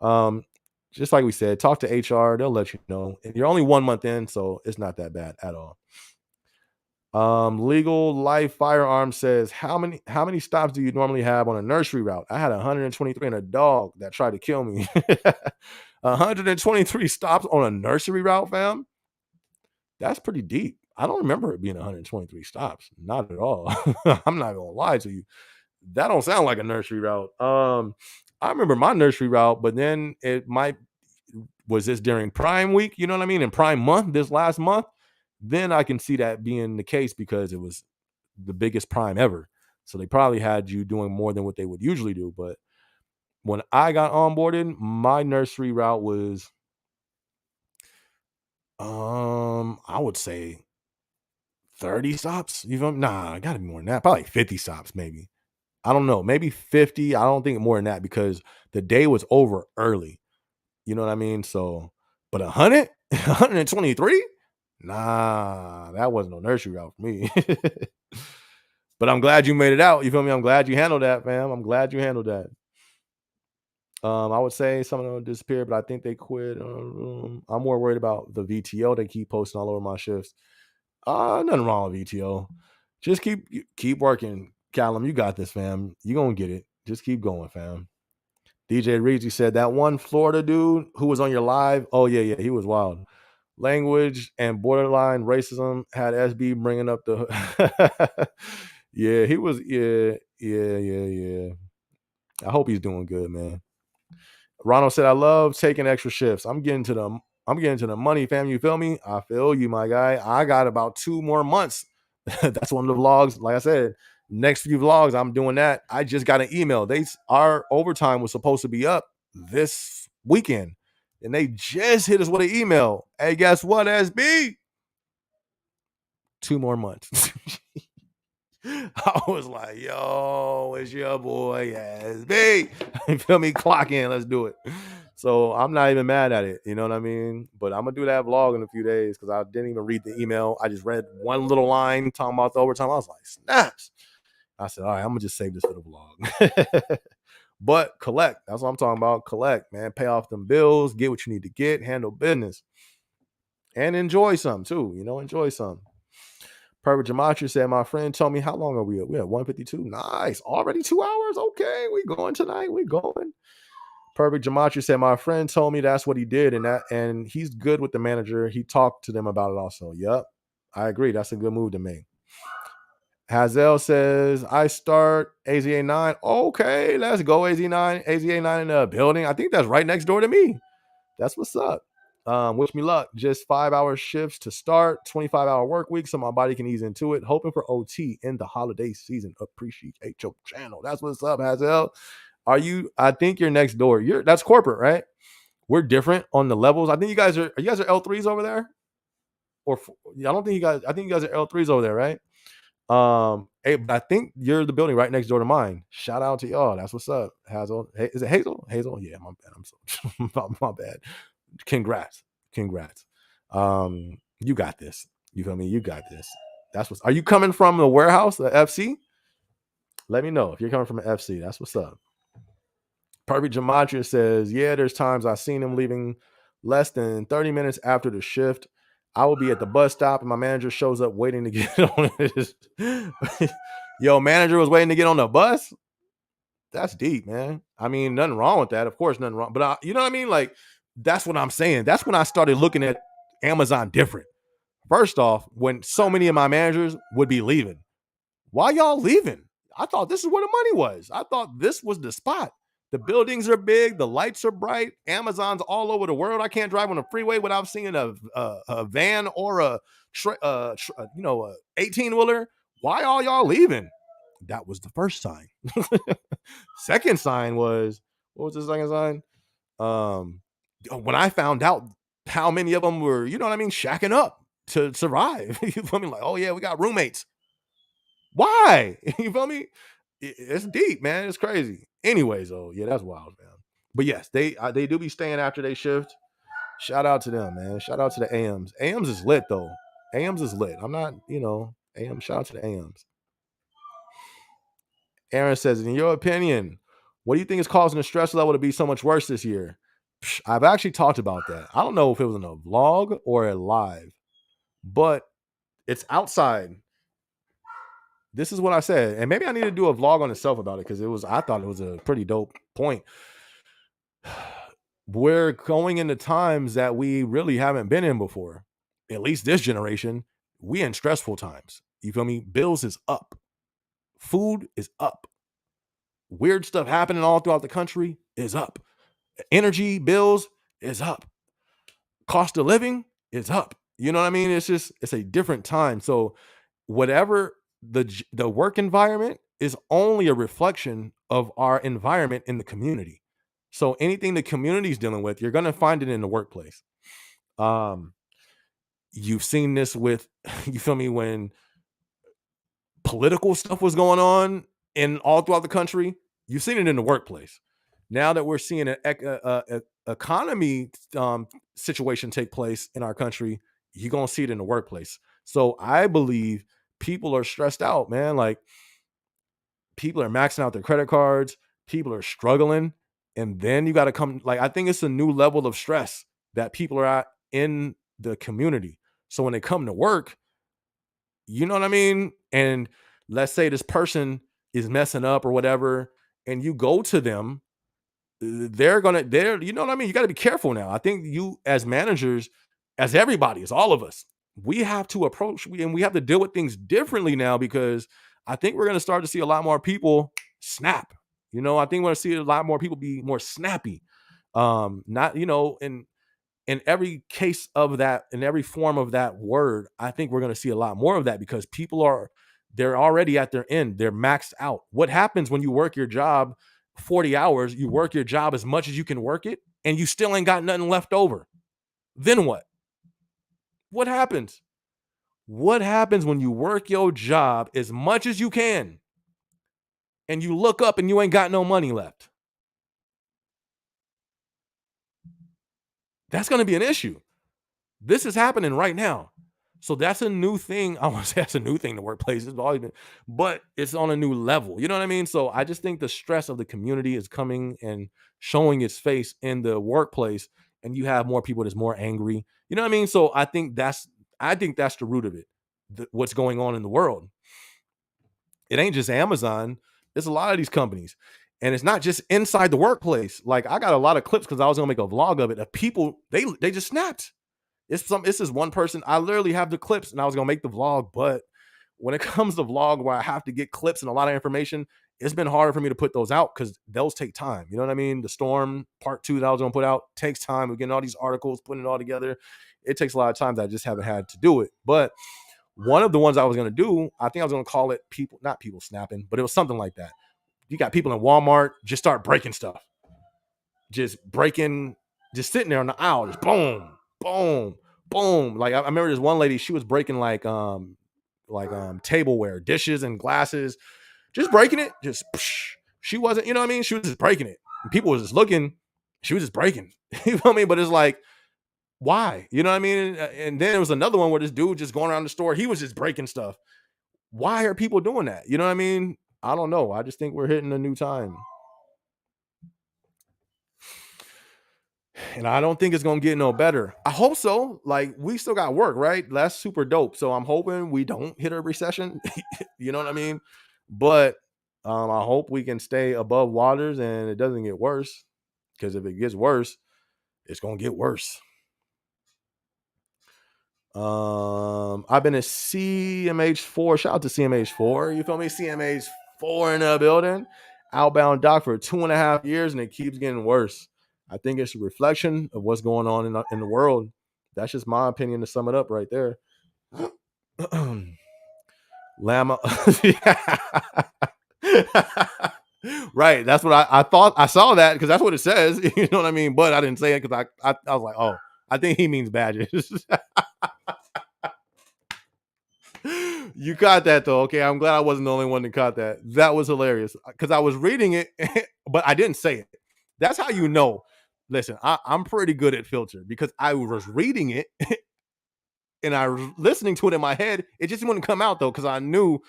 Um, just like we said, talk to HR. They'll let you know. And you're only 1 month in, so it's not that bad at all. Legal Life Firearm says, how many stops do you normally have on a nursery route? I had 123 and a dog that tried to kill me. 123 stops on a nursery route, fam. That's pretty deep. I don't remember it being 123 stops. Not at all. I'm not gonna lie to you. That don't sound like a nursery route. I remember my nursery route, but then it might was this during Prime Week, you know what I mean? In Prime Month, this last month, then I can see that being the case because it was the biggest Prime ever. So they probably had you doing more than what they would usually do. But when I got onboarded, my nursery route was I would say 30 stops. You know, nah, it gotta be more than that. Probably 50 stops, maybe. I don't know, maybe 50. I don't think more than that because the day was over early. You know what I mean? So, but 100, 123? Nah, that wasn't no nursery route for me. But I'm glad you made it out. You feel me? I'm glad you handled that, fam. I'm glad you handled that. I would say some of them disappeared, but I think they quit. I'm more worried about the VTO. They keep posting all over my shifts. Nothing wrong with VTO. Just keep working, Callum. You got this, fam. You gonna get it. Just keep going, fam. DJ Reezy said that one Florida dude who was on your live. Oh yeah, he was wild. Language and borderline racism had SB bringing up the. Yeah, he was. Yeah. I hope he's doing good, man. Ronald said, "I love taking extra shifts. I'm getting to the money, fam. You feel me? I feel you, my guy. I got about 2 more months. That's one of the vlogs. Like I said, next few vlogs, I'm doing that. I just got an email. Our overtime was supposed to be up this weekend, and they just hit us with an email. Hey, guess what, SB? 2 more months." I was like, yo, it's your boy, SB. You feel me? Clock in. Let's do it. So I'm not even mad at it. You know what I mean? But I'm going to do that vlog in a few days because I didn't even read the email. I just read one little line talking about the overtime. I was like, snaps. I said, all right, I'm going to just save this for the vlog. But collect. That's what I'm talking about. Collect, man. Pay off them bills. Get what you need to get. Handle business. And enjoy some too. Enjoy some. Perfect Gematria said, my friend told me, how long are we at? We at 152. Nice. Already 2 hours. Okay. We going tonight. We going. Perfect Gematria said, my friend told me that's what he did. And he's good with the manager. He talked to them about it also. Yep. I agree. That's a good move to make. Hazel says, I start AZA9. Okay. Let's go AZ9. AZA9 in the building. I think that's right next door to me. That's what's up. Wish me luck. Just 5-hour shifts to start, 25-hour work week so my body can ease into it. Hoping for OT in the holiday season. Appreciate your channel. That's what's up, Hazel. I think you're next door. That's corporate, right? We're different on the levels. I think you guys are L3s over there? I think you guys are L3s over there, right? I think you're the building right next door to mine. Shout out to y'all. That's what's up, Hazel. Hey, is it Hazel? Hazel? Yeah, my bad. I'm so my bad. Congrats. You got this. You feel me? You got this. Are you coming from the warehouse, the FC? Let me know if you're coming from an FC. That's what's up. Perfect Gematria says, yeah, there's times I've seen him leaving less than 30 minutes after the shift. I will be at the bus stop and my manager shows up waiting to get on his. Yo, manager was waiting to get on the bus? That's deep, man. I mean, nothing wrong with that. Of course, nothing wrong. But you know what I mean? Like, that's what I'm saying. That's when I started looking at Amazon different. First off, when so many of my managers would be leaving. Why y'all leaving? I thought this is where the money was. I thought this was the spot. The buildings are big. The lights are bright. Amazon's all over the world. I can't drive on the freeway without seeing a van or a 18-wheeler. Why are y'all leaving? That was the first sign. Second sign was, what was the second sign? When I found out how many of them were, you know what I mean, shacking up. to survive. You feel me? Like, oh yeah, we got roommates. Why? You feel me? It's deep, man. It's crazy. Anyways, though, yeah, that's wild, man. But yes, they do be staying after they shift. Shout out to them, man. Shout out to the AMs. AMs is lit though. AMs is lit. I'm not, AM. Shout out to the AMs. Aaron says, in your opinion, what do you think is causing the stress level to be so much worse this year? I've actually talked about that. I don't know if it was in a vlog or a live, but it's outside. This is what I said. And maybe I need to do a vlog on itself about it because I thought it was a pretty dope point. We're going into times that we really haven't been in before. At least this generation, we in stressful times. You feel me? Bills is up. Food is up. Weird stuff happening all throughout the country is up. Energy bills is up. Cost of living is up. You know what I mean? It's a different time. So whatever the work environment is only a reflection of our environment in the community. So anything the community is dealing with, you're going to find it in the workplace. You've seen this with, you feel me, when political stuff was going on in all throughout the country, you've seen it in the workplace. Now that we're seeing an economy situation take place in our country, you're going to see it in the workplace. So I believe people are stressed out, man. Like, people are maxing out their credit cards. People are struggling. And then you got to come, like, I think it's a new level of stress that people are at in the community. So when they come to work, you know what I mean? And let's say this person is messing up or whatever, and you go to them, you know what I mean? You got to be careful now. I think you, as managers, as everybody, as all of us, we have to approach and we have to deal with things differently now, because I think we're going to start to see a lot more people snap. I think we're going to see a lot more people be more snappy. Not, in every case of that, in every form of that word, I think we're going to see a lot more of that, because they're already at their end. They're maxed out. What happens when you work your job 40 hours, you work your job as much as you can work it, and you still ain't got nothing left over? Then what? What happens? What happens when you work your job as much as you can and you look up and you ain't got no money left? That's going to be an issue. This is happening right now. So that's a new thing. I want to say that's a new thing to workplaces, but it's on a new level. You know what I mean? So I just think the stress of the community is coming and showing its face in the workplace, and you have more people that's more angry. You know what I mean? So I think that's the root of it. What's going on in the world. It ain't just Amazon. It's a lot of these companies. And it's not just inside the workplace. Like, I got a lot of clips because I was gonna make a vlog of it. Of people, they just snapped. It's this one person. I literally have the clips, and I was gonna make the vlog, but when it comes to vlog where I have to get clips and a lot of information, it's been harder for me to put those out because those take time. You know what I mean? The storm part 2 that I was gonna put out takes time. We're getting all these articles, putting it all together. It takes a lot of time that I just haven't had to do it. But one of the ones I was gonna do, I think I was gonna call it not people snapping, but it was something like that. You got people in Walmart just start breaking stuff, just sitting there on the aisle, just boom, boom, boom. Like, I remember this one lady, she was breaking like tableware, dishes and glasses, just breaking it. She wasn't, you know what I mean? She was just breaking it. And people was just looking. She was just breaking. You know what I mean? But it's like, why? You know what I mean? And then there was another one where this dude just going around the store, he was just breaking stuff. Why are people doing that? You know what I mean? I don't know. I just think we're hitting a new time. And I don't think it's going to get no better. I hope so. Like, we still got work, right? That's super dope. So I'm hoping we don't hit a recession. You know what I mean? But I hope we can stay above waters and it doesn't get worse. Because if it gets worse, it's going to get worse. I've been a CMH4. Shout out to CMH4. You feel me? CMH4 in the building. Outbound doc for 2.5 years, and it keeps getting worse. I think it's a reflection of what's going on in the world. That's just my opinion to sum it up right there. Llama. Right. That's what I thought. I saw that because that's what it says. You know what I mean? But I didn't say it because I was like, oh, I think he means badges. You caught that though. Okay, I'm glad I wasn't the only one that caught that. That was hilarious because I was reading it, but I didn't say it. That's how you know. Listen, I'm pretty good at filter because I was reading it and I was listening to it in my head. It just wouldn't come out though because I knew,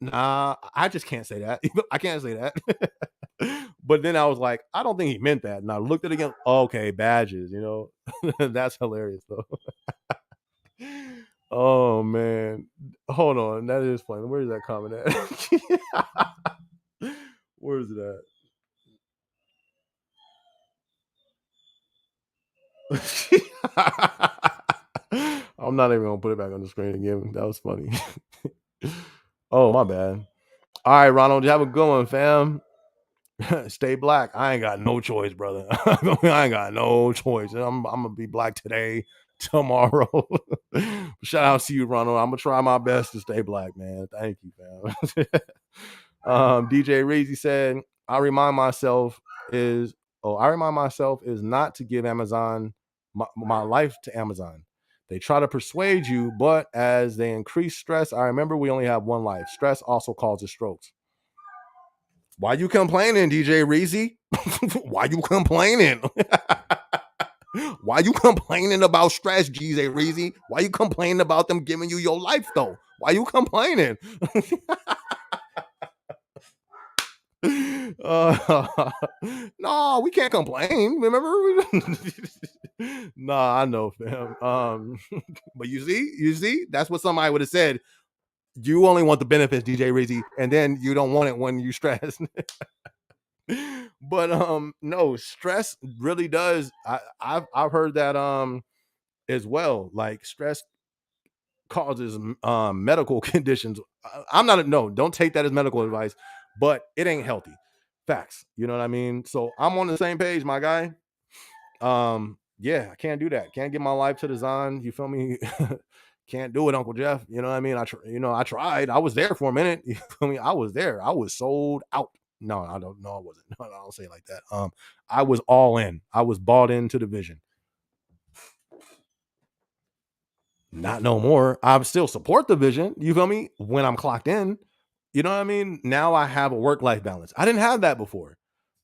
nah, I just can't say that. I can't say that. But then I was like, I don't think he meant that. And I looked at it again. Okay, badges, that's hilarious though. Oh man. Hold on. That is funny. Where is that comment at? Where is it at? I'm not even gonna put it back on the screen again. That was funny. Oh, my bad. All right, Ronald, you have a good one, fam. Stay black. I ain't got no choice, brother. I ain't got no choice. I'm gonna be black today, tomorrow. Shout out to you, Ronald. I'm gonna try my best to stay black, man. Thank you, fam. DJ Reezy said, I remind myself is not to give Amazon my life to Amazon. They try to persuade you, but as they increase stress, I remember we only have one life. Stress also causes strokes. Why you complaining, DJ Reezy? Why you complaining? Why you complaining about stress, DJ Reezy? Why you complaining about them giving you your life, though? Why you complaining? No, we can't complain. Remember? Nah, I know, fam. But you see, that's what somebody would have said. You only want the benefits, DJ Rizzy, and then you don't want it when you stress. But no, stress really does. I've heard that as well. Like stress causes medical conditions. I'm not no, don't take that as medical advice, but it ain't healthy. Facts. You know what I mean? So I'm on the same page, my guy. Yeah, I can't do that. Can't give my life to the Zon. You feel me? Can't do it, Uncle Jeff. You know what I mean? I tried. I was there for a minute. You feel me? I was there. I was sold out. No, I don't. No, I wasn't. No, I don't say it like that. I was all in. I was bought into the vision. Not no more. I still support the vision. You feel me? When I'm clocked in, you know what I mean? Now I have a work-life balance. I didn't have that before.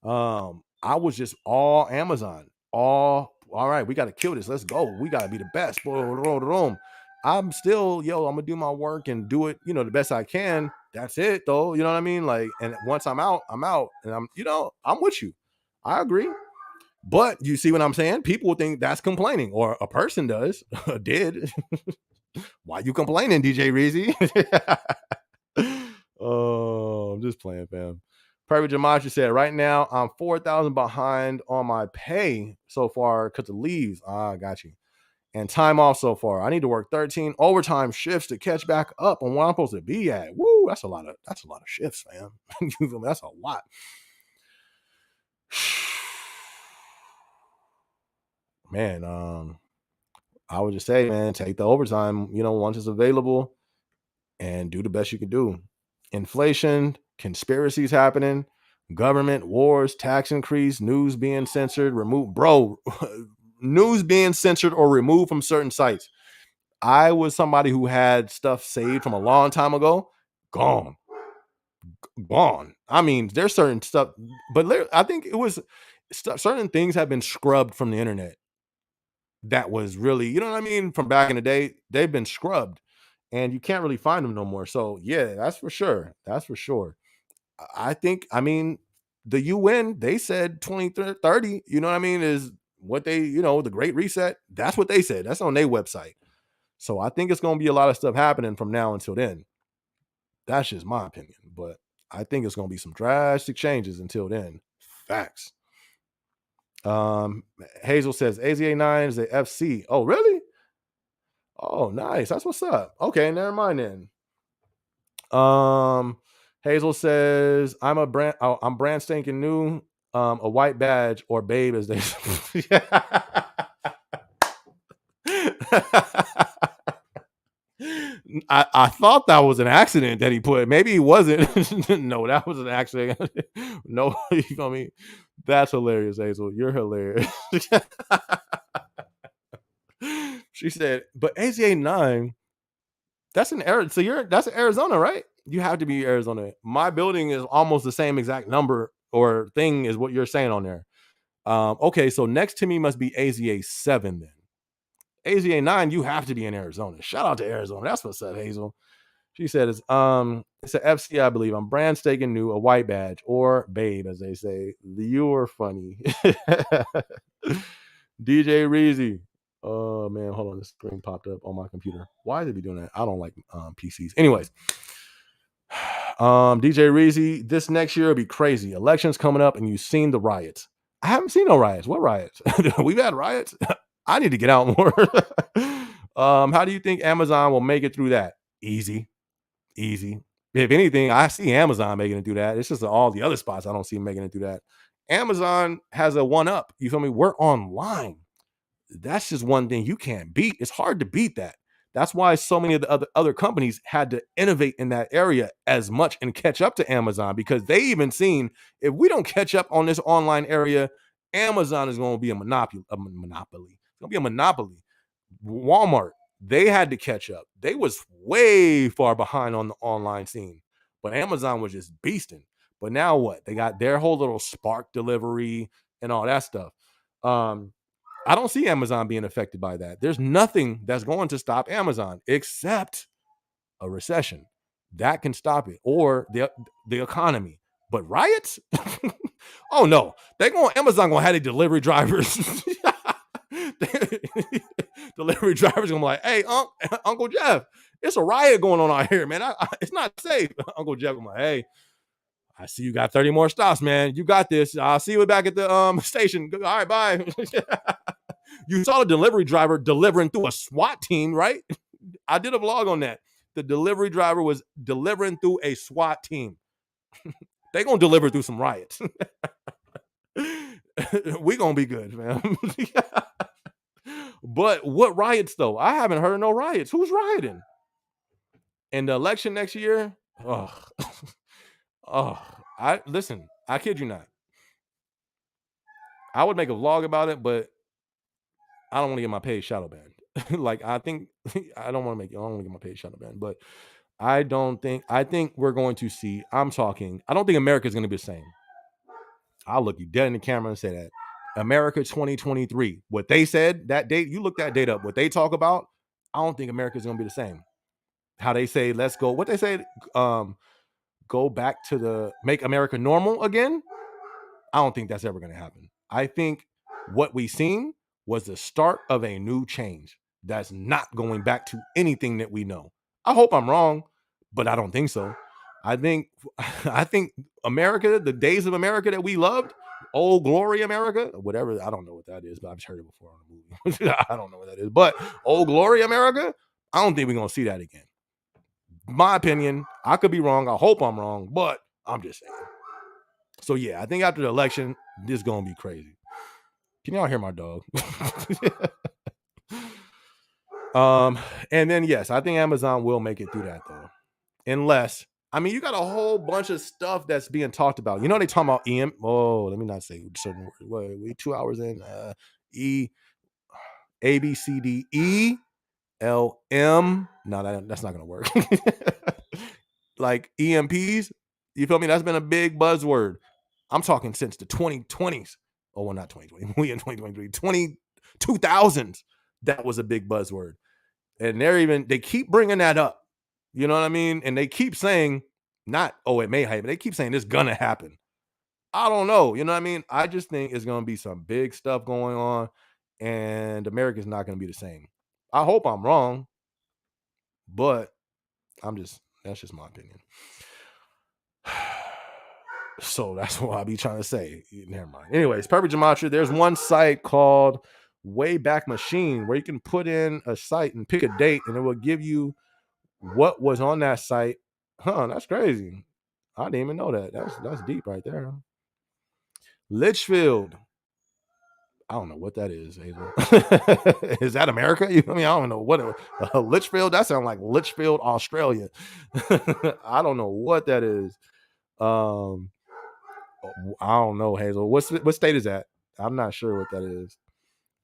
I was just all Amazon. All right, we got to kill this. Let's go. We got to be the best. I'm still, I'm gonna do my work and do it, the best I can. That's it though. You know what I mean? Like, and once I'm out. And I'm with you. I agree. But you see what I'm saying? People think that's complaining, or a person does, did. Why you complaining, DJ Reezy? Oh, I'm just playing, fam. Private Jamashi said, right now I'm 4,000 behind on my pay so far because of leaves. I got you. And time off so far. I need to work 13 overtime shifts to catch back up on what I'm supposed to be at. Woo, that's a lot of shifts, fam. That's a lot. Man, I would just say, man, take the overtime, once it's available and do the best you can do. Inflation, conspiracies happening, government, wars, tax increase, news being censored, removed. Bro, news being censored or removed from certain sites. I was somebody who had stuff saved from a long time ago, gone. I mean, there's certain stuff, but I think it was certain things have been scrubbed from the internet. That was really, you know what I mean? From back in the day, they've been scrubbed and you can't really find them no more. So yeah, that's for sure. That's for sure. I think, I mean, the UN, they said 2030, you know what I mean, is what they, the Great Reset. That's what they said. That's on their website. So I think it's going to be a lot of stuff happening from now until then. That's just my opinion. But I think it's going to be some drastic changes until then. Facts. Hazel says AZA9 is a FC. Oh, really? Oh, nice. That's what's up. Okay, never mind then. Hazel says I'm brand stinking new. A white badge or babe as they I thought that was an accident that he put. Maybe he wasn't. No, that was an accident. No, you feel me? That's hilarious, Hazel. You're hilarious. She said, but ACA9, That's in Arizona. So that's in Arizona, right? You have to be Arizona. My building is almost the same exact number or thing as what you're saying on there. Okay, so next to me must be AZA 7 then. AZA 9, you have to be in Arizona. Shout out to Arizona. That's what's up, Hazel. She said it's a FC, I believe. I'm brand staking new, a white badge, or babe, as they say. You are funny. DJ Reezy. Oh man, hold on. The screen popped up on my computer. Why did we doing that? I don't like PCs. Anyways, DJ Reezy, this next year will be crazy. Elections coming up, and you've seen the riots. I haven't seen no riots. What riots? We've had riots. I need to get out more. How do you think Amazon will make it through that? Easy. If anything, I see Amazon making it through that. It's just all the other spots I don't see making it through that. Amazon has a one up. You feel me? We're online. That's just one thing you can't beat. It's hard to beat that. That's why so many of the other companies had to innovate in that area as much and catch up to Amazon, because they even seen, if we don't catch up on this online area, Amazon is going to be a monopoly. It's going to be a monopoly. Walmart, they had to catch up. They was way far behind on the online scene, but Amazon was just beasting. But now what? They got their whole little Spark delivery and all that stuff. I don't see Amazon being affected by that. There's nothing that's going to stop Amazon except a recession. That can stop it, or the economy. But riots? Oh no, Amazon gonna have the delivery drivers. Delivery drivers gonna be like, hey, Uncle Jeff, it's a riot going on out here, man. It's not safe. Uncle Jeff gonna be like, hey, I see you got 30 more stops, man. You got this. I'll see you back at the station. All right, bye. You saw the delivery driver delivering through a SWAT team, right? I did a vlog on that. The delivery driver was delivering through a SWAT team. They gonna deliver through some riots. We gonna be good, man. But what riots though? I haven't heard of no riots. Who's rioting? And the election next year? Oh, I kid you not. I would make a vlog about it, but I don't want to get my page shadow banned. Like I think I don't want to get my page shadow banned, but I think we're going to see. I don't think America's going to be the same. I'll look you dead in the camera and say that. America 2023. What they said, that date, you look that date up. What they talk about, I don't think America's going to be the same. How they say, let's go. What they say, go back to the make America normal again. I don't think that's ever going to happen. I think what we seen was the start of a new change that's not going back to anything that we know. I hope I'm wrong, but I don't think so. I think America, the days of America that we loved, old glory America, whatever, I don't know what that is, but I've heard it before on a movie. I don't know what that is, but old glory America, I don't think we're going to see that again. My opinion, I could be wrong. I hope I'm wrong, but I'm just saying. So yeah, I think after the election, this is gonna be crazy. Can y'all hear my dog? And then yes, I think Amazon will make it through that though. Unless, I mean, you got a whole bunch of stuff that's being talked about. You know, they talking about EM. Oh, let me not say certain words. We 2 hours in. E A B C D E L M. No, that's not gonna work. Like EMPs. You feel me? That's been a big buzzword. I'm talking since the 2020s. Oh, well, not 2020. We in 2023. 2000s. That was a big buzzword. And they keep bringing that up. You know what I mean? And they keep saying, not, oh, it may happen. They keep saying it's gonna happen. I don't know. You know what I mean? I just think it's gonna be some big stuff going on, and America's not gonna be the same. I hope I'm wrong, but that's just my opinion. So that's what I be trying to say. Never mind. Anyways, Perfect Gematria, there's one site called Wayback Machine where you can put in a site and pick a date, and it will give you what was on that site. That's crazy. I didn't even know that. That's deep right there. Litchfield. I don't know what that is, Hazel. Is that America? I don't know what Litchfield. That sounds like Litchfield, Australia. I don't know what that is. I don't know, Hazel. What state is that? I'm not sure what that is.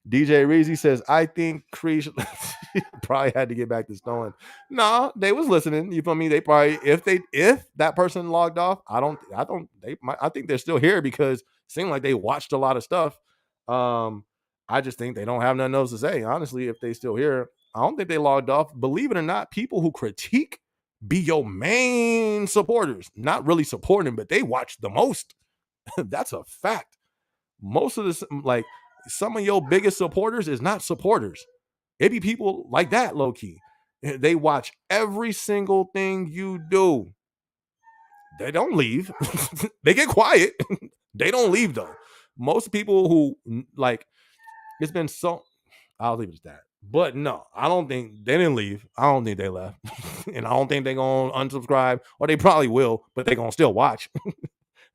DJ Reezy says, I think Creesh. Probably had to get back to stowing. No, they was listening. You feel me? They probably if that person logged off, I think they're still here because it seemed like they watched a lot of stuff. I just think they don't have nothing else to say. Honestly, if they still here, I don't think they logged off. Believe it or not, people who critique be your main supporters. Not really supporting, but they watch the most. That's a fact. Most of this, like some of your biggest supporters is not supporters. It be people like that, low key. They watch every single thing you do. They don't leave. They get quiet. They don't leave though. Most people who like it's been so I'll leave it at that. But no, I don't think they didn't leave. I don't think they left. And I don't think they're gonna unsubscribe, or they probably will, but they're gonna still watch.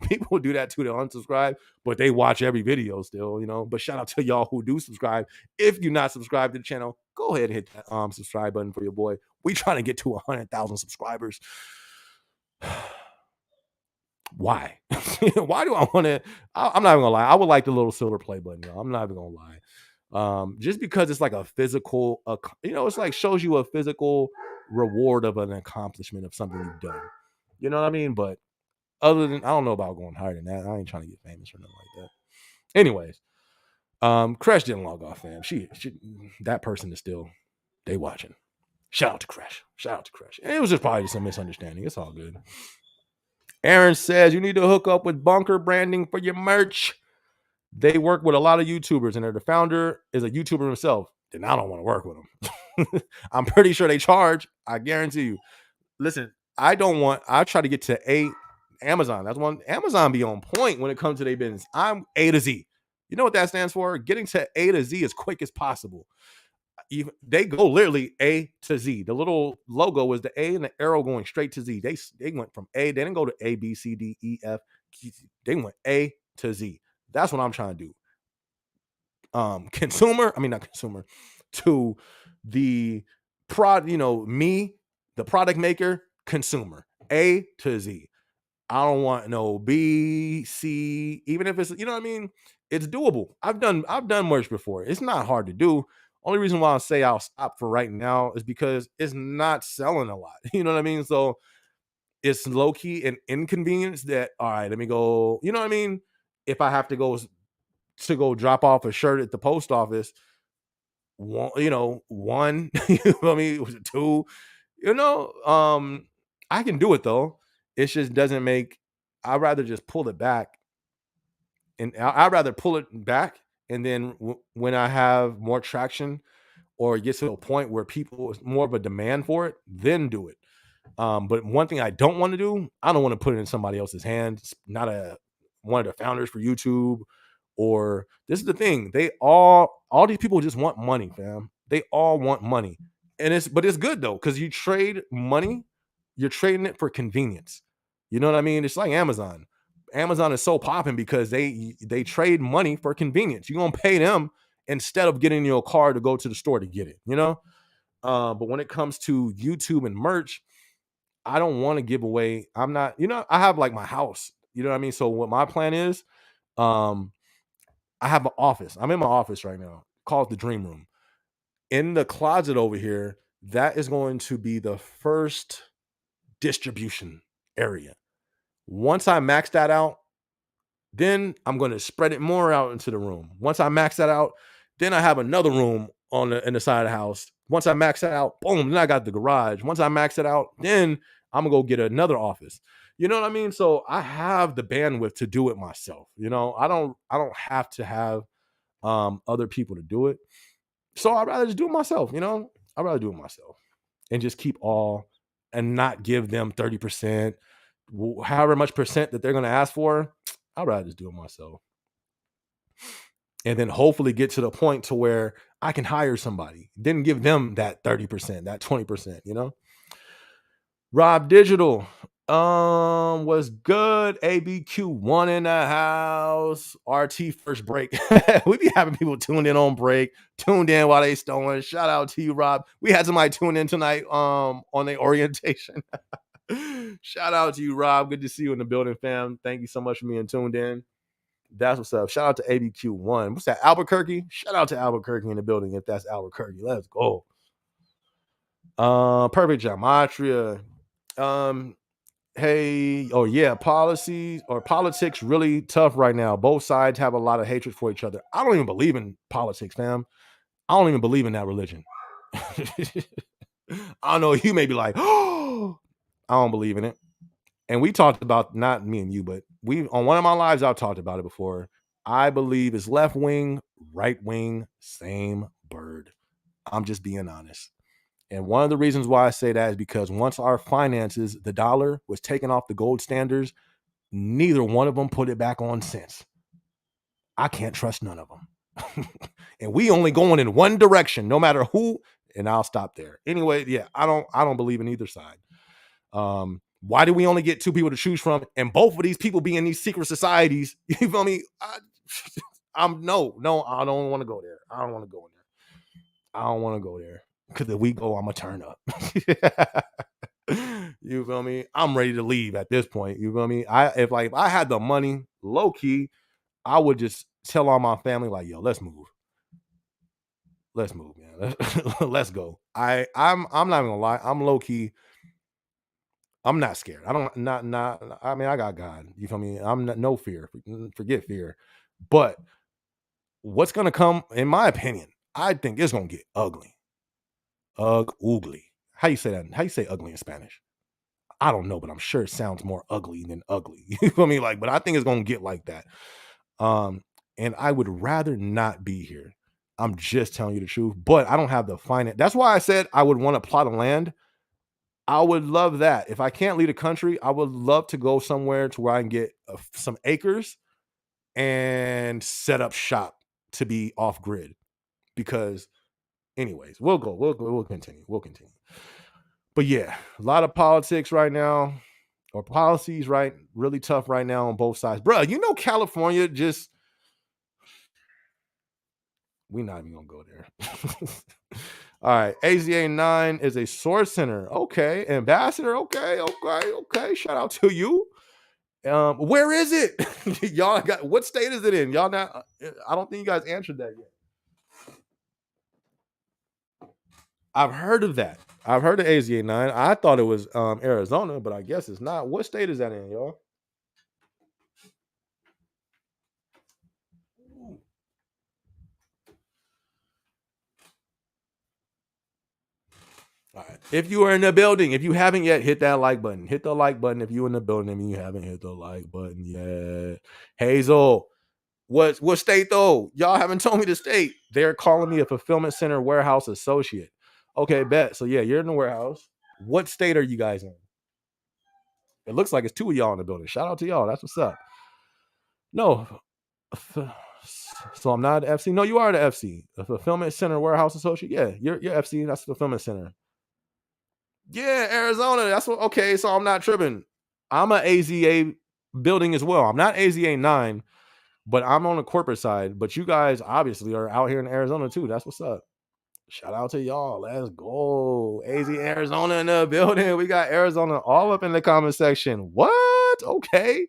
People do that too. They unsubscribe, but they watch every video still, But shout out to y'all who do subscribe. If you're not subscribed to the channel, go ahead and hit that subscribe button for your boy. We trying to get to 100,000 subscribers. Why? Why do I want to? I'm not even gonna lie. I would like the little silver play button, y'all. I'm not even gonna lie. Just because it's like a physical, it's like shows you a physical reward of an accomplishment of something you've done. You know what I mean? But other than, I don't know about going higher than that. I ain't trying to get famous or nothing like that. Anyways, Crash didn't log off, fam. She that person is still, they watching. Shout out to Crash. And it was just probably just a misunderstanding. It's all good. Aaron says you need to hook up with Bunker Branding for your merch. They work with a lot of YouTubers, and the founder is a YouTuber himself. Then I don't want to work with them. I'm pretty sure they charge. I guarantee you. Listen, I try to get to Amazon. That's one. Amazon be on point when it comes to their business. I'm A to Z. You know what that stands for? Getting to A to Z as quick as possible. They go literally A to Z. The little logo is the A and the arrow going straight to Z. They went from A. They didn't go to A, B, C, D, E, F. They went A to Z. That's what I'm trying to do. Not consumer, to the me, the product maker, consumer, A to Z. I don't want no B, C, even if it's, it's doable. I've done merch before. It's not hard to do. Only reason why I say I'll stop for right now is because it's not selling a lot. You know what I mean? So it's low key an inconvenience that, all right, let me go, you know what I mean? If I have to go drop off a shirt at the post office, one, you know what I mean? Was it two? I can do it though. It just doesn't make. I'd rather just pull it back, and I'd rather pull it back, and then when I have more traction, or it gets to a point where people more of a demand for it, then do it. But one thing I don't want to do, I don't want to put it in somebody else's hands. Not one of the founders for YouTube, or this is the thing. They all these people just want money, fam. They all want money, and it's good though, because you trade money, you're trading it for convenience. You know what I mean? It's like Amazon. Amazon is so popping because they trade money for convenience. You're gonna pay them instead of getting in your car to go to the store to get it. But when it comes to YouTube and merch, I don't want to give away. I'm not, I have like my house, you know what I mean? So what my plan is, I have an office. I'm in my office right now, called the Dream Room. In the closet over here, that is going to be the first distribution area. Once I max that out, then I'm going to spread it more out into the room. Once I max that out, then I have another room in the side of the house. Once I max that out, boom, then I got the garage. Once I max it out, then I'm gonna go get another office. You know what I mean? So I have the bandwidth to do it myself. I don't have to have other people to do it. So I'd rather just do it myself. I'd rather do it myself and just keep all and not give them 30%, however much percent that they're gonna ask for. I'd rather just do it myself. And then hopefully get to the point to where I can hire somebody, then give them that 30%, that 20%, Rob Digital was good. ABQ1 in the house. RT first break. We be having people tuned in on break, tuned in while they stolen. Shout out to you, Rob. We had somebody tune in tonight on the orientation. Shout out to you, Rob. Good to see you in the building, fam. Thank you so much for being tuned in. That's what's up. Shout out to ABQ1. What's that? Albuquerque? Shout out to Albuquerque in the building if that's Albuquerque. Let's go. Perfect gematria. Hey, oh yeah, policies or politics really tough right now. Both sides have a lot of hatred for each other. I don't even believe in politics, fam. I don't even believe in that religion. I don't know. You may be like, oh, I don't believe in it. And we talked about, not me and you, but we on one of my lives, I've talked about it before. I believe it's left wing, right wing, same bird. I'm just being honest. And one of the reasons why I say that is because once our finances, the dollar was taken off the gold standards, neither one of them put it back on since. I can't trust none of them. And we only going in one direction, no matter who. And I'll stop there. Anyway, yeah, I don't believe in either side. Why do we only get two people to choose from, and both of these people be in these secret societies? You feel me? No, I don't want to go there. I don't want to go in there. I don't want to go there because if we go, I'm gonna turn up. You feel me? I'm ready to leave at this point. You feel me? If I had the money, low key, I would just tell all my family like, yo, let's move. Let's move, man. Let's go. I'm not even gonna lie. I'm low key. I'm not scared. I don't not. I mean, I got God. You feel me? I'm not, no fear. Forget fear. But what's gonna come, in my opinion, I think it's gonna get ugly. Ugly. How you say that? How you say ugly in Spanish? I don't know, but I'm sure it sounds more ugly than ugly. You feel me? Like, but I think it's gonna get like that. And I would rather not be here. I'm just telling you the truth. But I don't have the finance. That's why I said I would want a plot of land. I would love that. If I can't leave the country, I would love to go somewhere to where I can get some acres and set up shop to be off grid. Because, anyways, we'll go. We'll continue. We'll continue. But yeah, a lot of politics right now, or policies, right? Really tough right now on both sides. Bro, you know, California just, we're not even gonna go there. All right, AZA9 is a source center. Okay, ambassador. Okay. Shout out to you. Where is it? Y'all got, what state is it in? Y'all not, I don't think you guys answered that yet. I've heard of that. I've heard of AZA9. I thought it was Arizona, but I guess it's not. What state is that in, y'all? All right. If you are in the building, if you haven't yet, hit that like button. Hit the like button if you're in the building and you haven't hit the like button yet. Hazel, what state though? Y'all haven't told me the state. They're calling me a fulfillment center warehouse associate. Okay, bet. So yeah, you're in the warehouse. What state are you guys in? It looks like it's two of y'all in the building. Shout out to y'all. That's what's up. No. So I'm not the FC. No, you are the FC. The fulfillment center warehouse associate. Yeah, you're FC. That's the fulfillment center. Yeah, Arizona. That's what. Okay, so I'm not tripping. I'm a AZA building as well. I'm not AZA9, but I'm on the corporate side. But you guys obviously are out here in Arizona too. That's what's up. Shout out to y'all. Let's go. AZ Arizona in the building. We got Arizona all up in the comment section. What? Okay.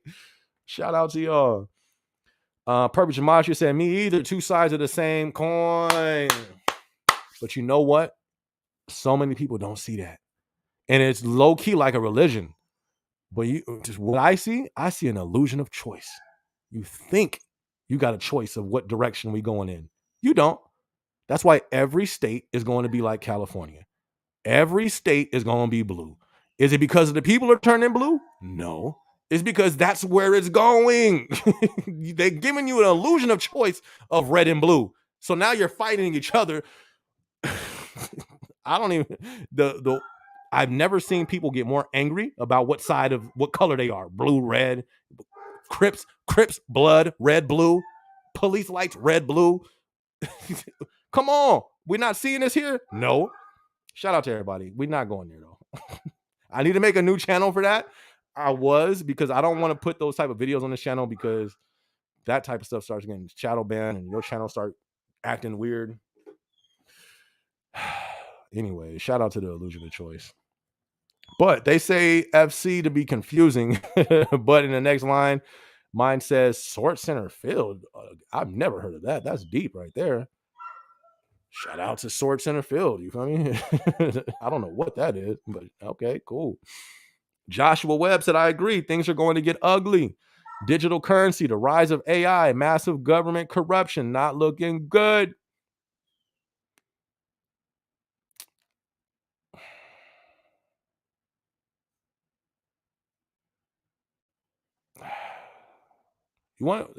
Shout out to y'all. Purple Jamashi said, me either. Two sides of the same coin. But you know what? So many people don't see that. And it's low key like a religion. But you just what I see an illusion of choice. You think you got a choice of what direction we going in. You don't. That's why every state is going to be like California. Every state is going to be blue. Is it because of the people are turning blue? No. It's because that's where it's going. They're giving you an illusion of choice of red and blue. So now you're fighting each other. I don't even I've never seen people get more angry about what side of what color they are. Blue, red, Crips, blood, red, blue, police lights, red, blue. Come on. We're not seeing this here? No. Shout out to everybody. We're not going there though. I need to make a new channel for that. Because I don't want to put those type of videos on this channel because that type of stuff starts getting shadow banned and your channel start acting weird. Anyway, shout out to the illusion of choice. But they say FC to be confusing. But in the next line, mine says Sort Center Field. I've never heard of that. That's deep right there. Shout out to Sword Center Field. You feel me? I don't know what that is, but okay, cool. Joshua Webb said, I agree. Things are going to get ugly. Digital currency, the rise of AI, massive government corruption, not looking good. You want?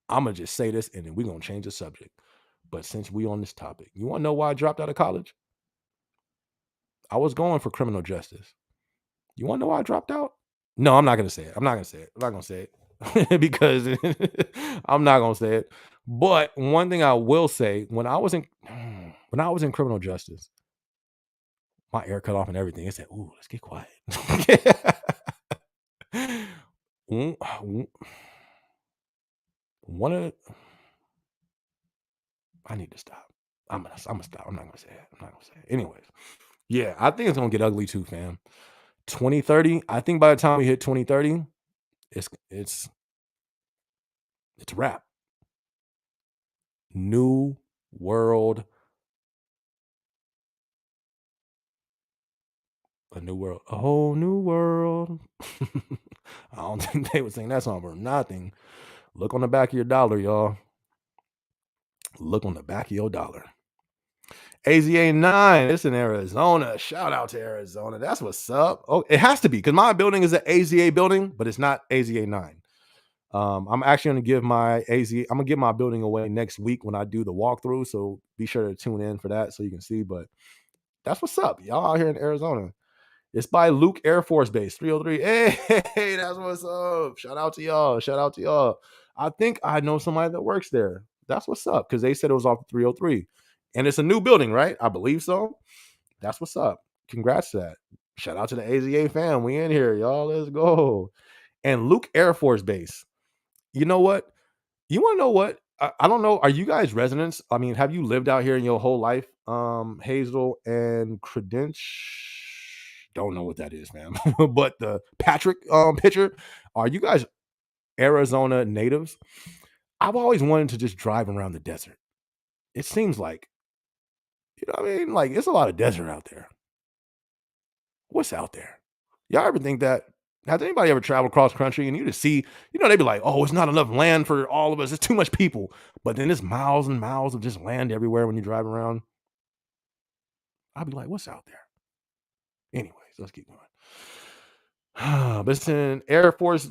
I'm gonna just say this, and then we're gonna change the subject. But since we on this topic, you want to know why I dropped out of college? I was going for criminal justice. You want to know why I dropped out? No, I'm not gonna say it. I'm not gonna say it. I'm not gonna say it because I'm not gonna say it. But one thing I will say, when I was in when I was in criminal justice, my air cut off and everything. It said, "Ooh, let's get quiet." Mm, One of I need to stop. I'm gonna stop. I'm not gonna say it. I'm not gonna say it. Anyways, yeah, I think it's gonna get ugly too, fam. 2030. I think by the time we hit 2030, it's it's it's a wrap. New world, a new world, a whole new world. I don't think they would sing that song for nothing. Look on the back of your dollar, y'all. Look on the back of your dollar. AZA9, it's in Arizona. Shout out to Arizona. That's what's up. Oh, it has to be because my building is an AZA building, but it's not AZA9. I'm actually going to give my I'm going to give my building away next week when I do the walkthrough. So be sure to tune in for that so you can see. But that's what's up. Y'all out here in Arizona. It's by Luke Air Force Base, 303. Hey, that's what's up. Shout out to y'all. Shout out to y'all. I think I know somebody that works there. That's what's up because they said it was off 303. And it's a new building, right? I believe so. That's what's up. Congrats to that. Shout out to the AZA fam. We in here, y'all. Let's go. And Luke Air Force Base. You know what? You want to know what? I don't know. Are you guys residents? I mean, have you lived out here in your whole life? Hazel and Credence. Don't know what that is, man. But the Patrick picture. Are you guys Arizona natives? I've always wanted to just drive around the desert. It seems like, you know what I mean? Like, it's a lot of desert out there. What's out there? Y'all ever think that? Has anybody ever traveled cross country and you just see, they'd be like, oh, it's not enough land for all of us. It's too much people. But then there's miles and miles of just land everywhere when you drive around. I'd be like, what's out there? Anyways, let's keep going. But it's in Air Force,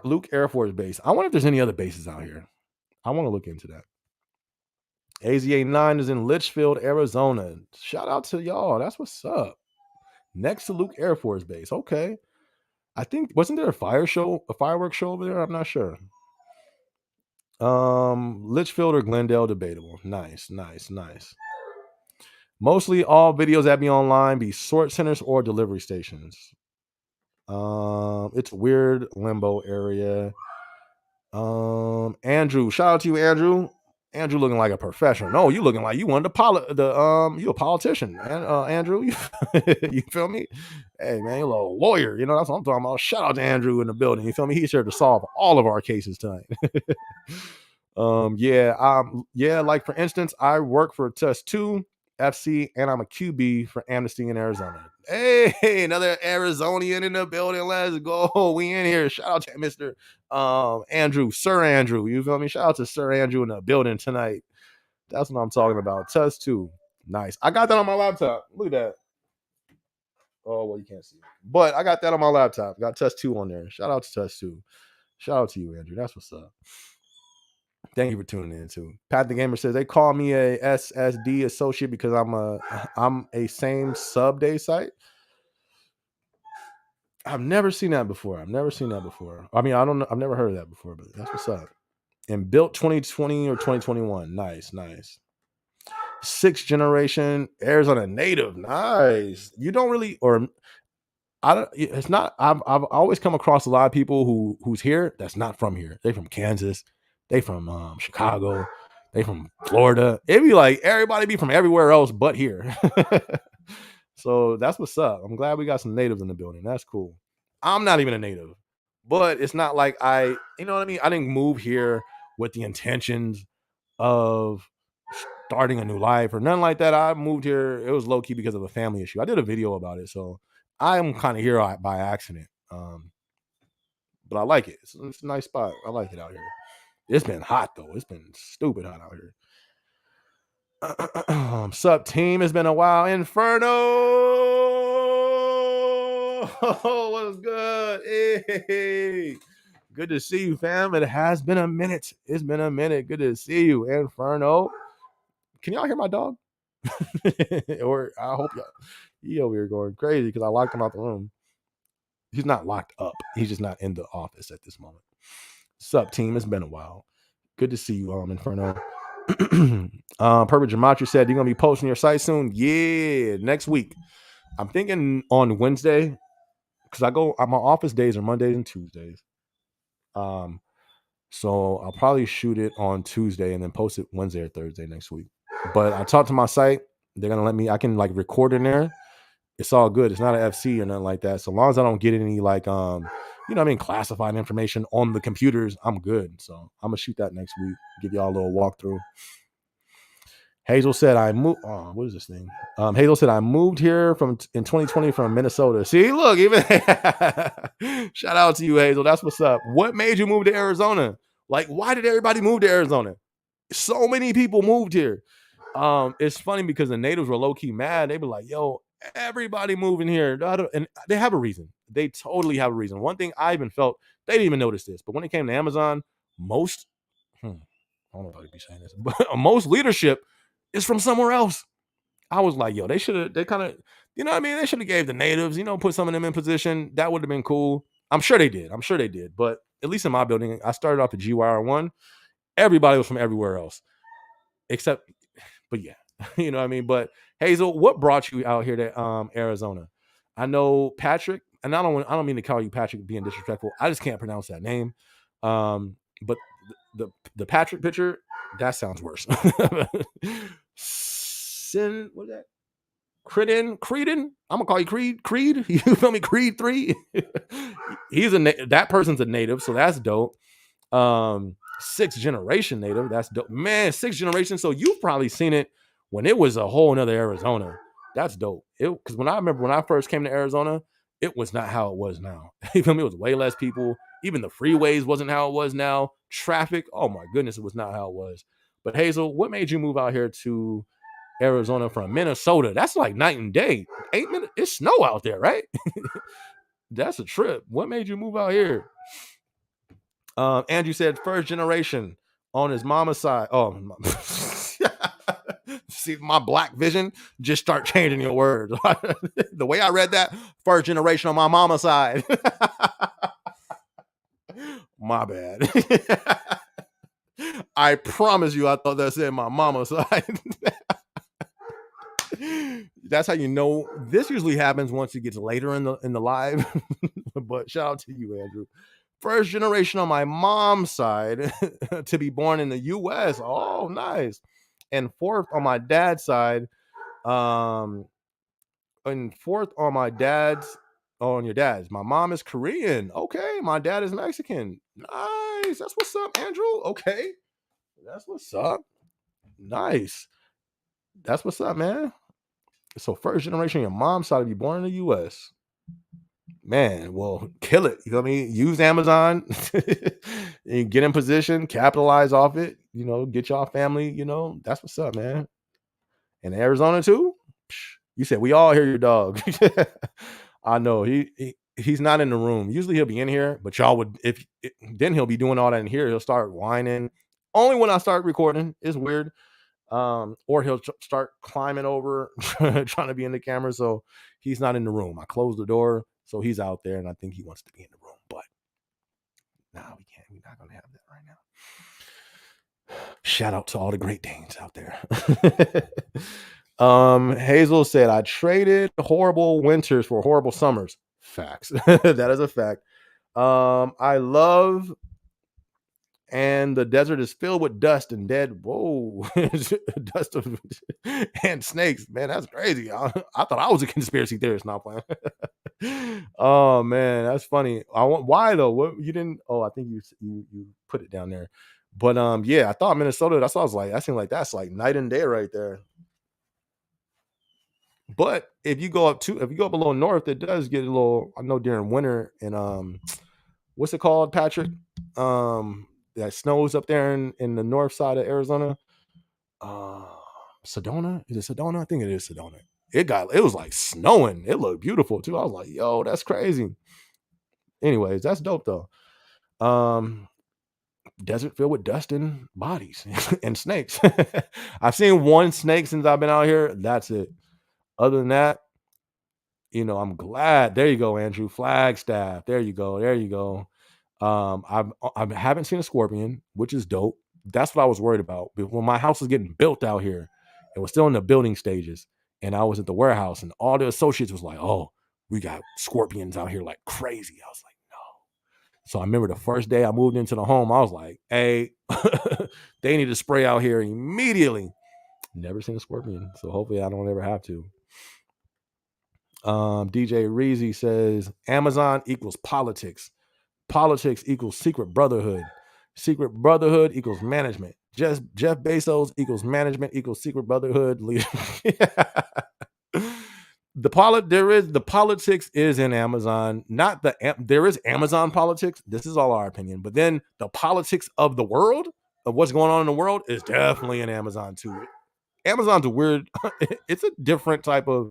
Luke Air Force Base. I wonder if there's any other bases out here. I want to look into that. AZA 9 is in Litchfield, Arizona. Shout out to y'all. That's what's up. Next to Luke Air Force Base. Okay. I think wasn't there a fireworks show over there? I'm not sure. Litchfield or Glendale, debatable. Nice. Mostly all videos that be online be sort centers or delivery stations. It's a weird limbo area. Andrew, shout out to you, Andrew. Andrew looking like a professional. No, you looking like you wanted you a politician, and Andrew, you feel me? Hey man, you a little lawyer, that's what I'm talking about. Shout out to Andrew in the building. You feel me? He's here to solve all of our cases tonight. Yeah, like for instance, I work for Test 2 FC and I'm a QB for Amnesty in Arizona. Hey, another Arizonian in the building. Let's go. We in here. Shout out to Mr. Andrew, Sir Andrew. You feel me? Shout out to Sir Andrew in the building tonight. That's what I'm talking about. Test 2. Nice. I got that on my laptop. Look at that. Oh, well, you can't see it. But I got that on my laptop. Got Test 2 on there. Shout out to Test 2. Shout out to you, Andrew. That's what's up. Thank you for tuning in too. Pat the Gamer says they call me a SSD associate because I'm a same sub day site. I've never seen that before. I mean, I don't know. I've never heard of that before, but that's what's up. And built 2020 or 2021. Nice. Sixth generation Arizona native. Nice. You don't really, or I don't. It's not. I've always come across a lot of people who's here that's not from here. They from Kansas. They from Chicago. They from Florida. It'd be like everybody be from everywhere else but here. So that's what's up. I'm glad we got some natives in the building. That's cool. I'm not even a native, but it's not like you know what I mean? I didn't move here with the intentions of starting a new life or nothing like that. I moved here. It was low key because of a family issue. I did a video about it, so I'm kind of here by accident. But I like it. It's a nice spot. I like it out here. It's been hot though. It's been stupid hot out here. Sup team? It's been a while. Inferno. What's good? Hey. Good to see you, fam. It has been a minute. It's been a minute. Good to see you, Inferno. Can y'all hear my dog? Or I hope y'all. He over here going crazy because I locked him out the room. He's not locked up. He's just not in the office at this moment. Sup team? It's been a while. Good to see you, Inferno. Perfect Gematria said you're gonna be posting your site soon. Yeah, next week. I'm thinking on Wednesday because my office days are Mondays and Tuesdays. So I'll probably shoot it on Tuesday and then post it Wednesday or Thursday next week. But I talked to my site. They're gonna let me. I can like record in there. It's all good. It's not an FC or nothing like that. So long as I don't get any like classified information on the computers, I'm good. So I'm gonna shoot that next week. Give y'all a little walkthrough. Hazel said I moved. Oh, what is this thing? Hazel said I moved here in 2020 from Minnesota. See, look, even shout out to you, Hazel. That's what's up. What made you move to Arizona? Like, why did everybody move to Arizona? So many people moved here. It's funny because the natives were low key mad. They were like, "Yo, everybody moving here," and they have a reason. They totally have a reason. One thing I even felt they didn't even notice this, but when it came to Amazon, most I don't know if I could be saying this, but most leadership is from somewhere else. I was like, yo, they kind of, you know what I mean? They should have gave the natives, put some of them in position. That would have been cool. I'm sure they did. But at least in my building, I started off at GYR1. Everybody was from everywhere else. But yeah, you know what I mean? But Hazel, what brought you out here to Arizona? I know Patrick, and I don't mean to call you Patrick being disrespectful. I just can't pronounce that name. But the Patrick picture, that sounds worse. What is that? Creedon. I'm gonna call you Creed. You feel me? Creed 3. That person's a native, so that's dope. 6th generation native. That's dope. Man, 6th generation. So you've probably seen it when it was a whole nother Arizona. That's dope. Because when I first came to Arizona, it was not how it was now. You feel me? It was way less people. Even the freeways wasn't how it was now. Traffic, oh my goodness, it was not how it was. But Hazel, what made you move out here to Arizona from Minnesota? That's like night and day. 8 minutes. It's snow out there, right? That's a trip. What made you move out here? Andrew said 1st generation on his mama's side. Oh, see, my black vision just start changing your words. The way I read that, 1st generation on my mama's side. My bad. I promise you, I thought that said my mama's side. That's how you know. This usually happens once it gets later in the live. But shout out to you, Andrew. 1st generation on my mom's side to be born in the U.S. Oh, nice. And 4th on my dad's side. And 4th on my dad's. Oh, on your dad's. My mom is Korean. Okay. My dad is Mexican. Nice. That's what's up, Andrew. Okay. That's what's up. Nice. That's what's up, man. So 1st generation, your mom's side to be born in the U.S. Man, well, kill it. You know what I mean? Use Amazon and get in position, capitalize off it, get y'all family, that's what's up, man. And Arizona too? You said we all hear your dog. I know he's not in the room. Usually he'll be in here, but y'all would, then he'll be doing all that in here. He'll start whining. Only when I start recording. It's weird. Or he'll start climbing over, trying to be in the camera. So he's not in the room. I closed the door. So he's out there, and I think he wants to be in the room. But no, we can't. We're not going to have that right now. Shout out to all the Great Danes out there. Hazel said, I traded horrible winters for horrible summers. Facts. That is a fact. I love... And the desert is filled with dust and dead. Whoa, dust and snakes. Man, that's crazy. I thought I was a conspiracy theorist. Not playing. Oh man, that's funny. Why though? What you didn't? Oh, I think you put it down there. But yeah, I thought Minnesota. That's what I was like. That seemed like that's like night and day right there. But if you go up a little north, it does get a little. I know during winter and what's it called, Patrick? That snows up there in the north side of Arizona. Uh, Sedona? Is it Sedona? I think it is Sedona. It was like snowing. It looked beautiful too. I was like, yo, that's crazy. Anyways, that's dope though. Desert filled with dust and bodies and snakes. I've seen one snake since I've been out here. That's it. Other than that, I'm glad. There you go, Andrew. Flagstaff. There you go. There you go. I haven't seen a scorpion, which is dope. That's what I was worried about. But when my house was getting built out here, it was still in the building stages, and I was at the warehouse, and all the associates was like, "Oh, we got scorpions out here like crazy." I was like, "No." So I remember the first day I moved into the home, I was like, "Hey, they need to spray out here immediately." Never seen a scorpion, so hopefully I don't ever have to. DJ Reezy says Amazon equals politics. Politics equals secret brotherhood. Secret brotherhood equals management. Just Jeff Bezos equals management equals secret brotherhood. The politics is in Amazon. There is Amazon politics. This is all our opinion, but then the politics of the world, of what's going on in the world, is definitely in Amazon too. Amazon's a weird. It's a different type of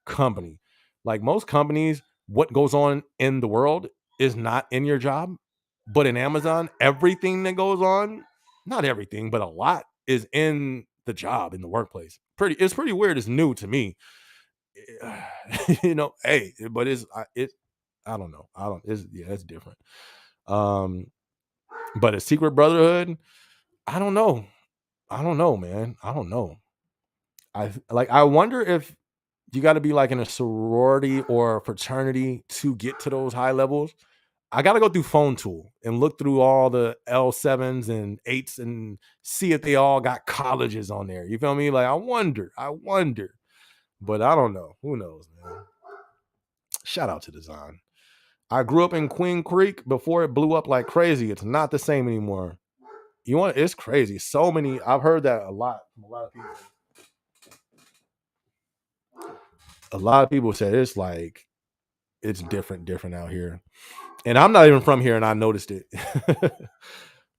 company. Like most companies, what goes on in the world is not in your job, but in Amazon, everything that goes on, not everything, but a lot is in the job, in the workplace. It's pretty weird. It's new to me. Hey, but I don't know. It's different. But a secret brotherhood, I don't know. I don't know, man. I don't know. I wonder if you got to be like in a sorority or a fraternity to get to those high levels. I got to go through Phone Tool and look through all the L7s and 8s and see if they all got colleges on there. You feel me? Like I wonder. But I don't know. Who knows, man? Shout out to Design. I grew up in Queen Creek before it blew up like crazy. It's not the same anymore. It's crazy. So many, I've heard that a lot from a lot of people. A lot of people said it's like it's different out here. And I'm not even from here and I noticed it.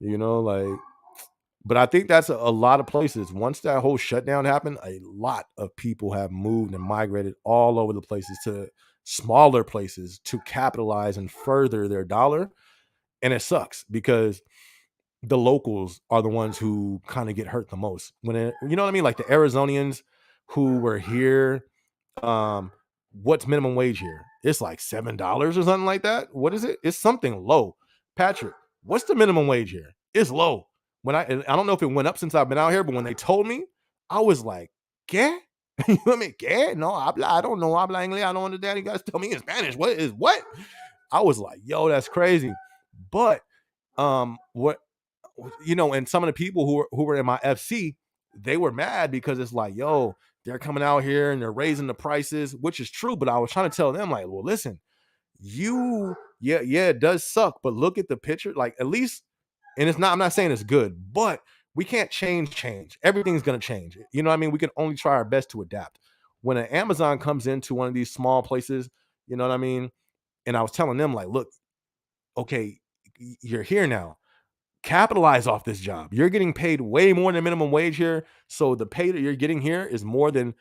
Like, but I think that's a lot of places. Once that whole shutdown happened, a lot of people have moved and migrated all over the places to smaller places to capitalize and further their dollar. And it sucks because the locals are the ones who kind of get hurt the most. You know what I mean? Like the Arizonians who were here, what's minimum wage here? It's like $7 or something like that. What is it? It's something low. Patrick, what's the minimum wage here? It's low. I don't know if it went up since I've been out here, but when they told me, I was like, ¿qué? You know what I mean? ¿Qué? No, I don't know. Habla inglés. I don't understand. You guys tell me in Spanish. What is what? I was like, yo, that's crazy. But what and some of the people who were in my FC, they were mad because it's like, yo, they're coming out here and they're raising the prices, which is true. But I was trying to tell them, like, well, listen, it does suck, but look at the picture, like at least, and I'm not saying it's good, but we can't change. Everything's gonna change. You know what I mean? We can only try our best to adapt. When an Amazon comes into one of these small places, you know what I mean? And I was telling them, like, look, okay, you're here now. Capitalize off this job. You're getting paid way more than minimum wage here. So the pay that you're getting here is more than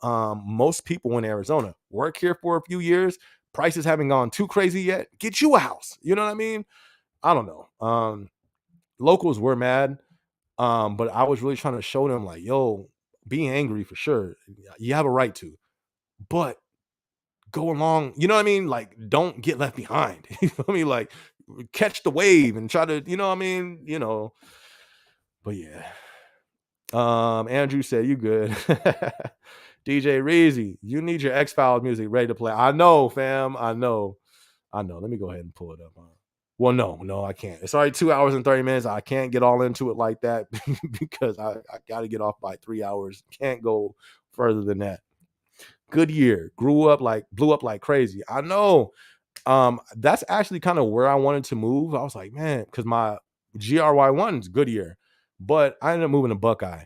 most people in Arizona. Work here for a few years. Prices haven't gone too crazy yet. Get you a house. You know what I mean? I don't know. Locals were mad. But I was really trying to show them, like, yo, being angry for sure. You have a right to. But go along, you know what I mean? Like, don't get left behind. You know what I mean? Like, catch the wave and try to, you know what I mean? But yeah. Andrew said, you good. DJ Reezy, you need your X-Files music ready to play. I know, fam. I know. Let me go ahead and pull it up. Well, no, I can't. It's already 2 hours and 30 minutes. I can't get all into it like that because I got to get off by 3 hours. Can't go further than that. Good year. Blew up like crazy. I know. That's actually kind of where I wanted to move. I was like, man, because GRY1's Goodyear, but I ended up moving to Buckeye.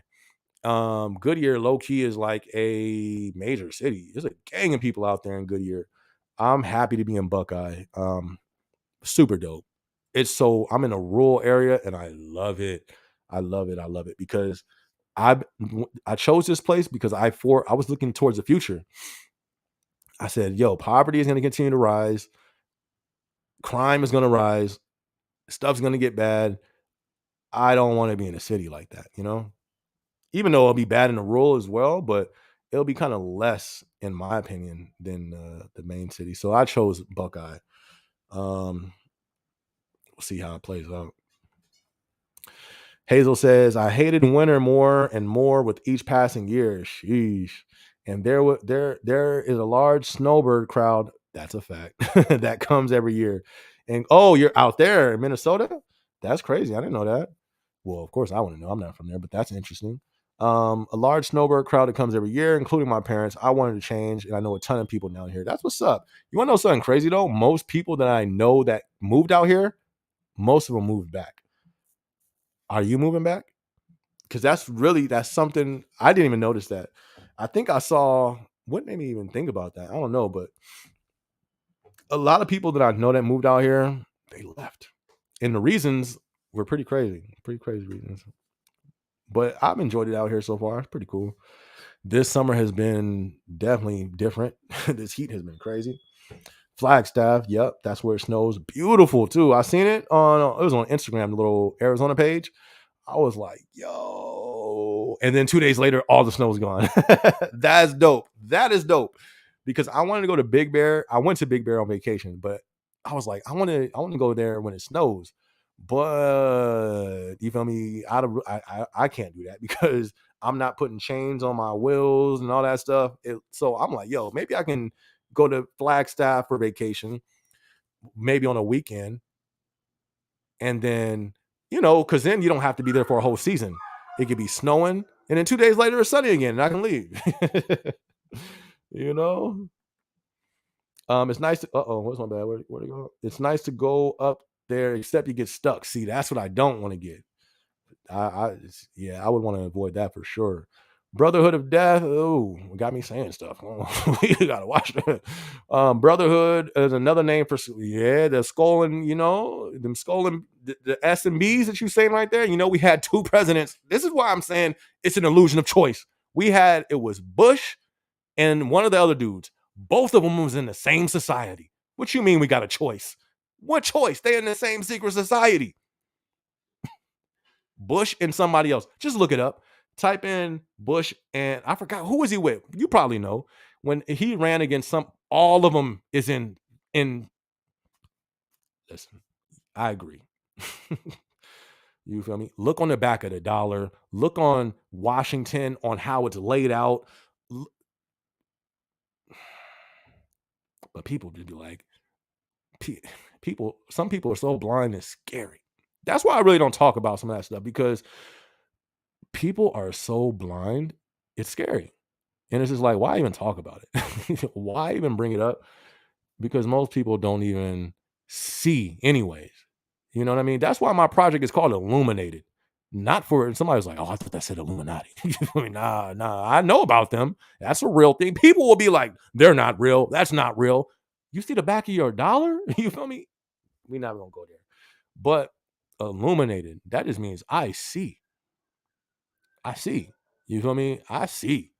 Goodyear low key is like a major city. There's a gang of people out there in Goodyear. I'm happy to be in Buckeye. Super dope. I'm in a rural area and I love it. I love it. I love it because I I chose this place because I was looking towards the future. I said, "Yo, poverty is going to continue to rise. Crime is going to rise. Stuff's going to get bad. I don't want to be in a city like that, you know? Even though it'll be bad in the rural as well, but it'll be kind of less, in my opinion, than the main city." So I chose Buckeye. We'll see how it plays out. Hazel says, "I hated winter more and more with each passing year. Sheesh. And there is a large snowbird crowd. That's a fact that comes every year. And oh, you're out there in Minnesota? That's crazy. I didn't know that. Well, of course I want to know. I'm not from there, but that's interesting. A large snowbird crowd that comes every year, including my parents. I wanted to change, and I know a ton of people down here. That's what's up. You want to know something crazy though? Most people that I know that moved out here, most of them moved back. Are you moving back? Because that's something I didn't even notice that. I think I saw what made me even think about that. I don't know, but a lot of people that I know that moved out here, they left. And the reasons were pretty crazy reasons. But I've enjoyed it out here so far. It's pretty cool. This summer has been definitely different. This heat has been crazy. Flagstaff, yep, that's where it snows. Beautiful too. I seen it on it was on Instagram, the little Arizona page. I was like, yo. And then 2 days later, all the snow's gone. That's dope. That is dope. Because I wanted to go to Big Bear. I went to Big Bear on vacation, but I was like, I want to go there when it snows. But you feel me? I can't do that because I'm not putting chains on my wheels and all that stuff. So I'm like, yo, maybe I can go to Flagstaff for vacation, maybe on a weekend, and then because then you don't have to be there for a whole season. It could be snowing, and then 2 days later it's sunny again, and I can leave. you know, it's nice. What's my bad? Where to go? It's nice to go up there, except you get stuck. See, that's what I don't want to get. I would want to avoid that for sure. Brotherhood of Death. Oh, got me saying stuff. We gotta watch that. Brotherhood is another name for the skull and them skull and the S and B's that you saying right there. We had two presidents. This is why I'm saying it's an illusion of choice. It was Bush and one of the other dudes. Both of them was in the same society. What you mean we got a choice? What choice? They in the same secret society. Bush and somebody else. Just look it up. Type in Bush and I forgot who was he with. You probably know when he ran against all of them is in. Listen, I agree. You feel me? Look on the back of the dollar. Look on Washington on how it's laid out. But people just be like, some people are so blind, it's scary. That's why I really don't talk about some of that stuff because people are so blind, it's scary. And it's just like, why even talk about it? Why even bring it up? Because most people don't even see anyways. You know what I mean? That's why my project is called Illuminated. Not for somebody's like, oh, I thought that said Illuminati. I mean, nah. I know about them. That's a real thing. People will be like, they're not real. That's not real. You see the back of your dollar? You feel me? We're not gonna go there. But illuminated, that just means I see. I see. You feel me? I see.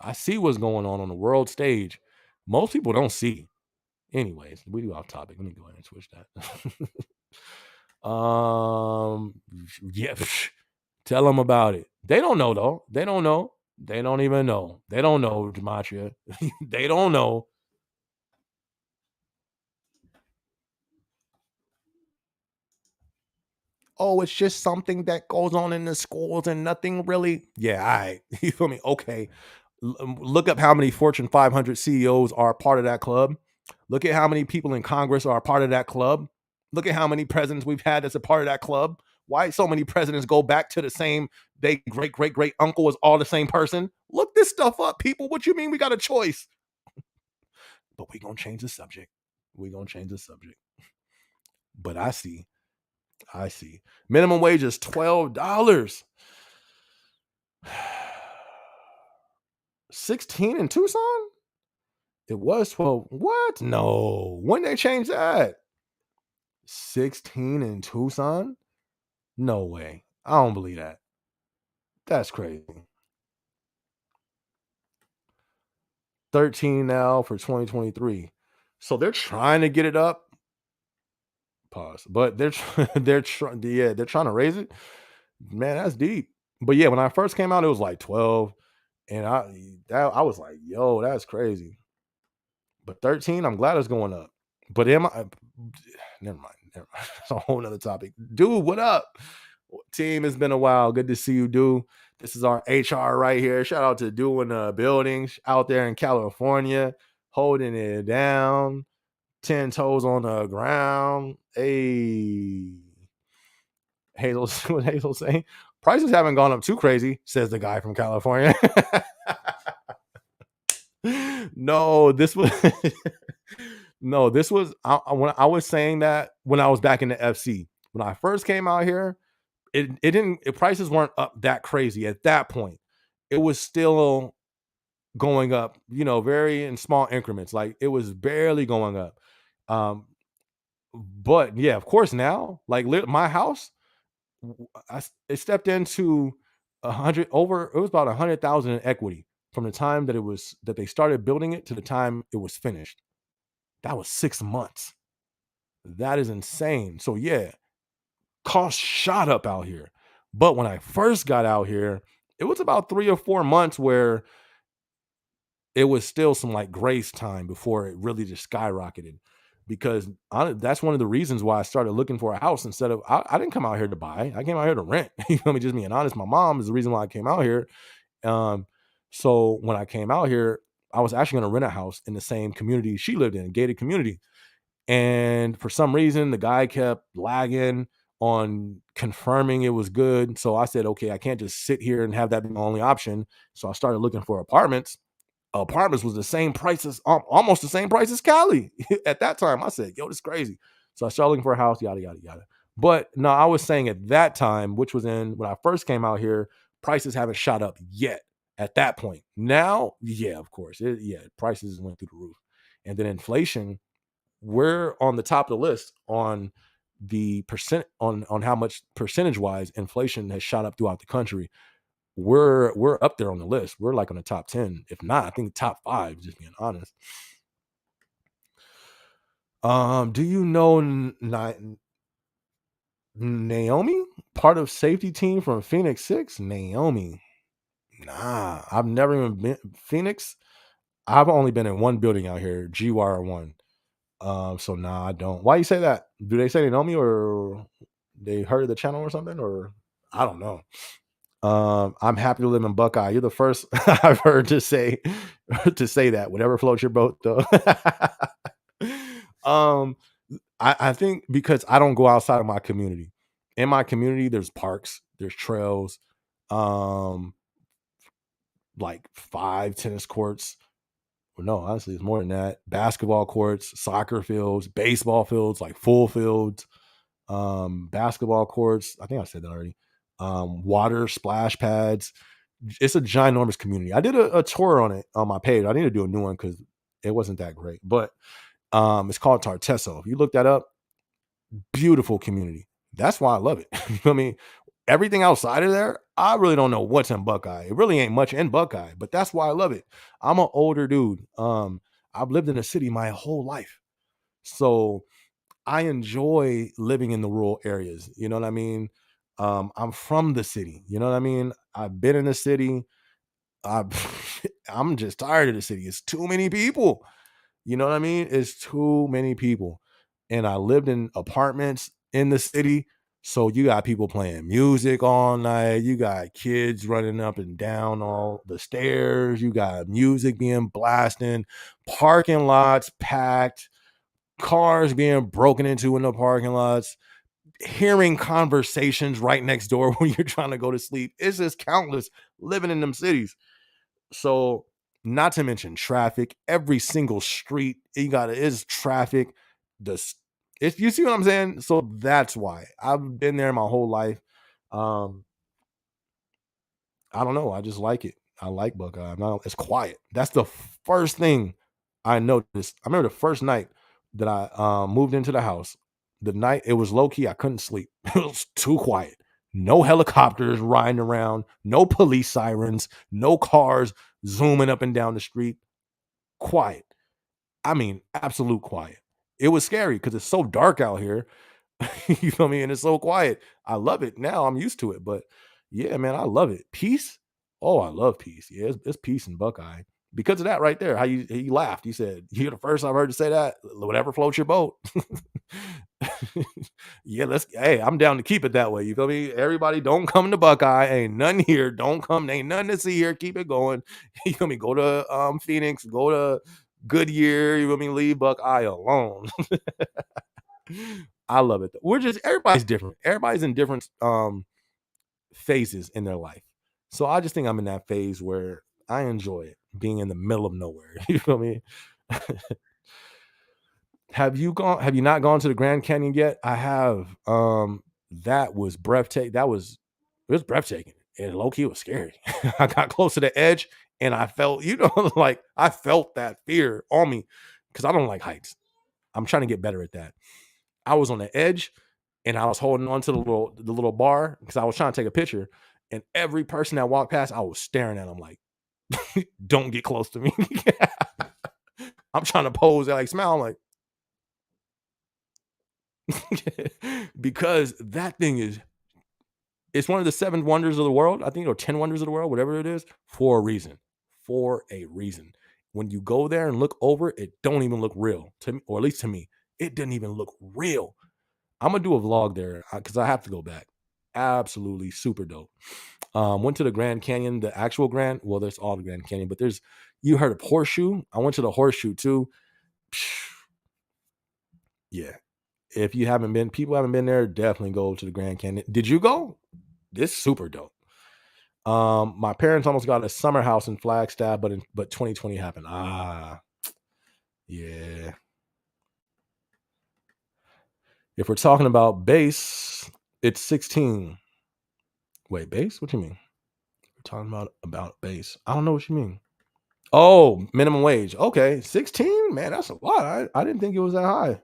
I see what's going on the world stage. Most people don't see. Anyways, we do off topic. Let me go ahead and switch that. Yeah, tell them about it. They don't know though. They don't know. They don't even know. They don't know, Gematria. They don't know. Oh, it's just something that goes on in the schools and nothing really. Yeah, all right. You feel me? Okay. Look up how many Fortune 500 CEOs are part of that club. Look at how many people in Congress are a part of that club. Look at how many presidents we've had that's a part of that club. Why so many presidents go back to the same, they great uncle is all the same person? Look this stuff up, people. What you mean we got a choice? But we gonna change the subject. We gonna change the subject. But I see I see. Minimum wage is $12. 16 in Tucson? It was 12. What? No. When they change that? 16 in Tucson? No way. I don't believe that. That's crazy. 13 now for 2023. So they're trying to get it up. Pause. But they're trying they're trying to raise it. Man, that's deep. But yeah, when I first came out, it was like 12. And I was like, yo, that's crazy. But 13, I'm glad it's going up. But am I never mind. Never mind. It's a whole nother topic. Dude, what up? Team, it's been a while. Good to see you, dude. This is our HR right here. Shout out to doing the buildings out there in California, holding it down, 10 toes on the ground. Hey. Hazel, what Hazel saying? Prices haven't gone up too crazy, says the guy from California. No, this was no, this was when I was saying that when I was back in the FC. When I first came out here, prices weren't up that crazy at that point. It was still going up, very in small increments. Like it was barely going up. Um, but yeah, of course now, like my house, it stepped into 100 over. It was about 100,000 in equity from the time that they started building it to the time it was finished. That was 6 months. That is insane. So yeah, costs shot up out here. But when I first got out here, it was about 3 or 4 months where it was still some like grace time before it really just skyrocketed. Because that's one of the reasons why I started looking for a house instead of I didn't come out here to buy. I came out here to rent. You know me, just being honest. My mom is the reason why I came out here. So when I came out here, I was actually going to rent a house in the same community she lived in, a gated community. And for some reason, the guy kept lagging on confirming it was good. So I said, okay, I can't just sit here and have that be my only option. So I started looking for apartments. Apartments was the same prices, almost the same price as Cali at that time. I said, yo, this is crazy. So I started looking for a house, yada, yada, yada. But no, I was saying at that time, which was when I first came out here, prices haven't shot up yet at that point. Now, yeah, of course. Prices went through the roof. And then inflation, we're on the top of the list on the percent on how much percentage wise inflation has shot up throughout the country. We're up there on the list. We're like on the top 10, if not, I think top 5, just being honest. Do you know Naomi, part of safety team from Phoenix 6? Naomi. Nah, I've never even been Phoenix. I've only been in one building out here, GWire 1. So nah, I don't. Why you say that? Do they say they know me or they heard of the channel or something? Or I don't know. I'm happy to live in Buckeye. You're the first I've heard to say that. Whatever floats your boat, though. um, I think because I don't go outside of my community. In my community, there's parks, there's trails, um, like 5 tennis courts. Well, no, honestly, it's more than that. Basketball courts, soccer fields, baseball fields, like full fields, basketball courts. I think I said that already. Water splash pads. It's a ginormous community. I did a tour on it on my page. I need to do a new one because it wasn't that great. But it's called Tartesso. If you look that up, beautiful community. That's why I love it. You know what I mean? Everything outside of there, I really don't know what's in Buckeye. It really ain't much in Buckeye, but that's why I love it. I'm an older dude. I've lived in a city my whole life. So I enjoy living in the rural areas. You know what I mean? I'm from the city. You know what I mean? I've been in the city. I, I'm just tired of the city. It's too many people. You know what I mean? It's too many people. And I lived in apartments in the city. So you got people playing music all night. You got kids running up and down all the stairs. You got music being blasting, parking lots packed, cars being broken into in the parking lots, hearing conversations right next door when you're trying to go to sleep. It's just countless living in them cities. So, not to mention traffic. Every single street is traffic. The If you see what I'm saying, so that's why I've been there my whole life. Um, I don't know. I just like it. I like Buckeye. It's quiet. That's the first thing I noticed. I remember the first night that I moved into the house. The night it was low key, I couldn't sleep. It was too quiet. No helicopters riding around, no police sirens, no cars zooming up and down the street. Quiet. I mean, absolute quiet. It was scary because it's so dark out here. You feel me? And it's so quiet. I love it. Now I'm used to it. But yeah, man, I love it. Peace. Oh, I love peace. Yeah, it's peace in Buckeye. Because of that right there, how you laughed. You said, you're the first I've heard you say that. Whatever floats your boat. Yeah, hey, I'm down to keep it that way. You feel me? Everybody don't come to Buckeye. Ain't none here. Don't come. Ain't nothing to see here. Keep it going. You feel me? Go to Phoenix, go to Goodyear. You feel me? Leave Buckeye alone. I love it. We're just everybody's different. Everybody's in different phases in their life. So I just think I'm in that phase where I enjoy it, being in the middle of nowhere. You feel me? Have you not gone to the Grand Canyon yet? I have. That was breathtaking. It was breathtaking. And low key was scary. I got close to the edge and I felt, like I felt that fear on me because I don't like heights. I'm trying to get better at that. I was on the edge and I was holding on to the little bar because I was trying to take a picture. And every person that walked past, I was staring at them like, don't get close to me. I'm trying to pose, like smile, like, because that thing it's one of the 7 wonders of the world, I think, or 10 wonders of the world, whatever it is, for a reason. For a reason. When you go there and look over it, don't even look real to me, or at least to me. It didn't even look real. I'm gonna do a vlog there because I have to go back. Absolutely super dope. Went to the Grand Canyon, the actual Grand. Well, there's all the Grand Canyon, but you heard of Horseshoe? I went to the Horseshoe too. Yeah. If you haven't been, people haven't been there, definitely go to the Grand Canyon. Did you go? This super dope. My parents almost got a summer house in Flagstaff, but 2020 happened. Yeah. If we're talking about base, it's 16. Wait, base? What you mean? We're talking about base. I don't know what you mean. Oh, minimum wage. Okay, 16? Man, that's a lot. I didn't think it was that high.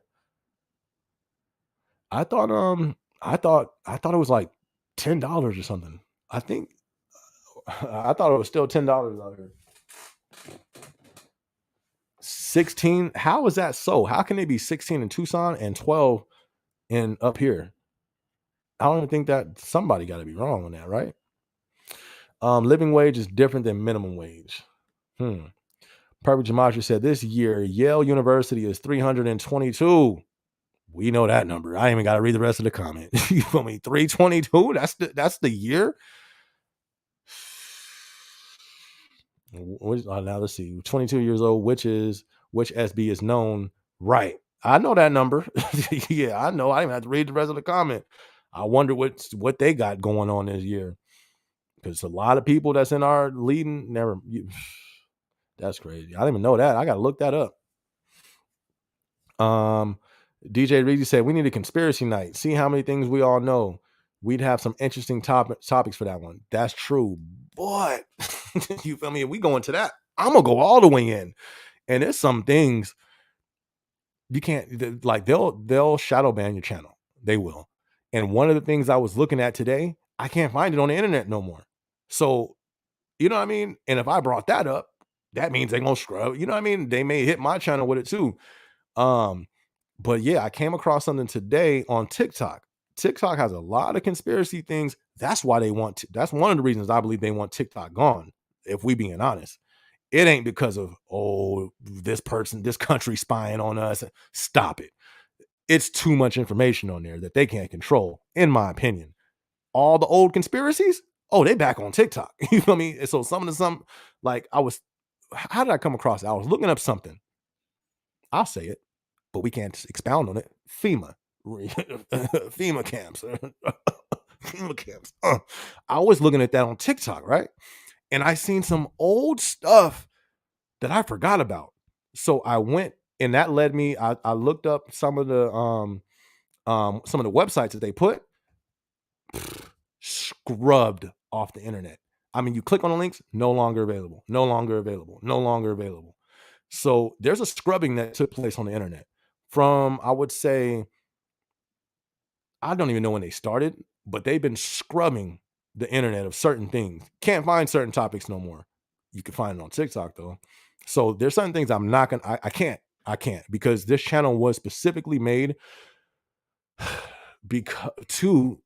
I thought it was like $10 or something. I think I thought it was still $10 out here. 16? How is that so? How can they be 16 in Tucson and 12 in up here? I don't even think that somebody got to be wrong on that, right? Living wage is different than minimum wage. Perfect Gematria said this year Yale University is 322. We know that number. I ain't even got to read the rest of the comment. You feel me? 322. That's the year. Now let's see. 22 years old. Which SB is known, right? I know that number. Yeah, I know. I didn't have to read the rest of the comment. I wonder what they got going on this year, because a lot of people that's in our leading that's crazy. I didn't even know that. I gotta look that up. DJ Reedy said we need a conspiracy night. See how many things we all know. We'd have some interesting topics for that one. That's true, but you feel me? If we go into that, I'm gonna go all the way in, and there's some things you can't, like, they'll shadow ban your channel. They will. And one of the things I was looking at today, I can't find it on the internet no more. So, you know what I mean? And if I brought that up, that means they're gonna scrub. You know what I mean? They may hit my channel with it too. But yeah, I came across something today on TikTok. TikTok has a lot of conspiracy things. That's why that's one of the reasons I believe they want TikTok gone, if we being honest. It ain't because of, this country spying on us. Stop it. It's too much information on there that they can't control, in my opinion. All the old conspiracies, they back on TikTok. You feel me? So like how did I come across it? I was looking up something. I'll say it, but we can't expound on it. FEMA. FEMA camps. FEMA camps. I was looking at that on TikTok, right? And I seen some old stuff that I forgot about. So I went, and that led me, I looked up some of the some of the websites that they put, scrubbed off the internet. I mean, you click on the links, no longer available, no longer available, no longer available. So there's a scrubbing that took place on the internet from, I would say, I don't even know when they started, but they've been scrubbing the internet of certain things. Can't find certain topics no more. You can find it on TikTok though. So there's certain things I'm not gonna, I can't because this channel was specifically made because to,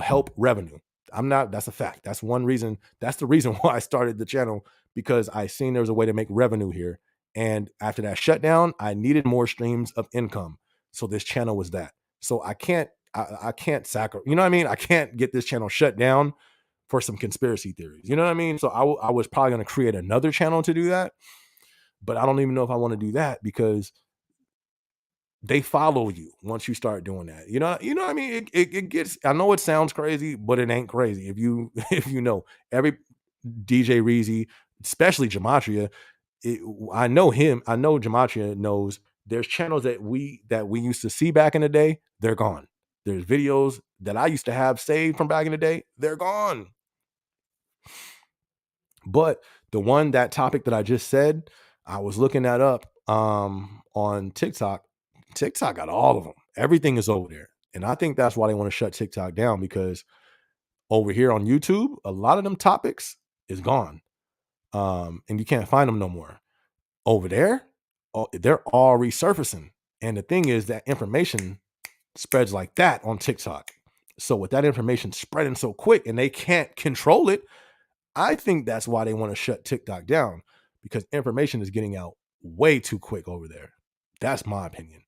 help revenue. I'm not, that's a fact. That's one reason. That's the reason why I started the channel, because I seen there was a way to make revenue here. And after that shutdown, I needed more streams of income. So this channel was that. So I can't you know what I mean? I can't get this channel shut down for some conspiracy theories. You know what I mean? So I was probably going to create another channel to do that, but I don't even know if I want to do that because they follow you once you start doing that. You know what I mean? It gets, I know it sounds crazy, but it ain't crazy. If you if you know every DJ Reezy, especially Gematria, I know him. I know Gematria knows there's channels that we used to see back in the day, they're gone. There's videos that I used to have saved from back in the day, they're gone. But that topic that I just said, I was looking that up on TikTok. TikTok got all of them. Everything is over there. And I think that's why they want to shut TikTok down, because over here on YouTube, a lot of them topics is gone. And you can't find them no more. Over there, they're all resurfacing. And the thing is that information spreads like that on TikTok. So with that information spreading so quick and they can't control it, I think that's why they want to shut TikTok down, because information is getting out way too quick over there. That's my opinion.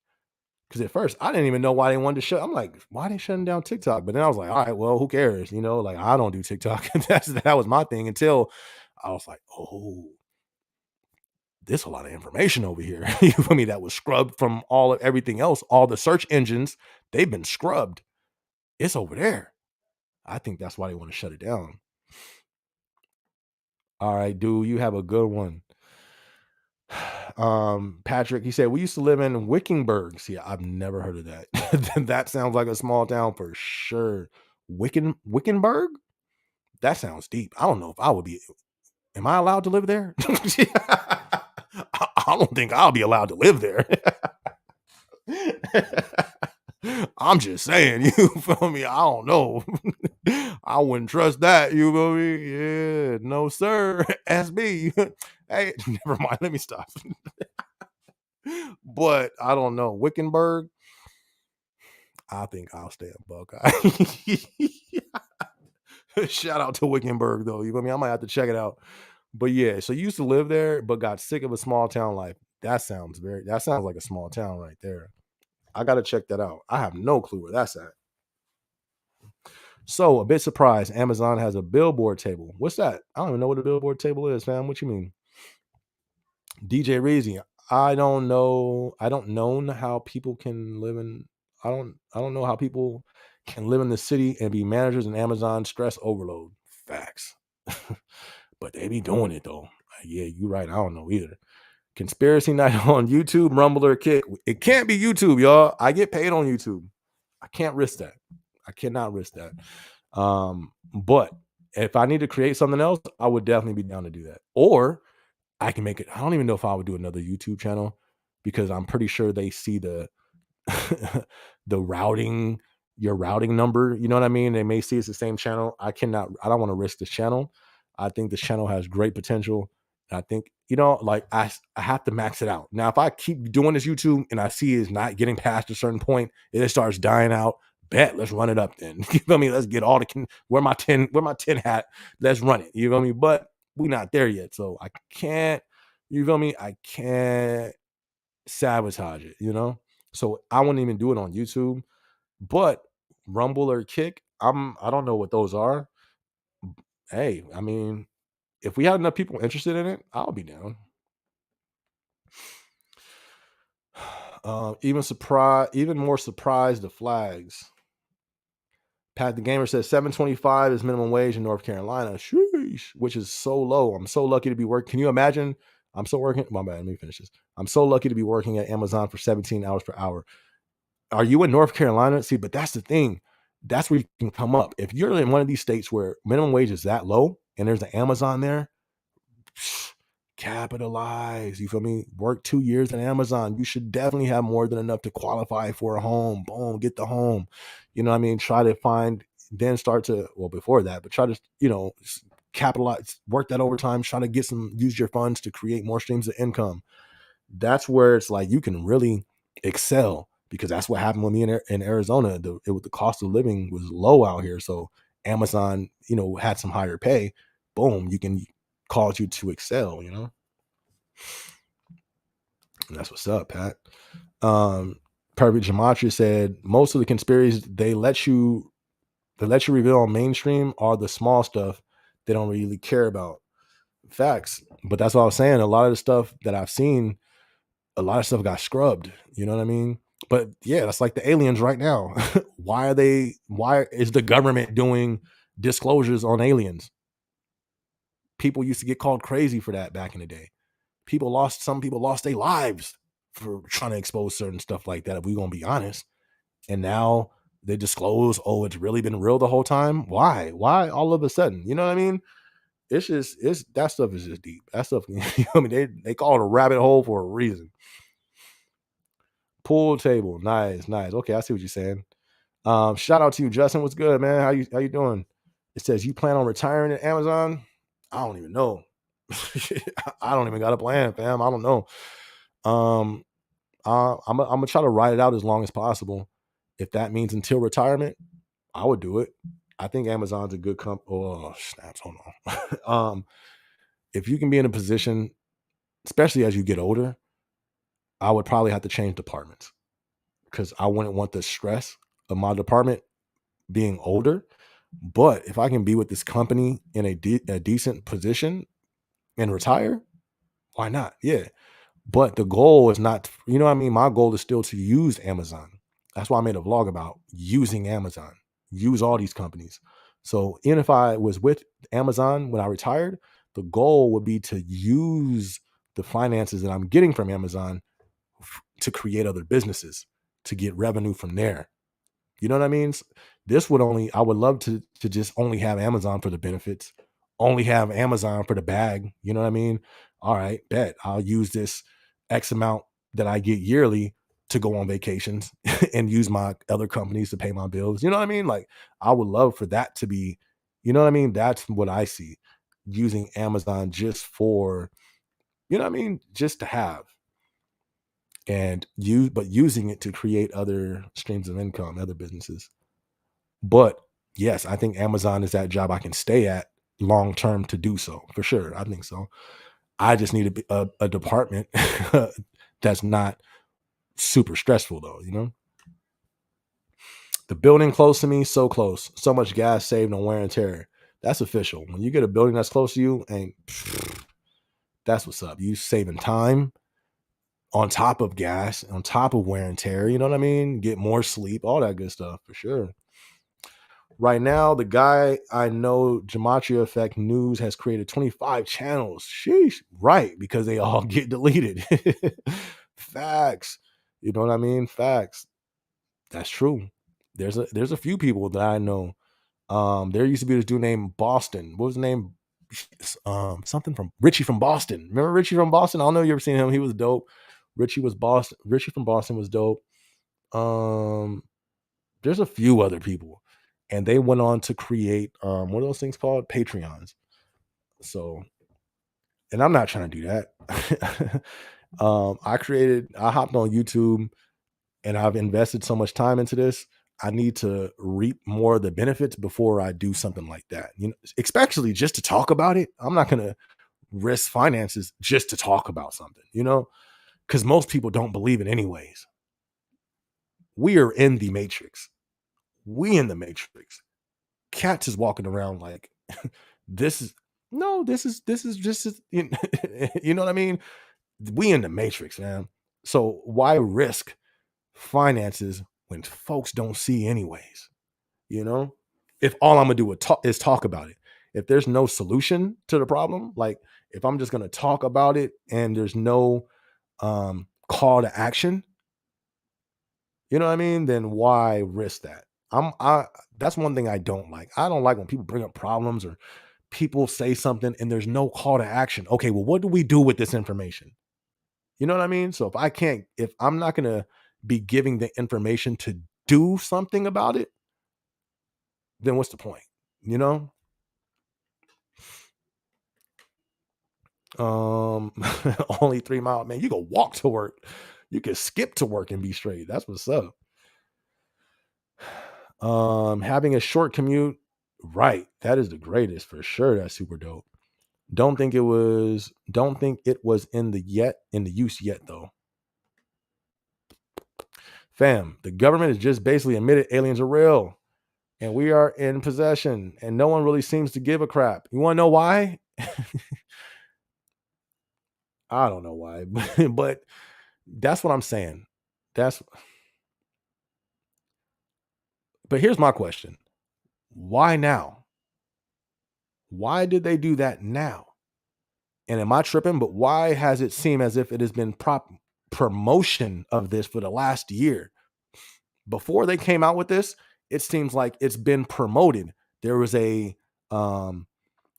Because at first I didn't even know why they wanted to shut. I'm like, why are they shutting down TikTok? But then I was like, all right, well, who cares? Like I don't do TikTok. That was my thing until I was like, oh, there's a lot of information over here. You feel me? That was scrubbed from everything else. All the search engines, they've been scrubbed. It's over there. I think that's why they want to shut it down. All right, dude, you have a good one. Patrick, he said, we used to live in Wickenburg. See, I've never heard of that. That sounds like a small town for sure. Wickenburg? That sounds deep. I don't know if I would be. Am I allowed to live there? I don't think I'll be allowed to live there. I'm just saying, you feel me? I don't know. I wouldn't trust that. You feel me? Yeah, no, sir. SB. Hey, never mind. Let me stop. But I don't know. Wickenburg, I think I'll stay a Buckeye. Shout out to Wickenburg, though. You feel me? I might have to check it out. But yeah, so you used to live there, but got sick of a small town life. That sounds like a small town right there. I got to check that out. I have no clue where that's at. So, a bit surprised, Amazon has a billboard table. What's that? I don't even know what a billboard table is, fam. What you mean? DJ Reezy, I don't know how people can live in I don't know how people can live in the city and be managers in Amazon. Stress overload. Facts. But they be doing it though. Yeah, you're right. I don't know either. Conspiracy night on YouTube, Rumble or Kick. It can't be YouTube, y'all. I get paid on YouTube. I can't risk that. I cannot risk that. But if I need to create something else, I would definitely be down to do that. Or I can make it. I don't even know if I would do another YouTube channel, because I'm pretty sure they see the your routing number. You know what I mean? They may see it's the same channel. I don't want to risk this channel. I think this channel has great potential. I think, like I have to max it out. Now, if I keep doing this YouTube and I see it's not getting past a certain point, it starts dying out. Bet, let's run it up then. You feel me? Let's get all where my 10 hat. Let's run it. You feel me? But we're not there yet. So I can't, you feel me? I can't sabotage it, So I wouldn't even do it on YouTube. But Rumble or Kick, I don't know what those are. Hey, I mean, if we had enough people interested in it, I'll be down. Even more surprised the flags. Pat the Gamer says $7.25 is minimum wage in North Carolina. Sheesh, which is so low. I'm so lucky to be working. Can you imagine? My bad. Let me finish this. I'm so lucky to be working at Amazon for 17 hours per hour. Are you in North Carolina? See, but that's the thing. That's where you can come up. If you're in one of these states where minimum wage is that low and there's an Amazon there, capitalize. You feel me? Work 2 years at Amazon. You should definitely have more than enough to qualify for a home. Boom, get the home. You know what I mean? Try to find, then start to, well, before that, but try to, capitalize, work that overtime, try to use your funds to create more streams of income. That's where it's like you can really excel, because that's what happened with me in Arizona. The cost of living was low out here. So Amazon, had some higher pay. Boom, you can cause you to excel. And that's what's up, Pat. Perfect Gematria said most of the conspiracies they let you reveal on mainstream are the small stuff they don't really care about. Facts. But that's what I was saying. A lot of the stuff that I've seen, a lot of stuff got scrubbed. You know what I mean? But yeah, that's like the aliens right now. Why is the government doing disclosures on aliens? People used to get called crazy for that back in the day. Some people lost their lives for trying to expose certain stuff like that, if we're gonna be honest. And now they disclose, oh, it's really been real the whole time. Why all of a sudden? You know what I mean? It's that stuff is just deep. That stuff, I mean, they call it a rabbit hole for a reason. Pool table, nice. Okay, I see what you're saying. Shout out to you, Justin. What's good, man? How you doing? It says you plan on retiring at Amazon. I don't even know. I don't even got a plan, fam. I don't know. I'm gonna try to ride it out as long as possible. If that means until retirement, I would do it. I think Amazon's a good company. Oh, snaps. Hold on. If you can be in a position, especially as you get older, I would probably have to change departments, because I wouldn't want the stress of my department being older. But if I can be with this company in a decent position and retire, why not? Yeah. But the goal is not, what I mean? My goal is still to use Amazon. That's why I made a vlog about using Amazon, use all these companies. So even if I was with Amazon when I retired, the goal would be to use the finances that I'm getting from Amazon to create other businesses, to get revenue from there. You know what I mean? I would love to just only have Amazon for the benefits, only have Amazon for the bag. You know what I mean? All right, bet I'll use this X amount that I get yearly to go on vacations and use my other companies to pay my bills. You know what I mean? Like, I would love for that to be, you know what I mean? That's what I see, using Amazon just for, just to have, but using it to create other streams of income, other businesses. But yes, I think Amazon is that job I can stay at long term to do so, for sure. I think so. I just need a department that's not super stressful, though. The building close to me, so close, so much gas saved on wear and tear. That's official. When you get a building that's close to you, and that's what's up. You saving time on top of gas, on top of wear and tear. You know what I mean? Get more sleep, all that good stuff, for sure. Right now, the guy I know, Gematria Effect News, has created 25 channels. Sheesh. Right, because they all get deleted. Facts. You know what I mean? Facts. That's true. There's a few people that I know. There used to be this dude named Boston. What was his name? Something from Richie from Boston. Remember Richie from Boston? I don't know if you ever seen him. He was dope. Richie from Boston was dope. There's a few other people, and they went on to create what are those things called? Patreons. So, and I'm not trying to do that. I hopped on YouTube, and I've invested so much time into this. I need to reap more of the benefits before I do something like that. Especially just to talk about it. I'm not gonna risk finances just to talk about something, because most people don't believe it anyways. We are in the matrix. We in the matrix. Cats is walking around like this is no, this is just you know what I mean? We in the matrix, man. So why risk finances when folks don't see anyways? If all I'm gonna do is talk about it. If there's no solution to the problem, like if I'm just gonna talk about it and there's no call to action, You know what I mean? Then why risk that? I That's one thing I don't like. I don't like when people bring up problems or people say something and there's no call to action. Okay, well, what do we do with this information? You know what I mean? So if I'm not gonna be giving the information to do something about it, then what's the point? You know? Um Only 3 mile, man. You can walk to work. You can skip to work and be straight. That's what's up. Having a short commute, right. That is the greatest for sure. That's super dope. Don't think it was in the use yet though. Fam, the government has just basically admitted aliens are real and we are in possession and no one really seems to give a crap. You want to know why? I don't know why, but that's what I'm saying. That's But here's my question. Why now? Why did they do that now? And am I tripping? But why has it seemed as if it has been promotion of this for the last year? Before they came out with this, it seems like it's been promoted. There was a um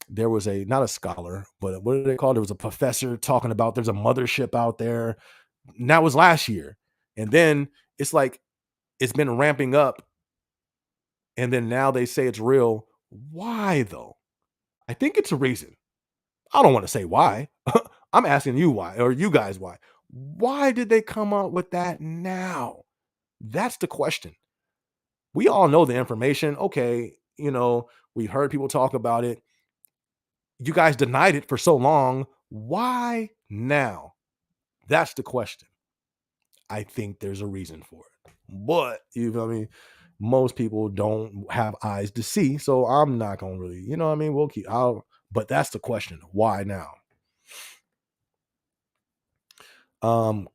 there was a not a scholar, but what do they call it? There was a professor talking about there's a mothership out there. And that was last year. And then it's like it's been ramping up and then now they say it's real. Why though? I think it's a reason. I don't want to say why. I'm asking you why, or you guys why. Why did they come up with that now? That's the question. We all know the information. Okay, we've heard people talk about it. You guys denied it for so long. Why now? That's the question. I think there's a reason for it. But you feel me? Most people don't have eyes to see, so I'm not gonna really, you know what I mean? We'll keep out, but that's the question. Why now?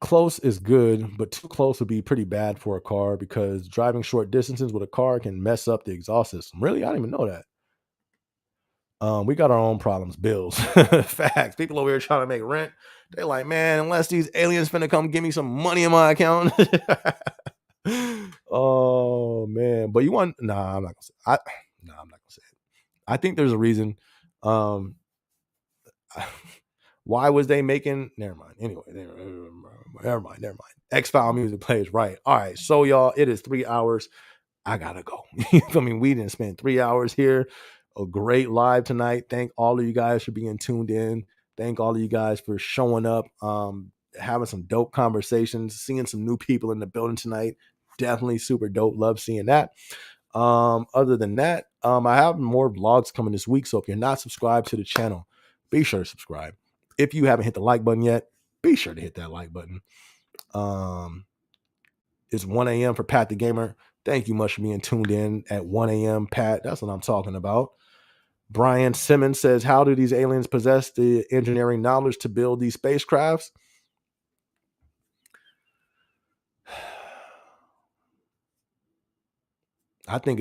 Close is good, but too close would be pretty bad for a car because driving short distances with a car can mess up the exhaust system. Really? I didn't even know that. We got our own problems, bills. Facts. People over here trying to make rent. They're like, man, unless these aliens finna come give me some money in my account. Oh man. But you want nah, I'm not gonna say I'm not gonna say it. I think there's a reason. Um Why was they making? Never mind. Anyway, never mind. X File music plays right. All right, so y'all, it is 3 hours. I gotta go. I mean, we didn't spend 3 hours here. A great live tonight. Thank all of you guys for being tuned in. Thank all of you guys for showing up. Having some dope conversations, seeing some new people in the building tonight. Definitely super dope. Love seeing that. Other than that, I have more vlogs coming this week. So if you're not subscribed to the channel, be sure to subscribe. If you haven't hit the like button yet, be sure to hit that like button. It's 1 a.m. for Pat the Gamer. Thank you much for being tuned in at 1 a.m. Pat. That's what I'm talking about. Brian Simmons says, how do these aliens possess the engineering knowledge to build these spacecrafts? I think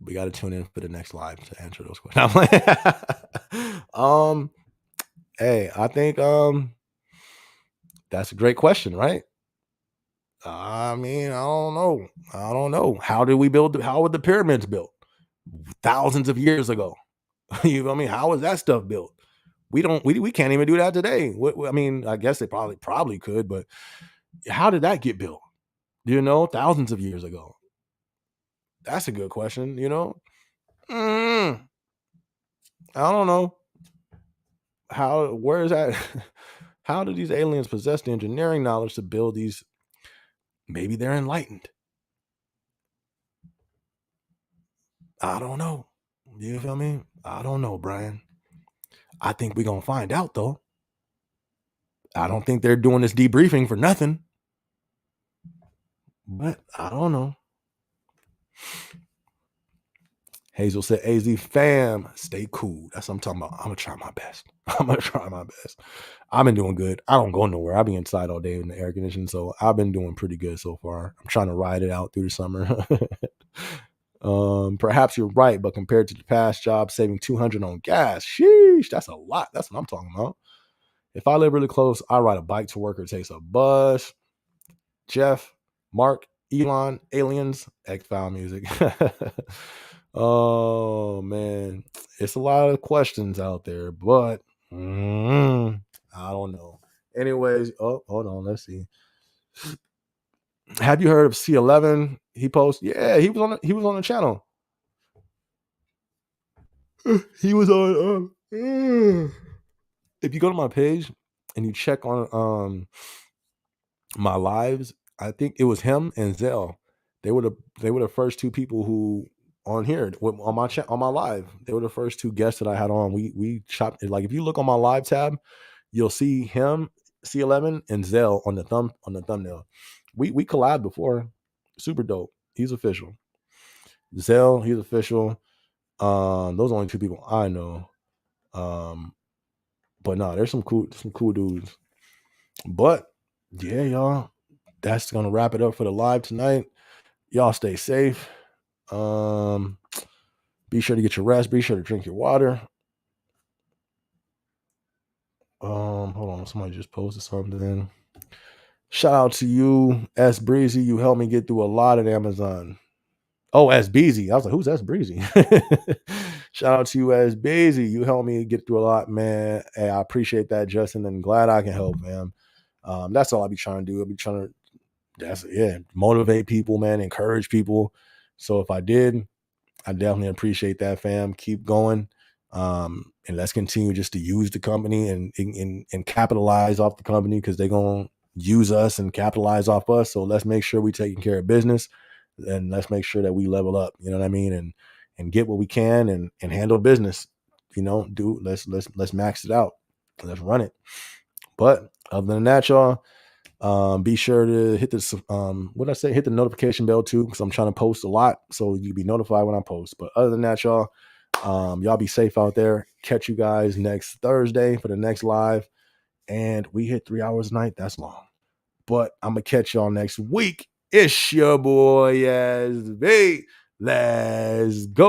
we got to tune in for the next live to answer those questions. Hey, I think that's a great question, right? I mean, I don't know. How were the pyramids built? Thousands of years ago. You know what I mean? How was that stuff built? We can't even do that today. I mean, I guess they probably could, but how did that get built? Thousands of years ago. That's a good question, Mm, I don't know. Where is that? How do these aliens possess the engineering knowledge to build these? Maybe they're enlightened. I don't know. You feel me? I don't know, Brian. I think we're gonna find out though. I don't think they're doing this debriefing for nothing. But I don't know. Hazel said, AZ fam, stay cool. That's what I'm talking about. I'm gonna try my best. I've been doing good. I don't go nowhere. I'll be inside all day in the air conditioning. So I've been doing pretty good so far. I'm trying to ride it out through the summer. Perhaps you're right, but compared to the past job, saving $200 on gas, sheesh, that's a lot. That's what I'm talking about. If I live really close, I ride a bike to work or takes a bus. Jeff, Mark, Elon, aliens, X-File music. Oh man, it's a lot of questions out there, but I don't know. Anyways, oh, hold on, let's see. Have you heard of C11? He posts, yeah, he was on the channel. He was on if you go to my page and you check on my lives, I think it was him and Zell. They were the first two people who on here on my on my live. They were the first two guests that I had on. We chopped it. Like if you look on my live tab, you'll see him, C11, and Zell on the thumbnail. We collabed before. Super dope. He's official. Zell, he's official. Those are only two people I know. But no, there's some cool dudes. But yeah, y'all, that's gonna wrap it up for the live tonight. Y'all stay safe. Be sure to get your rest. Be sure to drink your water. Hold on, somebody just posted something. Shout out to you, S Breezy. You helped me get through a lot at Amazon. Oh, S Breezy. I was like, who's S Breezy? Shout out to you, S Breezy. You helped me get through a lot, man. Hey, I appreciate that, Justin, and glad I can help, man. That's all I be trying to do. I be trying to motivate people, man, encourage people. So if I did, I definitely appreciate that, fam. Keep going. And let's continue just to use the company and capitalize off the company, because they're gonna use us and capitalize off us. So let's make sure we're taking care of business, and let's make sure that we level up. You know what I mean? And get what we can and handle business. You know, let's max it out. Let's run it. But other than that, y'all, be sure to hit hit the notification bell too, because I'm trying to post a lot, so you'll be notified when I post. But other than that, y'all, y'all be safe out there. Catch you guys next Thursday for the next live. And we hit 3 hours a night. That's long. But I'm gonna catch y'all next week. It's your boy SB. Let's go.